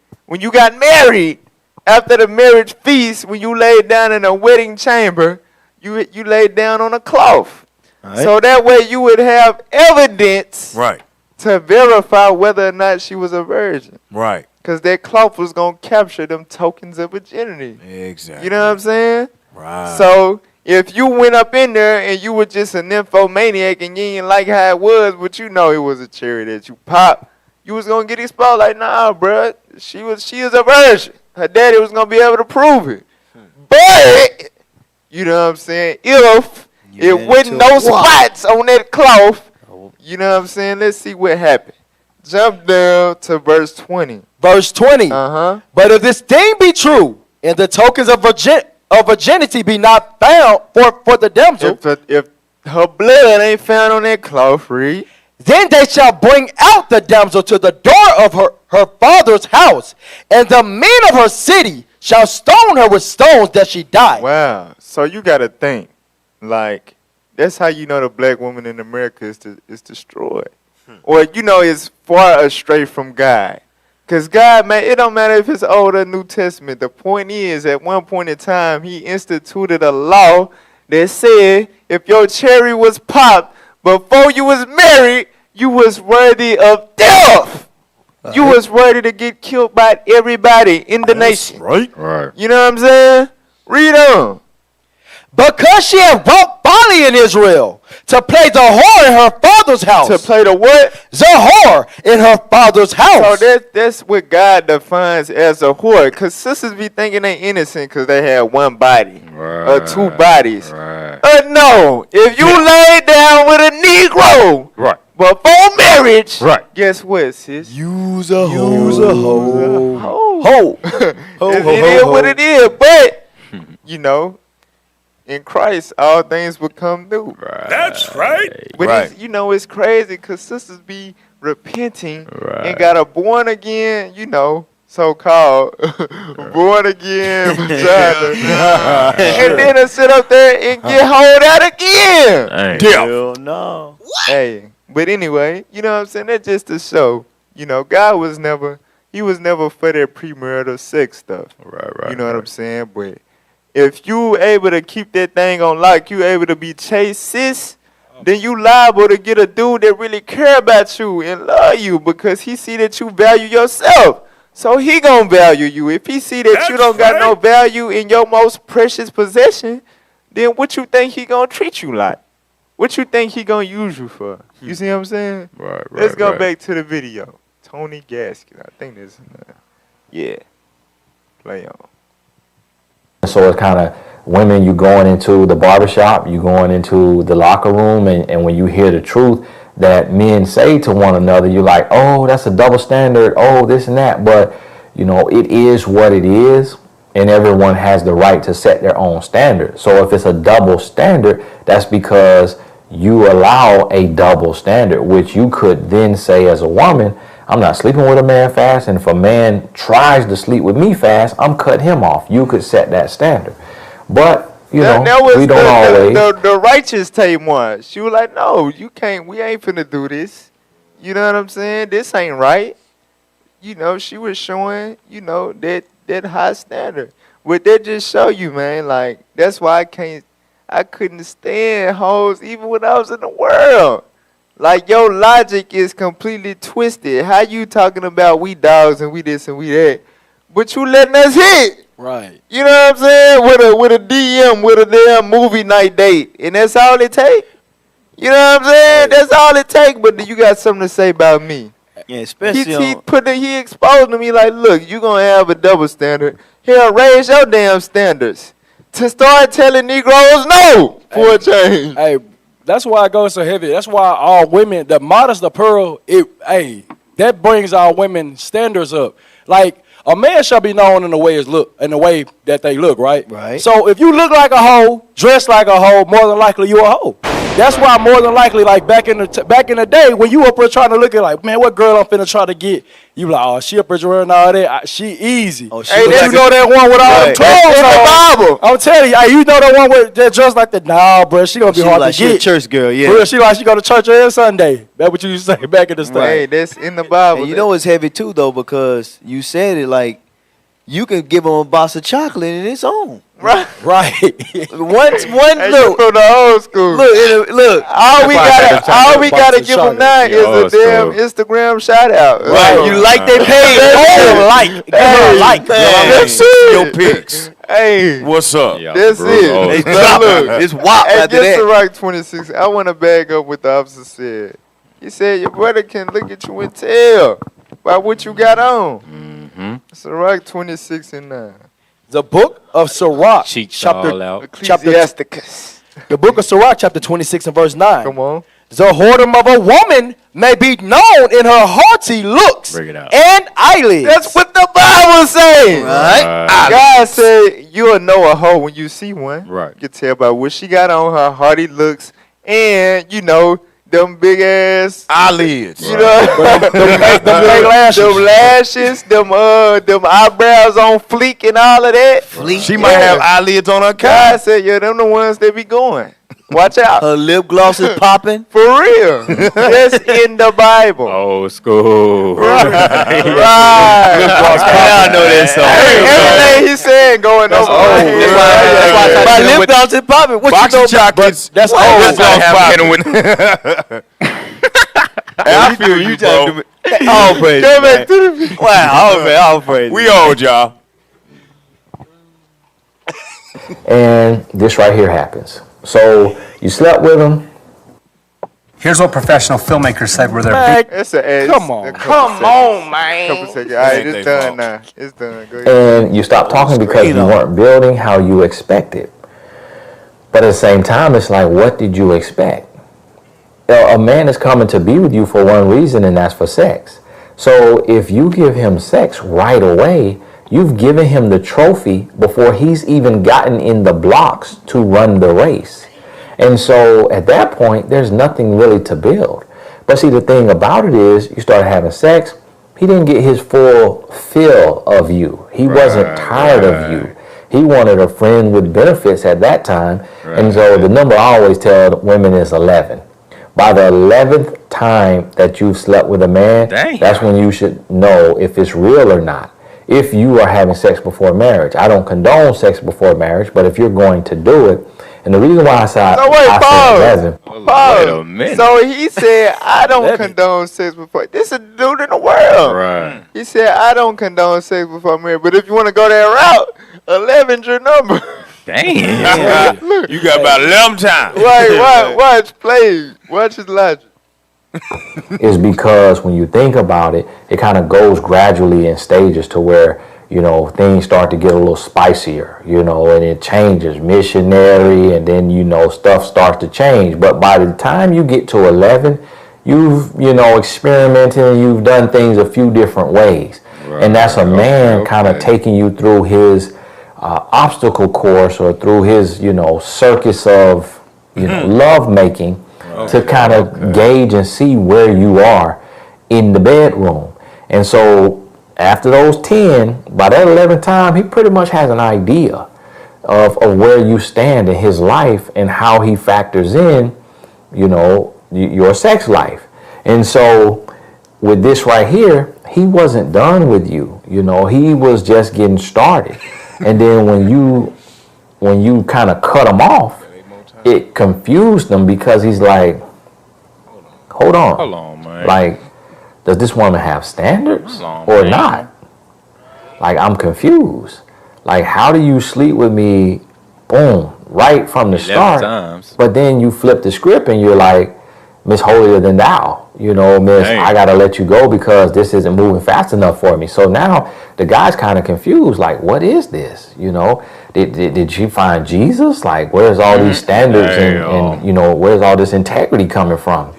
after the marriage feast, when you laid down in a wedding chamber, you laid down on a cloth. Right. So that way you would have evidence. Right. To verify whether or not she was a virgin. Right. Because that cloth was going to capture them tokens of virginity. Exactly. You know what I'm saying? Right. So if you went up in there and you were just a nymphomaniac and you didn't like how it was, but you know it was a cherry that you popped, you was going to get exposed like, nah, bruh, she is a virgin. Her daddy was going to be able to prove it. But, you know what I'm saying, if it wasn't no spots on that cloth, you know what I'm saying? Let's see what happened. Jump down to verse 20. Verse 20. Uh-huh. But if this thing be true, and the tokens of virginity be not found for the damsel, if her blood ain't found on that cloth, read. Then they shall bring out the damsel to the door of her father's house, and the men of her city shall stone her with stones that she die. Wow. So you got to think, like, that's how you know the black woman in America is destroyed. Or, is far astray from God. Because God, man, it don't matter if it's Old or New Testament. The point is, at one point in time, he instituted a law that said if your cherry was popped before you was married, you was worthy of death. You was worthy to get killed by everybody in the nation. Right. You know what I'm saying? Read on. Because she had wrought folly in Israel, to play the whore in her father's house. To play the what? The whore in her father's house. So that's what God defines as a whore. Because sisters be thinking they innocent because they had one body or two bodies. No, if you lay down with a Negro before marriage, guess what, sis? Use a hoe. Ho. It is what it is. But, you know, in Christ, all things become new. That's right. But it's, you know, it's crazy because sisters be repenting and got a born again, you know, so-called born again vagina. And then they sit up there and get hold out again. Hell no. Hey, but anyway, you know what I'm saying? That's just to show, you know, God was never, he was never for that premarital sex stuff. You know what I'm saying? But if you able to keep that thing on lock, you able to be chased, sis, then you liable to get a dude that really care about you and love you because he see that you value yourself. So he gonna value you. If he see that you don't got no value in your most precious possession, then what you think he gonna treat you like? What you think he gonna use you for? You see what I'm saying? Let's go back to the video. Tony Gaskin, I think this. Yeah. Play on. So it's kind of women, you going into the barbershop, you going into the locker room, and when you hear the truth that men say to one another, you're like, oh, that's a double standard, oh, this and that. But, you know, it is what it is, and everyone has the right to set their own standard. So if it's a double standard, that's because you allow a double standard, which you could then say as a woman, I'm not sleeping with a man fast, and if a man tries to sleep with me fast, I'm cutting him off. You could set that standard. But, you know, we don't always. The righteous Tamar. She was like, no, you can't, we ain't finna do this. You know what I'm saying? This ain't right. You know, she was showing, you know, that high standard. But that just show you, man, like, that's why I couldn't stand hoes even when I was in the world. Like, your logic is completely twisted. How you talking about we dogs and we this and we that, but you letting us hit? Right. You know what I'm saying? With a DM, with a damn movie night date, and that's all it take. You know what I'm saying? That's all it take. But you got something to say about me? Yeah, especially he exposed to me like, look, you gonna have a double standard. Hell, raise your damn standards to start telling Negroes no for a change. Hey, that's why it goes so heavy. That's why all women, the modest apparel, that brings our women standards up. Like, a man shall be known in the way that they look, right? Right. So if you look like a hoe, dress like a hoe, more than likely you a hoe. That's why more than likely, like back in the day, when you up there trying to look at like, man, what girl I'm finna try to get? You like, oh, she up there wearing all that. She easy. Oh, hey, you know that one with all them clothes on. I'm telling you, hey, you know that one with that dress like that? Nah, bro, she gonna be hard to get. She a church girl, yeah. Bro, she go to church every Sunday. That's what you used to say back in the day. Hey, that's in the Bible. And you know it's heavy too, though, because you said it like you can give them a box of chocolate and it's on. Right. One Hey, look from the old school. Look. All we gotta give them now is a damn Instagram shout out. Right. You like they page. Give her a like. That's your pics. Hey, what's up? That's it. Look, it's WAP after that. Right 26. I want to bag up what the officer said. He said your brother can look at you and tell by what you got on. Sirach 26 and 9. The book of Sirach, Ecclesiasticus. The book of Sirach, chapter 26 and verse 9. Come on. The whoredom of a woman may be known in her haughty looks Bring it out. and eyelids. That's what the Bible says. Right. God said you'll know a hoe when you see one. Right. You can tell by what she got on, her hearty looks, and, you know, them big ass eyelids. You know, them lashes, them eyebrows on fleek and all of that. She might have eyelids on her God cat. said, yeah, them the ones that be going. Watch out. Her lip gloss is popping. For real. That's in the Bible. Old school. Right. I know that song. Everything he said going over. My lip gloss is popping. What Box you know of chocolates. That's old. I feel you, bro. All praise. Go back to the Wow, all praise. We old, y'all. And this right here happens. So you slept with him. Here's what professional filmmakers said were their big. That's an Come on. Come on, man. Couple seconds. All right, it's done now. It's done. Go ahead. And you stopped talking because you weren't building how you expected. But at the same time, it's like, what did you expect? A man is coming to be with you for one reason, and that's for sex. So if you give him sex right away, you've given him the trophy before he's even gotten in the blocks to run the race. And so at that point, there's nothing really to build. But see, the thing about it is, you started having sex, he didn't get his full fill of you. He wasn't tired of you. He wanted a friend with benefits at that time. And so the number I always tell women is 11. By the 11th time that you've slept with a man, that's when you should know if it's real or not. If you are having sex before marriage. I don't condone sex before marriage, but if you're going to do it, and the reason why I said, Wait a minute. So he said, I don't condone sex before. This is a dude in the world. Right. He said, I don't condone sex before marriage. But if you want to go that route, 11's your number. Damn. You got about 11 times. Watch his logic. Is because when you think about it, it kind of goes gradually in stages to where, you know, things start to get a little spicier, you know, and it changes missionary, and then, you know, stuff starts to change. But by the time you get to 11, you've, you know, experimented and you've done things a few different ways. And that's a man kind of taking you through his obstacle course, or through his, you know, circus of, you know, love making, to kind of gauge and see where you are in the bedroom. And so after those 10, by that 11th time, he pretty much has an idea of where you stand in his life and how he factors in, you know, your sex life. And so with this right here, he wasn't done with you. You know, he was just getting started. And then when you kind of cut him off, it confused him, because he's like, hold on, man. Like, does this woman have standards or not? Like, I'm confused. Like, how do you sleep with me, boom, right from the start, times. But then you flip the script and you're like, Miss Holier Than Thou, you know, Miss, I gotta let you go because this isn't moving fast enough for me. So now the guy's kind of confused, like, what is this? You know, did she find Jesus? Like, where's all these standards and, you know, where's all this integrity coming from?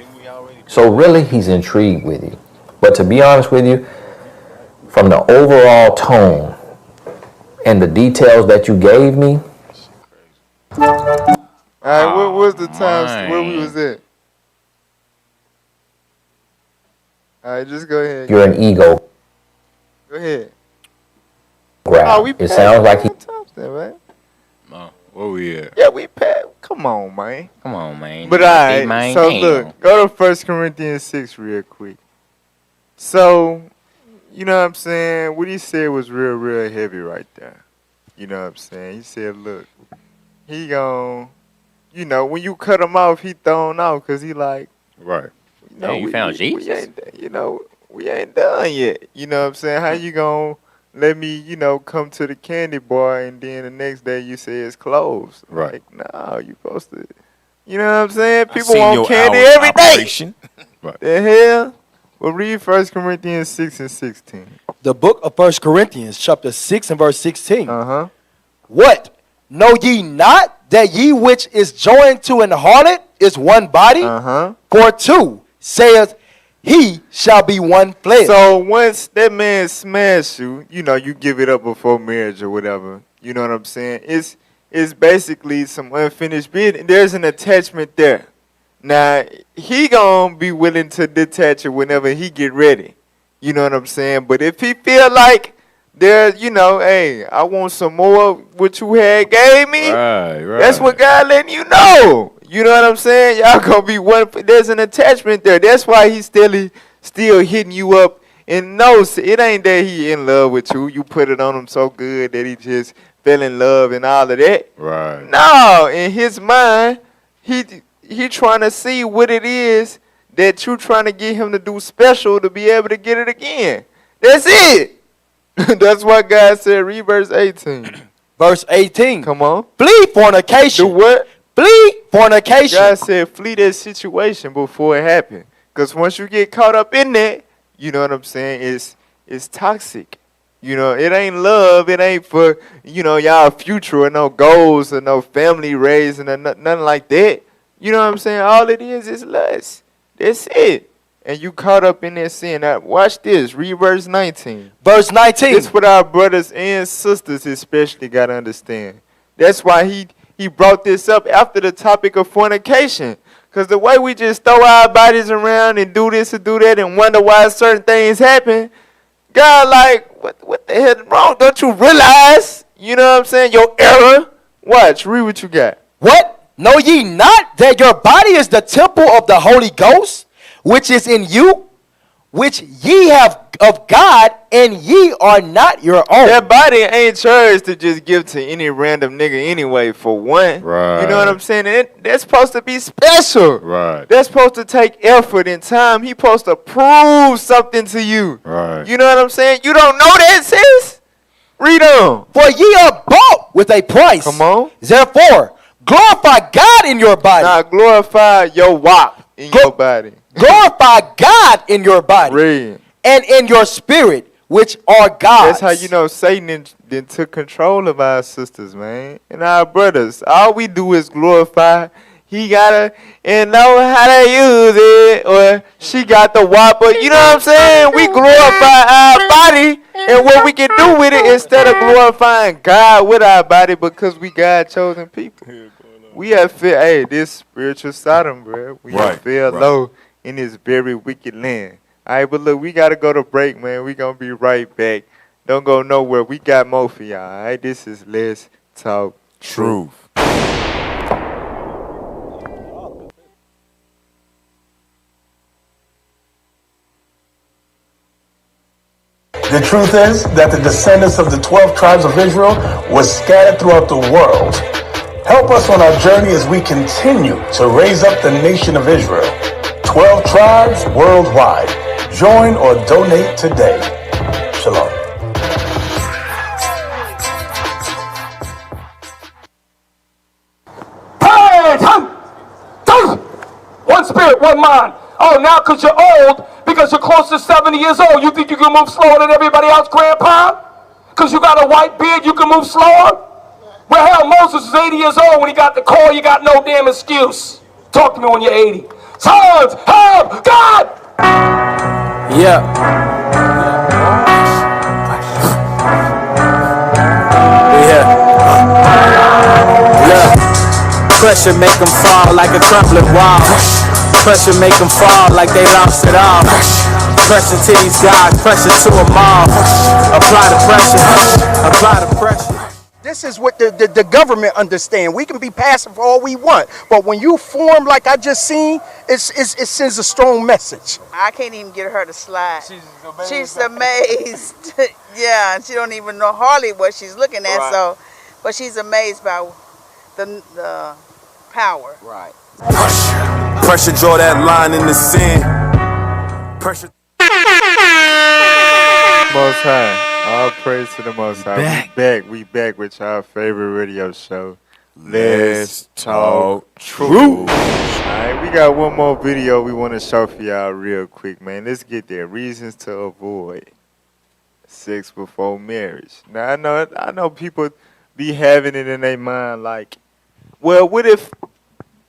So really, he's intrigued with you. But to be honest with you, from the overall tone and the details that you gave me. All right, what was the time where we was at? All right, just go ahead. You're an ego. Go ahead. Grab. It sounds like he. Right? Where we at? Yeah, we passed. Come on, man. Come on, man. But all right, so look, go to 1 Corinthians 6 real quick. So, you know what I'm saying? What he said was real heavy right there. You know what I'm saying? He said, look, he gon', you know, when you cut him off, he thrown out because he like. Right. You know, you found Jesus? We ain't done yet. You know what I'm saying? How you gonna let me, you know, come to the candy bar and then the next day you say it's closed? Right. Like, no, you supposed to. You know what I'm saying? People want candy every day. Right. The hell? Well, read 1 Corinthians 6 and 16. The book of 1 Corinthians, chapter 6 and verse 16. Uh-huh. What? Know ye not that ye which is joined to an harlot is one body? Uh-huh. For 2 says, he shall be one flesh. So once that man smash you, you know, you give it up before marriage or whatever. You know what I'm saying? It's basically some unfinished business. There's an attachment there. Now, he gonna be willing to detach it whenever he get ready. You know what I'm saying? But if he feel like there's, you know, hey, I want some more of what you had gave me. Right. That's what God letting you know. You know what I'm saying? Y'all gonna be one. There's an attachment there. That's why he's still hitting you up. And no, it ain't that he in love with you. You put it on him so good that he just fell in love and all of that. Right. No, in his mind, he trying to see what it is that you trying to get him to do special to be able to get it again. That's it. That's why God said, read verse 18. Verse 18. Come on. Flee fornication. Do what? Flee fornication. God said, flee that situation before it happened. Because once you get caught up in that, you know what I'm saying, it's toxic. You know, it ain't love. It ain't for, you know, y'all future or no goals or no family raising or nothing like that. You know what I'm saying? All it is lust. That's it. And you caught up in that sin. Now, watch this. Read verse 19. Verse 19. This what our brothers and sisters especially got to understand. That's why he brought this up after the topic of fornication. Because the way we just throw our bodies around and do this and do that and wonder why certain things happen, God, like, what the hell is wrong? Don't you realize, you know what I'm saying, your error? Watch, read what you got. What? Know ye not that your body is the temple of the Holy Ghost, which is in you, which ye have of God, and ye are not your own. That body ain't yours to just give to any random nigga anyway, for one. Right. You know what I'm saying? That's supposed to be special. Right. That's supposed to take effort and time. He supposed to prove something to you. Right. You know what I'm saying? You don't know that, sis? Read on. For ye are bought with a price. Come on. Therefore, glorify God in your body. Nah, glorify your WAP in your body. Glorify God in your body. Read. And in your spirit, which are God's. That's how you know Satan then took control of our sisters, man. And our brothers. All we do is glorify. He gotta and know how to use it. Or she got the whopper. You know what I'm saying? We glorify our body and what we can do with it instead of glorifying God with our body because we God chosen people. We have fell, hey, this spiritual Sodom, bro. We have fell low in this very wicked land. All right, but look, we got to go to break, man. We going to be right back. Don't go nowhere. We got more for y'all, all right? This is Let's Talk Truth. The truth is that the descendants of the 12 tribes of Israel were scattered throughout the world. Help us on our journey as we continue to raise up the nation of Israel. 12 tribes worldwide. Join or donate today. Shalom. One spirit, one mind. Oh, now because you're old, because you're close to 70 years old, you think you can move slower than everybody else, Grandpa? Because you got a white beard, you can move slower? Well, hell, Moses was 80 years old when he got the call. You got no damn excuse. Talk to me when you're 80. Sons of God! Yeah. Pressure make them fall like a crumbling wall. Pressure make them fall like they lost it all. Pressure to these guys, pressure to them all. Apply the pressure, apply the pressure. This is what the government understand. We can be passive all we want, but when you form like I just seen, it sends a strong message. I can't even get her to slide. She's amazed. Yeah, and she don't even know hardly what she's looking at. Right. So, but she's amazed by the power. Right. Pressure draw that line in the sand. Pressure. Most High. All praise to the Most High. We back with our favorite radio show. Let's Talk Truth. Alright, we got one more video we want to show for y'all real quick, man. Let's get there. Reasons to avoid sex before marriage. Now I know people be having it in their mind like, well, what if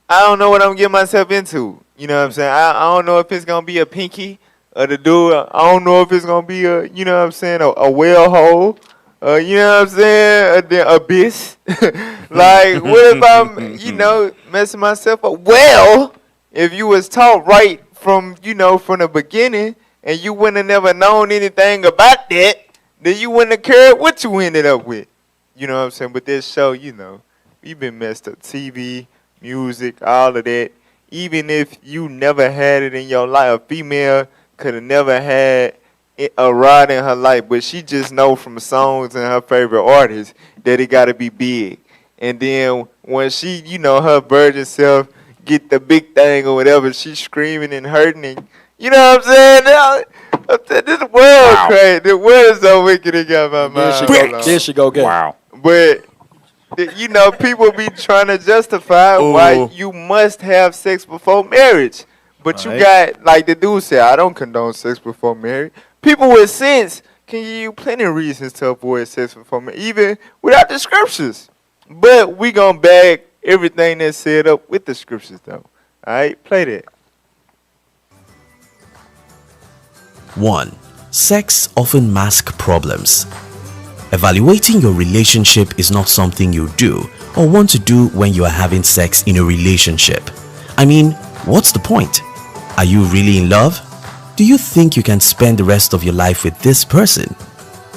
I don't know what I'm getting myself into? You know what I'm saying? I don't know if it's gonna be a pinky or the dude. I don't know if it's gonna be a, you know what I'm saying, a well hole. You know what I'm saying? The abyss. Like, what if I'm, you know, messing myself up? Well, if you was taught right from, you know, from the beginning and you wouldn't have never known anything about that, then you wouldn't have cared what you ended up with. You know what I'm saying? But this show, you know, we've been messed up. TV, music, all of that. Even if you never had it in your life, a female could have never had a rod in her life, but she just know from songs and her favorite artists that it got to be big. And then when she, you know, her virgin self get the big thing or whatever, she's screaming and hurting. And, you know what I'm saying? I'm saying this world crazy. The world is so wicked it got my mind. There she go get. Wow. But you know, people be trying to justify why you must have sex before marriage. But you got, like the dude said, I don't condone sex before marriage. People with sense can give you plenty of reasons to avoid sex before marriage, even without the scriptures. But we gonna back everything that's said up with the scriptures, though. All right, play that. 1. Sex often masks problems. Evaluating your relationship is not something you do or want to do when you are having sex in a relationship. I mean, what's the point? Are you really in love? Do you think you can spend the rest of your life with this person?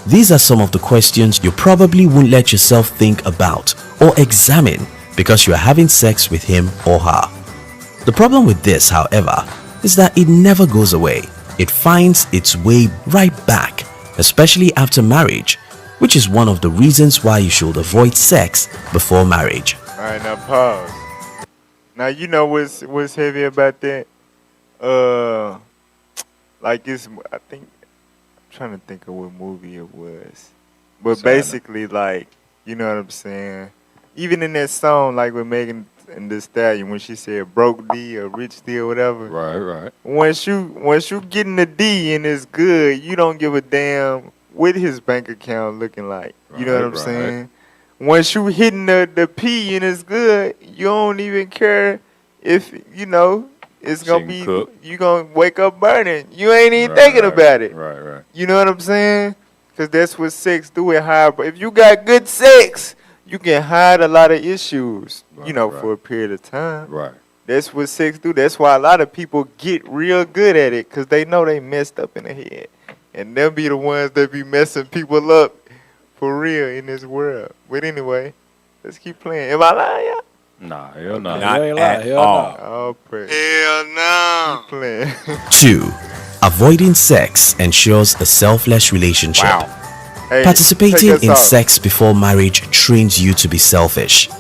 These are some of the questions you probably won't let yourself think about or examine because you are having sex with him or her. The problem with this, however, is that it never goes away. It finds its way right back, especially after marriage, which is one of the reasons why you should avoid sex before marriage. All right, now pause. Now you know what's heavy about that? Like it's, I think, I'm trying to think of what movie it was, but basically, like, you know what I'm saying? Even in that song, like with Megan and Thee Stallion, when she said "broke D" or "rich D" or whatever. Right. Once you get in the D and it's good, you don't give a damn what his bank account looking like. You know what I'm saying? Once you hitting the P and it's good, you don't even care if, you know, it's gonna be cook. You gonna wake up burning. You ain't even thinking about it. Right. You know what I'm saying? Because that's what sex do. It hide. But if you got good sex, you can hide a lot of issues. You know, for a period of time. Right. That's what sex do. That's why a lot of people get real good at it, because they know they messed up in the head. And they'll be the ones that be messing people up for real in this world. But anyway, let's keep playing. Am I lying, y'all? Nah, hell no. Not at all. Oh, praise. Hell no. Keep playing. 2. Avoiding sex ensures a selfless relationship. Hey, Participating take us in off. sex before marriage trains you to be selfish.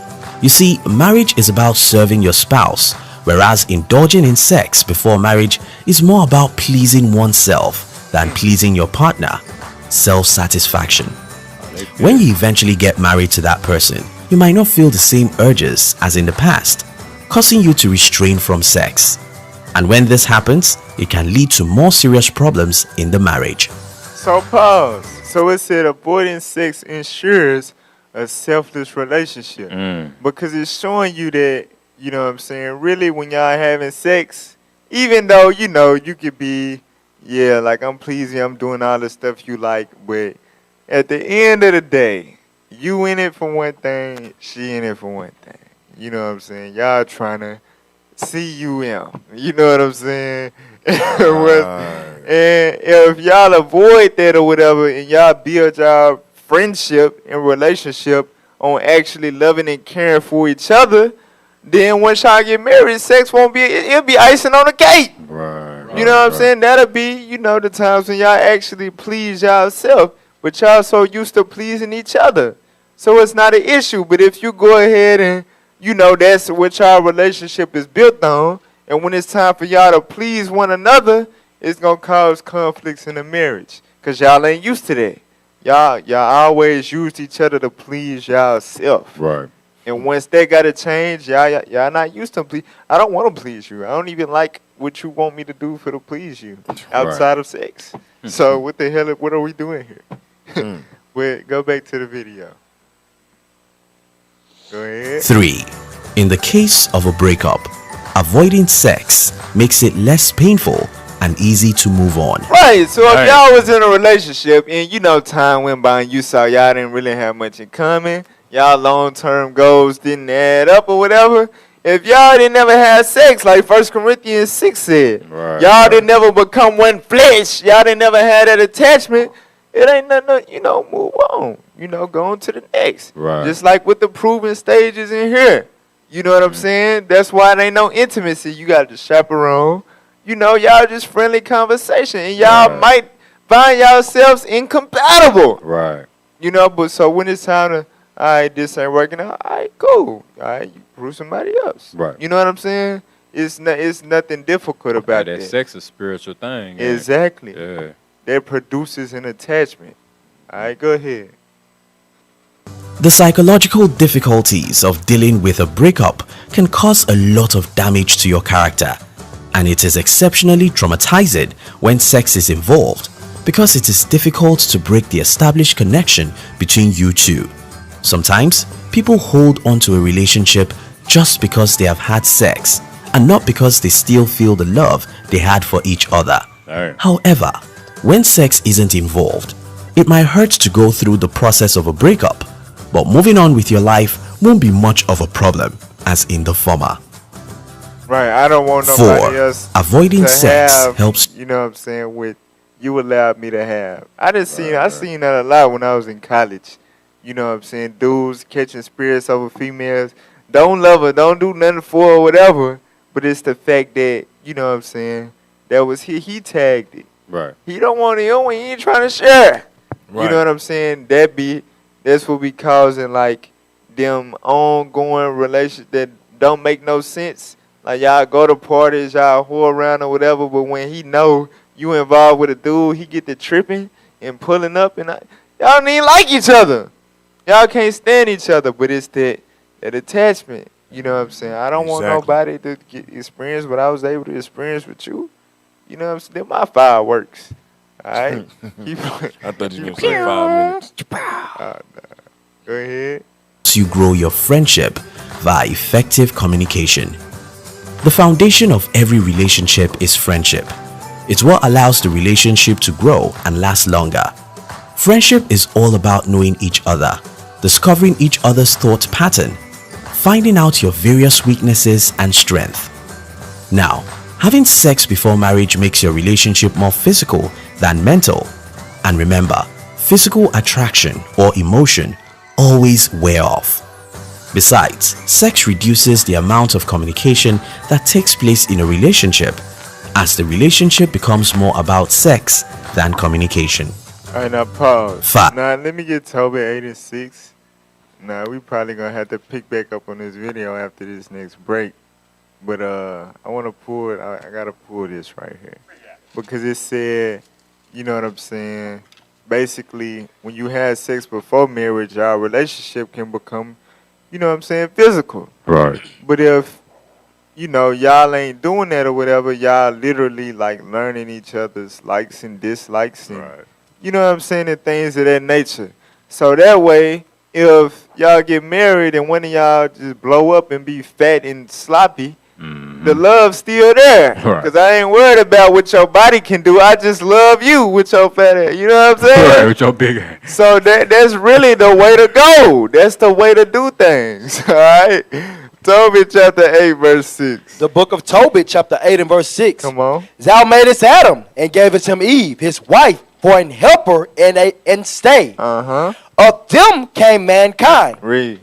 You see, marriage is about serving your spouse, whereas indulging in sex before marriage is more about pleasing oneself than pleasing your partner. Self-satisfaction. When you eventually get married to that person, you might not feel the same urges as in the past, causing you to restrain from sex. And when this happens, it can lead to more serious problems in the marriage. So pause. So it said avoiding sex ensures a selfless relationship. Because it's showing you that, you know what I'm saying, really when y'all having sex, even though, you know, you could be, yeah, like I'm pleasing, I'm doing all the stuff you like, but at the end of the day, you in it for one thing, she in it for one thing. You know what I'm saying? Y'all trying to see you in. You know what I'm saying? And if y'all avoid that or whatever, and y'all build y'all friendship and relationship on actually loving and caring for each other, then once y'all get married, sex won't be, it'll be icing on the cake. You know what I'm saying? That'll be, you know, the times when y'all actually please y'allself, but y'all so used to pleasing each other. So it's not an issue. But if you go ahead and, you know, that's what y'all relationship is built on, and when it's time for y'all to please one another, it's going to cause conflicts in the marriage, because y'all ain't used to that. Y'all always used each other to please y'allself. Right. And once that got to change, y'all not used to please. I don't want to please you. I don't even like what you want me to do to please you outside of sex. So what the hell, what are we doing here? Wait, go back to the video. Go ahead. 3. In the case of a breakup, avoiding sex makes it less painful and easy to move on. Right, so if y'all was in a relationship and, you know, time went by and you saw y'all didn't really have much in common, y'all long-term goals didn't add up or whatever, if y'all didn't never have sex, like 1 Corinthians 6 said, y'all didn't never become one flesh, y'all didn't never have that attachment, it ain't nothing, you know, move on. You know, go on to the next. Right. Just like with the proven stages in here. You know what I'm saying? That's why it ain't no intimacy. You got to chaperone. You know, y'all just friendly conversation. And y'all might find yourselves incompatible. Right. You know, but so when it's time to All right, this ain't working out. All right, cool. All right, you prove somebody else. Right. You know what I'm saying? It's nothing difficult about that. that. Sex is a spiritual thing. Yeah. Exactly. Yeah. That produces an attachment. All right, go ahead. The psychological difficulties of dealing with a breakup can cause a lot of damage to your character, and it is exceptionally traumatizing when sex is involved because it is difficult to break the established connection between you two. Sometimes, people hold on to a relationship just because they have had sex and not because they still feel the love they had for each other. Right. However, when sex isn't involved, it might hurt to go through the process of a breakup, but moving on with your life won't be much of a problem as in the former. Right, I don't want nobody 4. else Avoiding to sex have, helps. you know what I'm saying, with you allowed me to have. I seen that a lot when I was in college. You know what I'm saying? Dudes catching spirits over females. Don't love her, don't do nothing for her, whatever. But it's the fact that, you know what I'm saying, that was he tagged it. Right. He don't want it, he ain't trying to share. Right. You know what I'm saying? That's what be causing like them ongoing relations that don't make no sense. Like y'all go to parties, y'all whore around or whatever, but when he know you involved with a dude, he get to tripping and pulling up, and y'all don't even like each other. Y'all can't stand each other, but it's that attachment. You know what I'm saying? I don't want nobody to experience what I was able to experience with you. You know what I'm saying? They're my fireworks. All right? I thought you were going to say 5 minutes. Nah. Go ahead. You grow your friendship via effective communication. The foundation of every relationship is friendship. It's what allows the relationship to grow and last longer. Friendship is all about knowing each other, discovering each other's thought pattern, finding out your various weaknesses and strength. Now, having sex before marriage makes your relationship more physical than mental. And remember, physical attraction or emotion always wear off. Besides, sex reduces the amount of communication that takes place in a relationship, as the relationship becomes more about sex than communication. Alright, now pause. 5. Now let me get Toby 8 and 6. Now we probably gonna have to pick back up on this video after this next break. But I wanna pull it. I gotta pull this right here. Because it said, you know what I'm saying? Basically, when you had sex before marriage, our relationship can become, you know what I'm saying, physical. Right. But if, you know, y'all ain't doing that or whatever, y'all literally like learning each other's likes and dislikes and, you know what I'm saying, and things of that nature. So that way, if y'all get married and one of y'all just blow up and be fat and sloppy, the love's still there. Because I ain't worried about what your body can do. I just love you with your fat ass. You know what I'm saying? Right, with your big ass. So that's really the way to go. That's the way to do things. All right? Tobit chapter 8, verse 6. The book of Tobit chapter 8 and verse 6. Come on. Thou madest Adam and gavest him Eve, his wife, for an helper and stay. Of them came mankind. Read.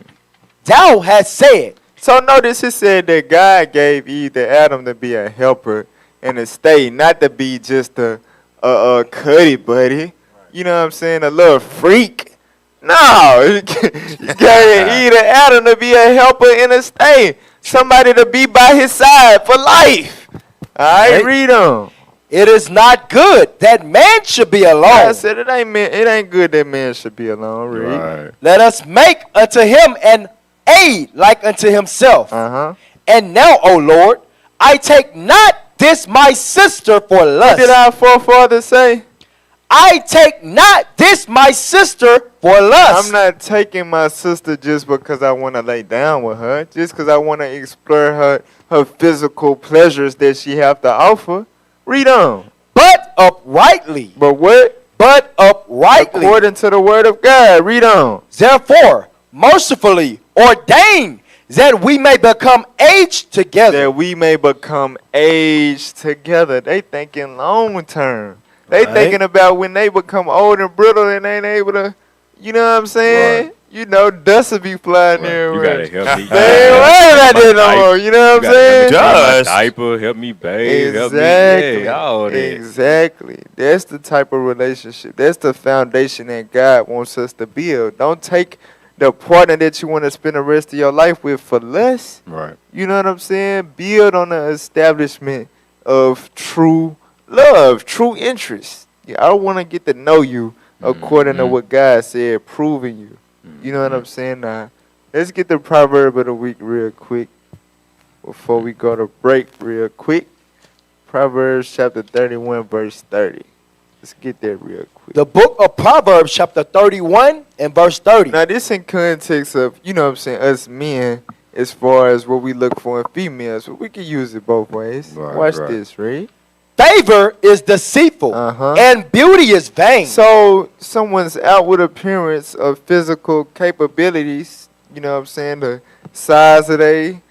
Thou hast said. So notice it said that God gave Eve to Adam to be a helper and a stay, not to be just a cuddy buddy. You know what I'm saying? A little freak. No, you gave Eve to Adam to be a helper and a stay. Somebody to be by his side for life. All right, read on. It is not good that man should be alone. I said it ain't good that man should be alone. Read. Right. Let us make unto him an aid like unto himself. And now, O Lord, I take not this my sister for lust. What did our forefathers say? I take not this my sister for lust. I'm not taking my sister just because I want to lay down with her, just because I want to explore her physical pleasures that she have to offer. Read on. But uprightly. But what? But uprightly. According to the word of God. Read on. Therefore, mercifully ordained that we may become aged together. That we may become aged together. They thinking long term. They thinking about when they become old and brittle and ain't able to, you know what I'm saying? Right. You know, dust will be flying there. You gotta help me. They ain't worried about that no more. You know what I'm saying? Dust. Diaper, help me bathe. Help me. Yeah, all that. Exactly. That's the type of relationship. That's the foundation that God wants us to build. Don't take the partner that you want to spend the rest of your life with for less. Right. You know what I'm saying? Build on the establishment of true love, true interest. Yeah, I want to get to know you according to what God said, proving you. You know what I'm saying? Now, let's get the proverb of the week real quick before we go to break real quick. Proverbs chapter 31, verse 30. Let's get that real quick. The book of Proverbs chapter 31 and verse 30. Now, this in context of, you know what I'm saying, us men, as far as what we look for in females. But we can use it both ways. Watch this, right? Favor is deceitful, and beauty is vain. So, someone's outward appearance of physical capabilities, you know what I'm saying, the size of they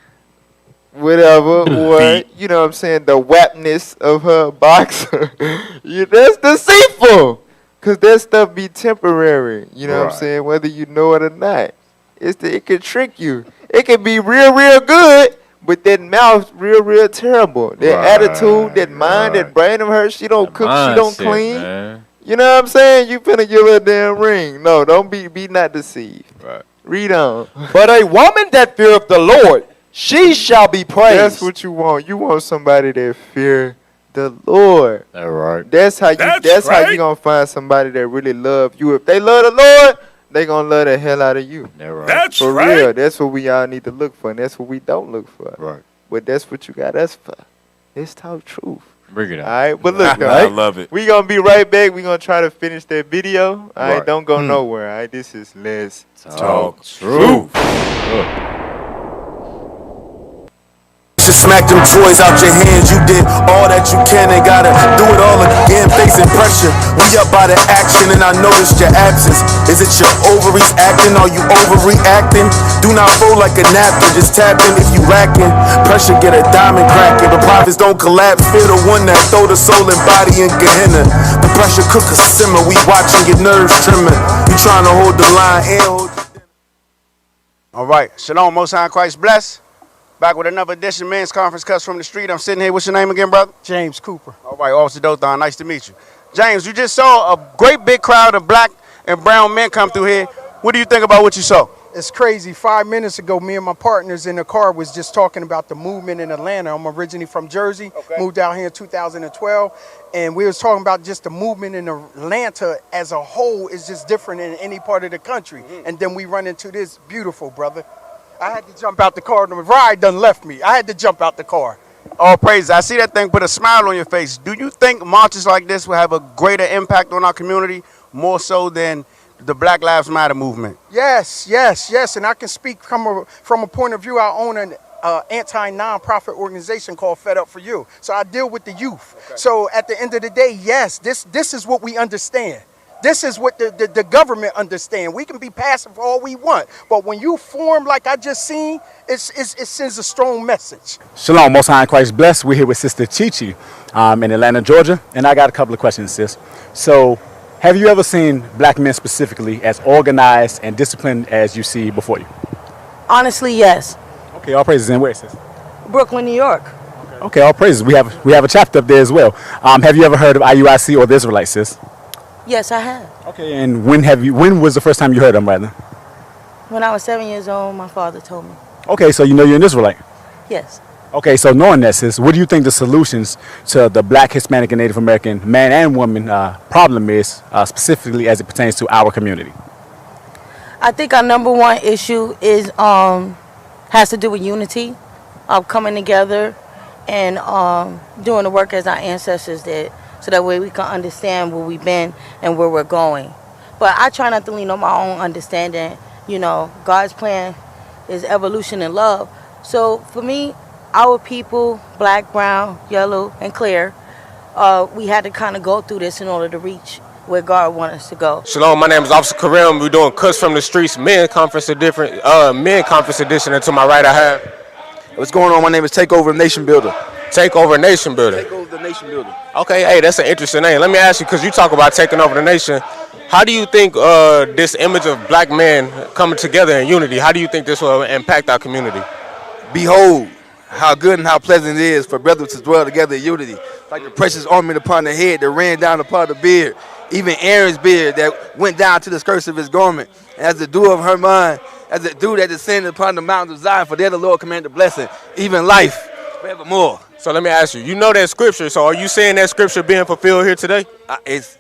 whatever, or, you know what I'm saying, the wapness of her boxer, that's deceitful. Because that stuff be temporary, you know what I'm saying, whether you know it or not. It can trick you. It can be real, real good, but that mouth real terrible. That attitude, that mind, that brain of hers, she don't cook, she don't clean. Man. You know what I'm saying? You finna give her a damn ring. No, don't be not deceived. Right. Read on. But a woman that feareth the Lord, she shall be praised. That's what you want. You want somebody that fear the Lord. That's right. That's how you gonna find somebody that really love you. If they love the Lord, they gonna love the hell out of you. That's right. That's for real. That's what we all need to look for, and that's what we don't look for. Right. But that's what you got us for. Let's talk truth. Bring it out. All right, but look, I love it. We gonna be right back. We gonna try to finish that video. All right, don't go nowhere. All right, this is Let's Talk Truth. Smack them toys out your hands. You did all that you can and gotta do it all again. Facing pressure, we up by the action, and I noticed your absence. Is it your ovaries acting? Are you overreacting? Do not fold like a napkin, just tap in if you lacking. Pressure get a diamond cracking, but profits don't collapse. Fear the one that throw the soul and body in Gehenna. The pressure cooker simmer, we watching your nerves trimming. You trying to hold the line and hold your dinner. All right, shalom, Most High Christ bless. Back with another edition, Men's Conference Cuts from the Street. I'm sitting here. What's your name again, brother? James Cooper. All right, Officer Dothan, nice to meet you. James, you just saw a great big crowd of black and brown men come through here. What do you think about what you saw? It's crazy. 5 minutes ago, me and my partners in the car was just talking about the movement in Atlanta. I'm originally from Jersey, moved out here in 2012, and we was talking about just the movement in Atlanta as a whole is just different in any part of the country. And then we run into this beautiful brother. I had to jump out the car. The ride done left me. I had to jump out the car. All praise. I see that thing put a smile on your face. Do you think marches like this will have a greater impact on our community, more so than the Black Lives Matter movement? Yes. And I can speak from a point of view. I own an anti-nonprofit organization called Fed Up For You. So I deal with the youth. Okay. So at the end of the day, yes, this is what we understand. This is what the government understand. We can be passive all we want, but when you form like I just seen, it sends a strong message. Shalom, Most High Christ bless. We're here with Sister Chi-Chi in Atlanta, Georgia, and I got a couple of questions, sis. So, have you ever seen black men specifically as organized and disciplined as you see before you? Honestly, yes. Okay, all praises. And where, sis? Brooklyn, New York. Okay, all praises. We have a chapter up there as well. Have you ever heard of IUIC or the Israelites, sis? Yes, I have. Okay, and when was the first time you heard them, rather? When I was 7 years old, my father told me. Okay, so you know you're an Israelite? Yes. Okay, so knowing that, sis, what do you think the solutions to the black, Hispanic, and Native American man and woman problem is, specifically as it pertains to our community? I think our number one issue is has to do with unity, coming together and doing the work as our ancestors did. So that way we can understand where we've been and where we're going. But I try not to lean on my own understanding. You know, God's plan is evolution and love. So for me, our people, black, brown, yellow, and clear, we had to kind of go through this in order to reach where God wants us to go. Shalom, my name is Officer Kareem. We're doing Cuts from the Streets Men Conference Edition. And to my right I have... What's going on? My name is Takeover Nation Builder. Takeover Nation Builder. Take over the Nation Builder. Okay, hey, that's an interesting name. Let me ask you, because you talk about taking over the nation, how do you think this image of black men coming together in unity, how do you think this will impact our community? Behold, how good and how pleasant it is for brothers to dwell together in unity. Like the precious ornament upon the head that ran down upon the beard. Even Aaron's beard that went down to the skirts of his garment. And as the dew of her mind, as the dew that descended upon the mountains of Zion, for there the Lord commanded blessing, even life forevermore. So let me ask you. You know that scripture. So are you saying that scripture being fulfilled here today? It's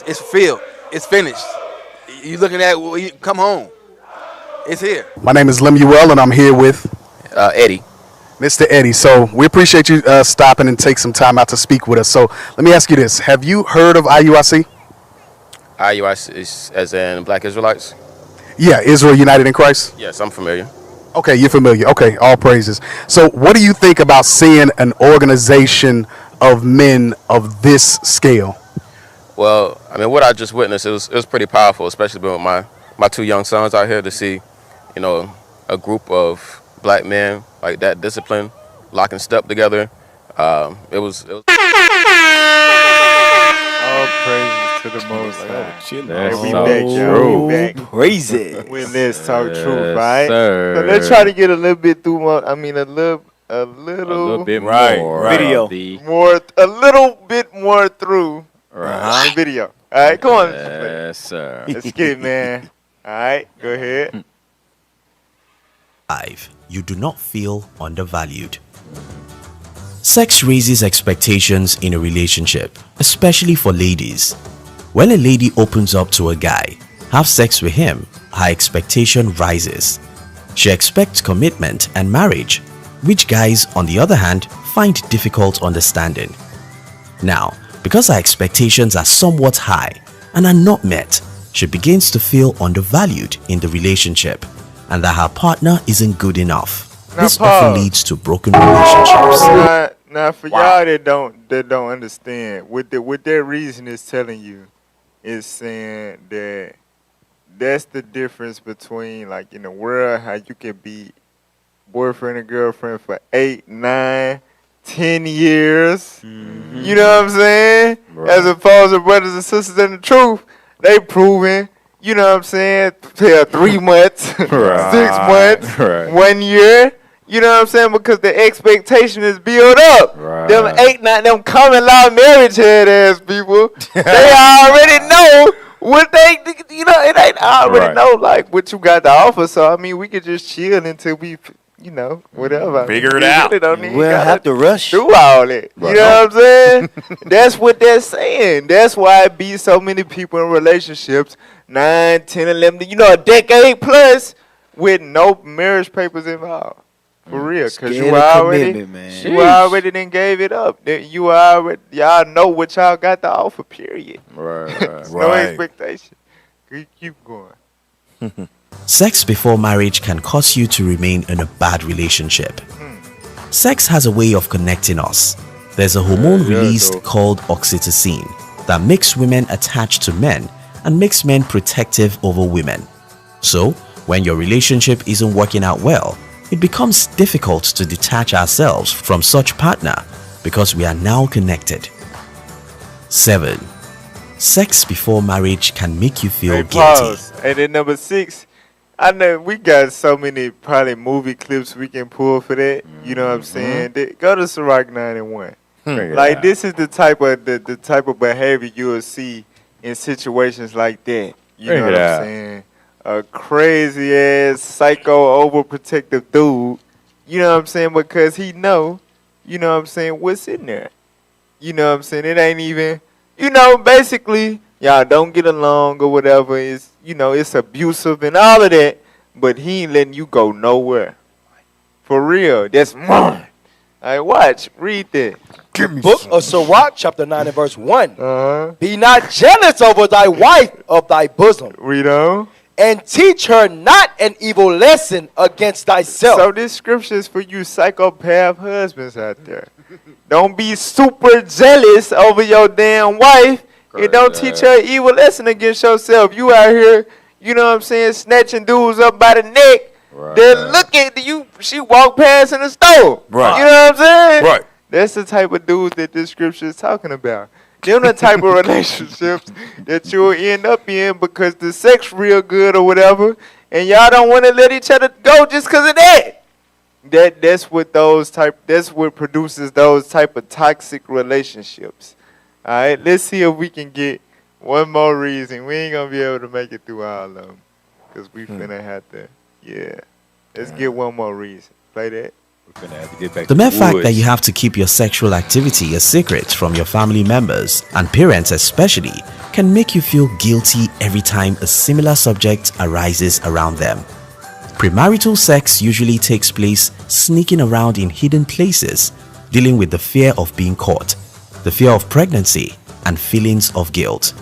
fulfilled. It's finished. You looking at it, come home. It's here. My name is Lemuel, and I'm here with Eddie. Mr. Eddie. So we appreciate you stopping and take some time out to speak with us. So let me ask you this. Have you heard of IUIC? IUIC is as in Black Israelites? Yeah, Israel United in Christ? Yes, I'm familiar. Okay, you're familiar. Okay, all praises. So what do you think about seeing an organization of men of this scale? Well, I mean, what I just witnessed, it was pretty powerful, especially with my two young sons out here to see, you know, a group of black men like that discipline, locking step together. It was All praises to the Most High. That's we so back, y'all. true. We back. Crazy. When let's talk Yes, truth, right? sir. So let's try to get a little bit through more. I mean, a little bit Right, more. right. Video. a little bit more through Right. the video. All right, come on. Yes, sir. Let's get it, man. All right, go ahead. 5. You do not feel undervalued. Sex raises expectations in a relationship, especially for ladies. When a lady opens up to a guy, have sex with him, her expectation rises. She expects commitment and marriage, which guys, on the other hand, find difficult understanding. Now, because her expectations are somewhat high and are not met, she begins to feel undervalued in the relationship and that her partner isn't good enough. Now, This pause. often leads to broken relationships. Now for y'all that don't understand, what their reason is telling you is saying that that's the difference between, like, in the world, how you can be boyfriend and girlfriend for 8, 9, 10 years. You know what I'm saying? Right. As opposed to brothers and sisters in the truth, they proving, you know what I'm saying, 3 months, 6 months, Right. 1 year. You know what I'm saying? Because the expectation is built up. Right. Them 8, 9, them common law marriage head ass people, they already know what they, you know, it ain't already Right. know like what you got to offer. So I mean, we could just chill until we, you know, whatever. Figure it We out. really don't need We'll have to rush. do all that. You know what I'm saying? That's what they're saying. That's why it be so many people in relationships, 9, 10, 11, you know, a decade plus with no marriage papers involved. For real, because Scared you of already, commitment, man. you already done gave it up. You already, y'all know what y'all got to offer. Period. Right. No expectation. Keep going. Sex before marriage can cause you to remain in a bad relationship. Sex has a way of connecting us. There's a hormone released called oxytocin that makes women attached to men and makes men protective over women. So, when your relationship isn't working out well, it becomes difficult to detach ourselves from such partner because we are now connected. 7. Sex before marriage can make you feel guilty. Pause. And then number 6, I know we got so many probably movie clips we can pull for that. You know what I'm saying? Go to Sirach 9 and 1. Like, this is the type of the type of behavior you will see in situations like that. You know what I'm saying? A crazy ass psycho overprotective dude. You know what I'm saying? Because he know, you know what I'm saying, what's in there. You know what I'm saying? It ain't even, you know, basically, y'all don't get along or whatever. It's, you know, it's abusive and all of that, but he ain't letting you go nowhere. For real. That's mine. All right, watch. Read that. Book of Sirach, chapter 9 and verse 1. Uh-huh. Be not jealous over thy wife of thy bosom. Read on. And teach her not an evil lesson against thyself. So this scripture is for you psychopath husbands out there. Don't be super jealous over your damn wife. And don't teach her an evil lesson against yourself. You out here, you know what I'm saying, snatching dudes up by the neck. They're looking at you. She walked past in the store. Right. You know what I'm saying? Right. That's the type of dudes that this scripture is talking about. Them the type of relationships that you'll end up in because the sex real good or whatever, and y'all don't want to let each other go just because of that. That's what produces those type of toxic relationships. All right, let's see if we can get one more reason. We ain't gonna be able to make it through all of them, cause we finna have to. Yeah, let's get one more reason. Play that. We're gonna have to get back The to mere the fact woods. that you have to keep your sexual activity a secret from your family members and parents especially can make you feel guilty every time a similar subject arises around them. Premarital sex usually takes place sneaking around in hidden places, dealing with the fear of being caught, the fear of pregnancy, and feelings of guilt.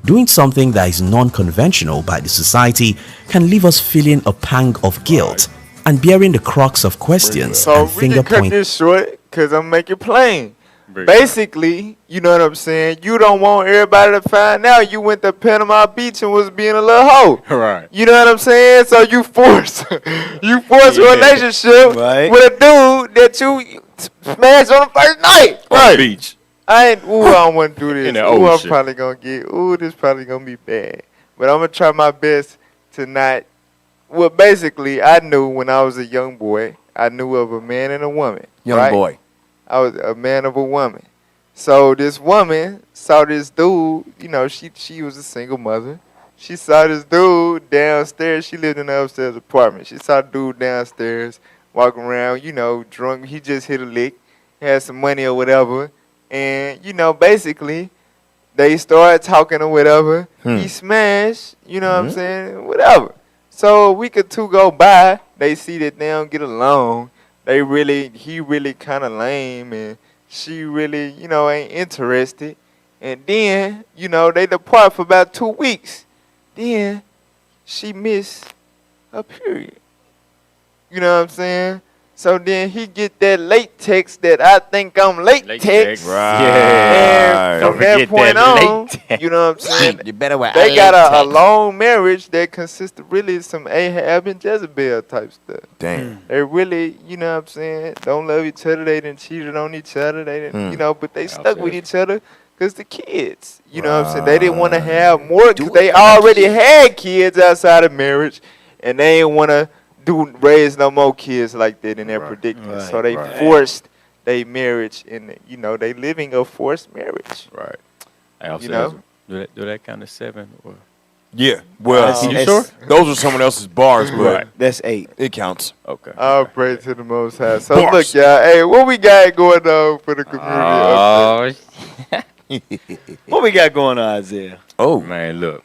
Doing something that is non-conventional by the society can leave us feeling a pang of guilt and bearing the crux of questions So and we finger can cut point. this short, cause I'm make it plain. Basically, you know what I'm saying. You don't want everybody to find out you went to Panama Beach and was being a little hoe. Right. You know what I'm saying? So you force a relationship with a dude that you smashed on the first night. On the beach. I don't want to do this. In the I'm ocean. probably gonna this probably gonna be bad. But I'm gonna try my best to not. Well, basically, I knew when I was a young boy, I knew of a man and a woman. Young boy. I was a man of a woman. So this woman saw this dude, you know, she was a single mother. She saw this dude downstairs. She lived in an upstairs apartment. She saw the dude downstairs walking around, you know, drunk. He just hit a lick, had some money or whatever. And, you know, basically, they started talking or whatever. He smashed, you know what I'm saying, whatever. So a week or two go by, they see that they don't get along. He really kind of lame, and she really, you know, ain't interested. And then, you know, they depart for about 2 weeks. Then she missed a period. You know what I'm saying? So then he get that late text that I think I'm late text. Right. And Don't from that forget point that late on, text. you know what I'm saying? You better wear They late got a text. long marriage that consists of really some Ahab and Jezebel type stuff. Damn. They really, you know what I'm saying, don't love each other. They done cheated on each other. They done, you know, but they stuck with each other because the kids. You know what I'm saying? They didn't want to have more because they already had kids outside of marriage, and they didn't want to raise no more kids like that in their predicament. So they forced their marriage, and you know they living a forced marriage. Right. I You know? do that count as 7 or? Yeah. Well, you sure? Those are someone else's bars, but Right. That's 8. It counts. Okay. All praise to the Most High. So Bars. look, y'all. Hey, what we got going on for the community? Oh, What we got going on, Isaiah? Oh man, look.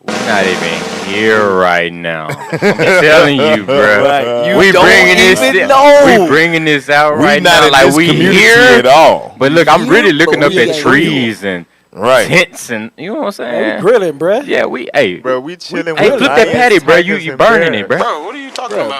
We're not even here right now. I'm telling you, bro. Right. You We don't bringing this. even know. We bringing this out We right not now, in like this we community here at all. But look, I'm really You looking up believe at it. trees and Right. tents and you know what I'm saying. We grilling, bruh. Yeah, hey, Bro, we chilling. hey, with flip that lions, patty, bro. tigers, You and burning it, bears. bro. Bro, what are you talking Bro, about?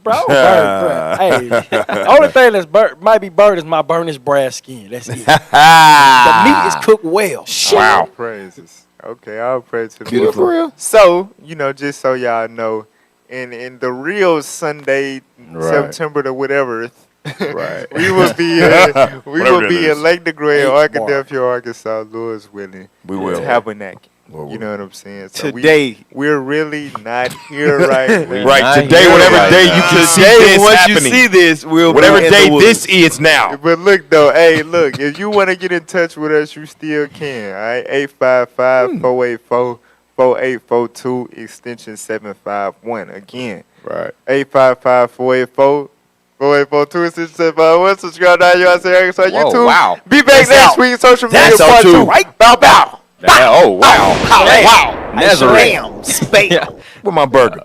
bro, man? Hey, the only thing that's might be burned is my burnished brass skin. That's it. The meat is cooked well. All praises. Okay, all praise to the Beautiful. Lord. For real? So, you know, just so y'all know, in the real Sunday, Right. September to whatever, Right. we will be Whatever it in is. Lake DeGray, March. Arkadelphia, Arkansas, Lord's willing. We will. Tabernacle. Well, You know what I'm saying? So Today. we're really not here right now. Right. Not Today, here whatever right day now. you can see Today, this once happening. you see this, we'll Whatever be in day the woods. this is now. But look though, hey, look, if you want to get in touch with us, you still can. All right, 855-484-4842, extension 751. Again, Right. 855-484-4842, extension 751. Subscribe to IUIC on Whoa, YouTube. wow. Be back That's next out. week. Social media That's out part too. 2. Right? Bow bow. Oh wow. Wow. Nazareth. Bam. Spam. Yeah. With my burger.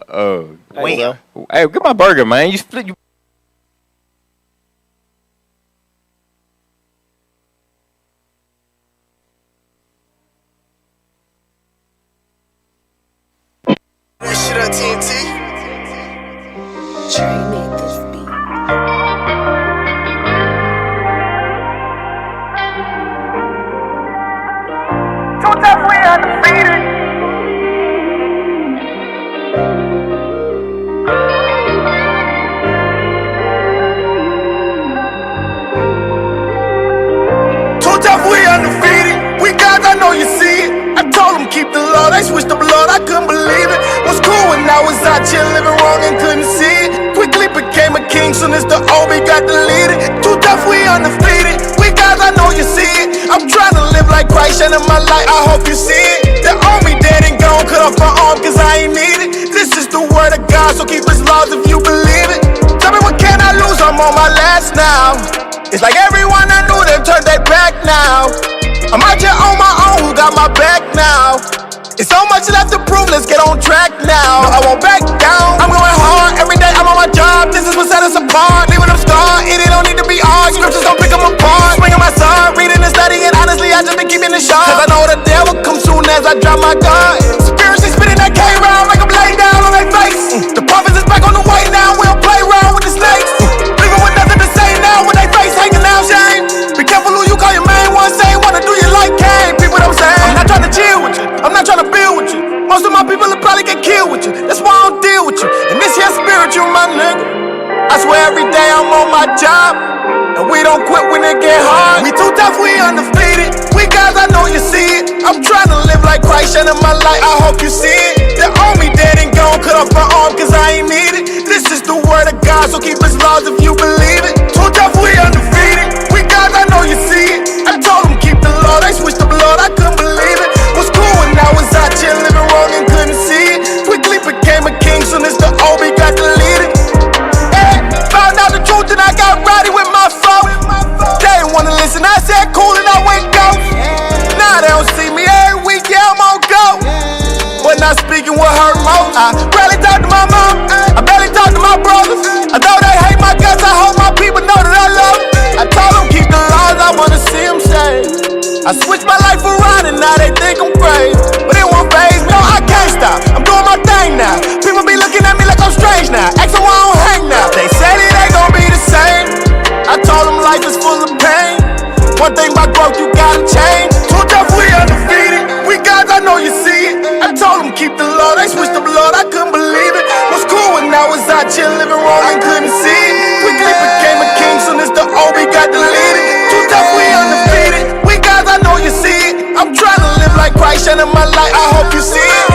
Hey, Hey, get my burger, man. You split. You That shit on TNT. Trey made this beat. Too tough, we undefeated. Too tough, we undefeated. We guys, I know you see it. I told them keep the law, they switched the blood, I couldn't believe it. Was cool when I was out here living wrong and couldn't see it. Quickly became a king soon as the OB got deleted. Too tough, we undefeated. We guys, I know you see it. I'm trying to like Christ shining my light, I hope you see it. The army dead and gone, cut off my arm cause I ain't need it. This is the word of God, so keep his laws if you believe it. Tell me what can I lose, I'm on my last now. It's like everyone I knew, they turned their back now. I'm out here on my own, who got my back now? It's so much left to prove, let's get on track now. No, I won't back down, I'm going hard. Every day I'm on my job, this is what set us apart. Leaving them scarred, it don't need to be hard. Scriptures don't pick them apart. Swinging my sword, reading and studying, honestly I just been keeping it sharp. Cause I know the devil comes soon as I drop my guard. Spiritually spitting that K-round like I'm laying down on their face. The prophets is back on the way now, we don't play around with the snakes. Leaving with nothing to say now, with their face hanging out, shame. Be careful who you call your main one, say wanna do you like Cain. People don't say, I'm not trying to chill with you, I'm not trying to build with you. Most of my people will probably get killed with you. That's why I don't deal with you. And this here spiritual, my nigga. I swear every day I'm on my job. And we don't quit when it get hard. We too tough, we undefeated. We guys, I know you see it. I'm trying to live like Christ shining my light, I hope you see it. The army dead and gone, cut off my arm cause I ain't need it. This is the word of God, so keep his laws if you believe it. Too tough, we undefeated. We guys, I know you see it. I told them keep the law, they switched the blood, I couldn't believe it. Was cool when I was out here living wrong and couldn't see it. Quickly became a king soon as the OB got deleted. Hey, found out the truth and I got rowdy with my folk. They didn't wanna listen, I said cool and I went go. Now they don't see me every week, yeah I'm on go. But not speaking what hurt most. I barely talk to my mom, I barely talk to my brothers. I know they hate my guts, I hope my people know that I love them. I told them keep the laws, I wanna see them saved. I switched my life around and now they think I'm crazy. But it won't faze me, no I can't stop, I'm doing my thing now. People be looking at me like I'm strange now, asking why I don't hang now. They said it ain't gon' be the same. I told them life is full of pain. One thing about growth, you gotta change. Too tough, we undefeated. We guys, I know you see it. I told them keep the law, they switched the blood, I couldn't believe it. Was cool when I was out here living wrong and couldn't see it. Quickly became a king soon as the OB got deleted. Too tough, we undefeated. We guys, I know you see it. I'm trying to live like Christ shining my light, I hope you see it.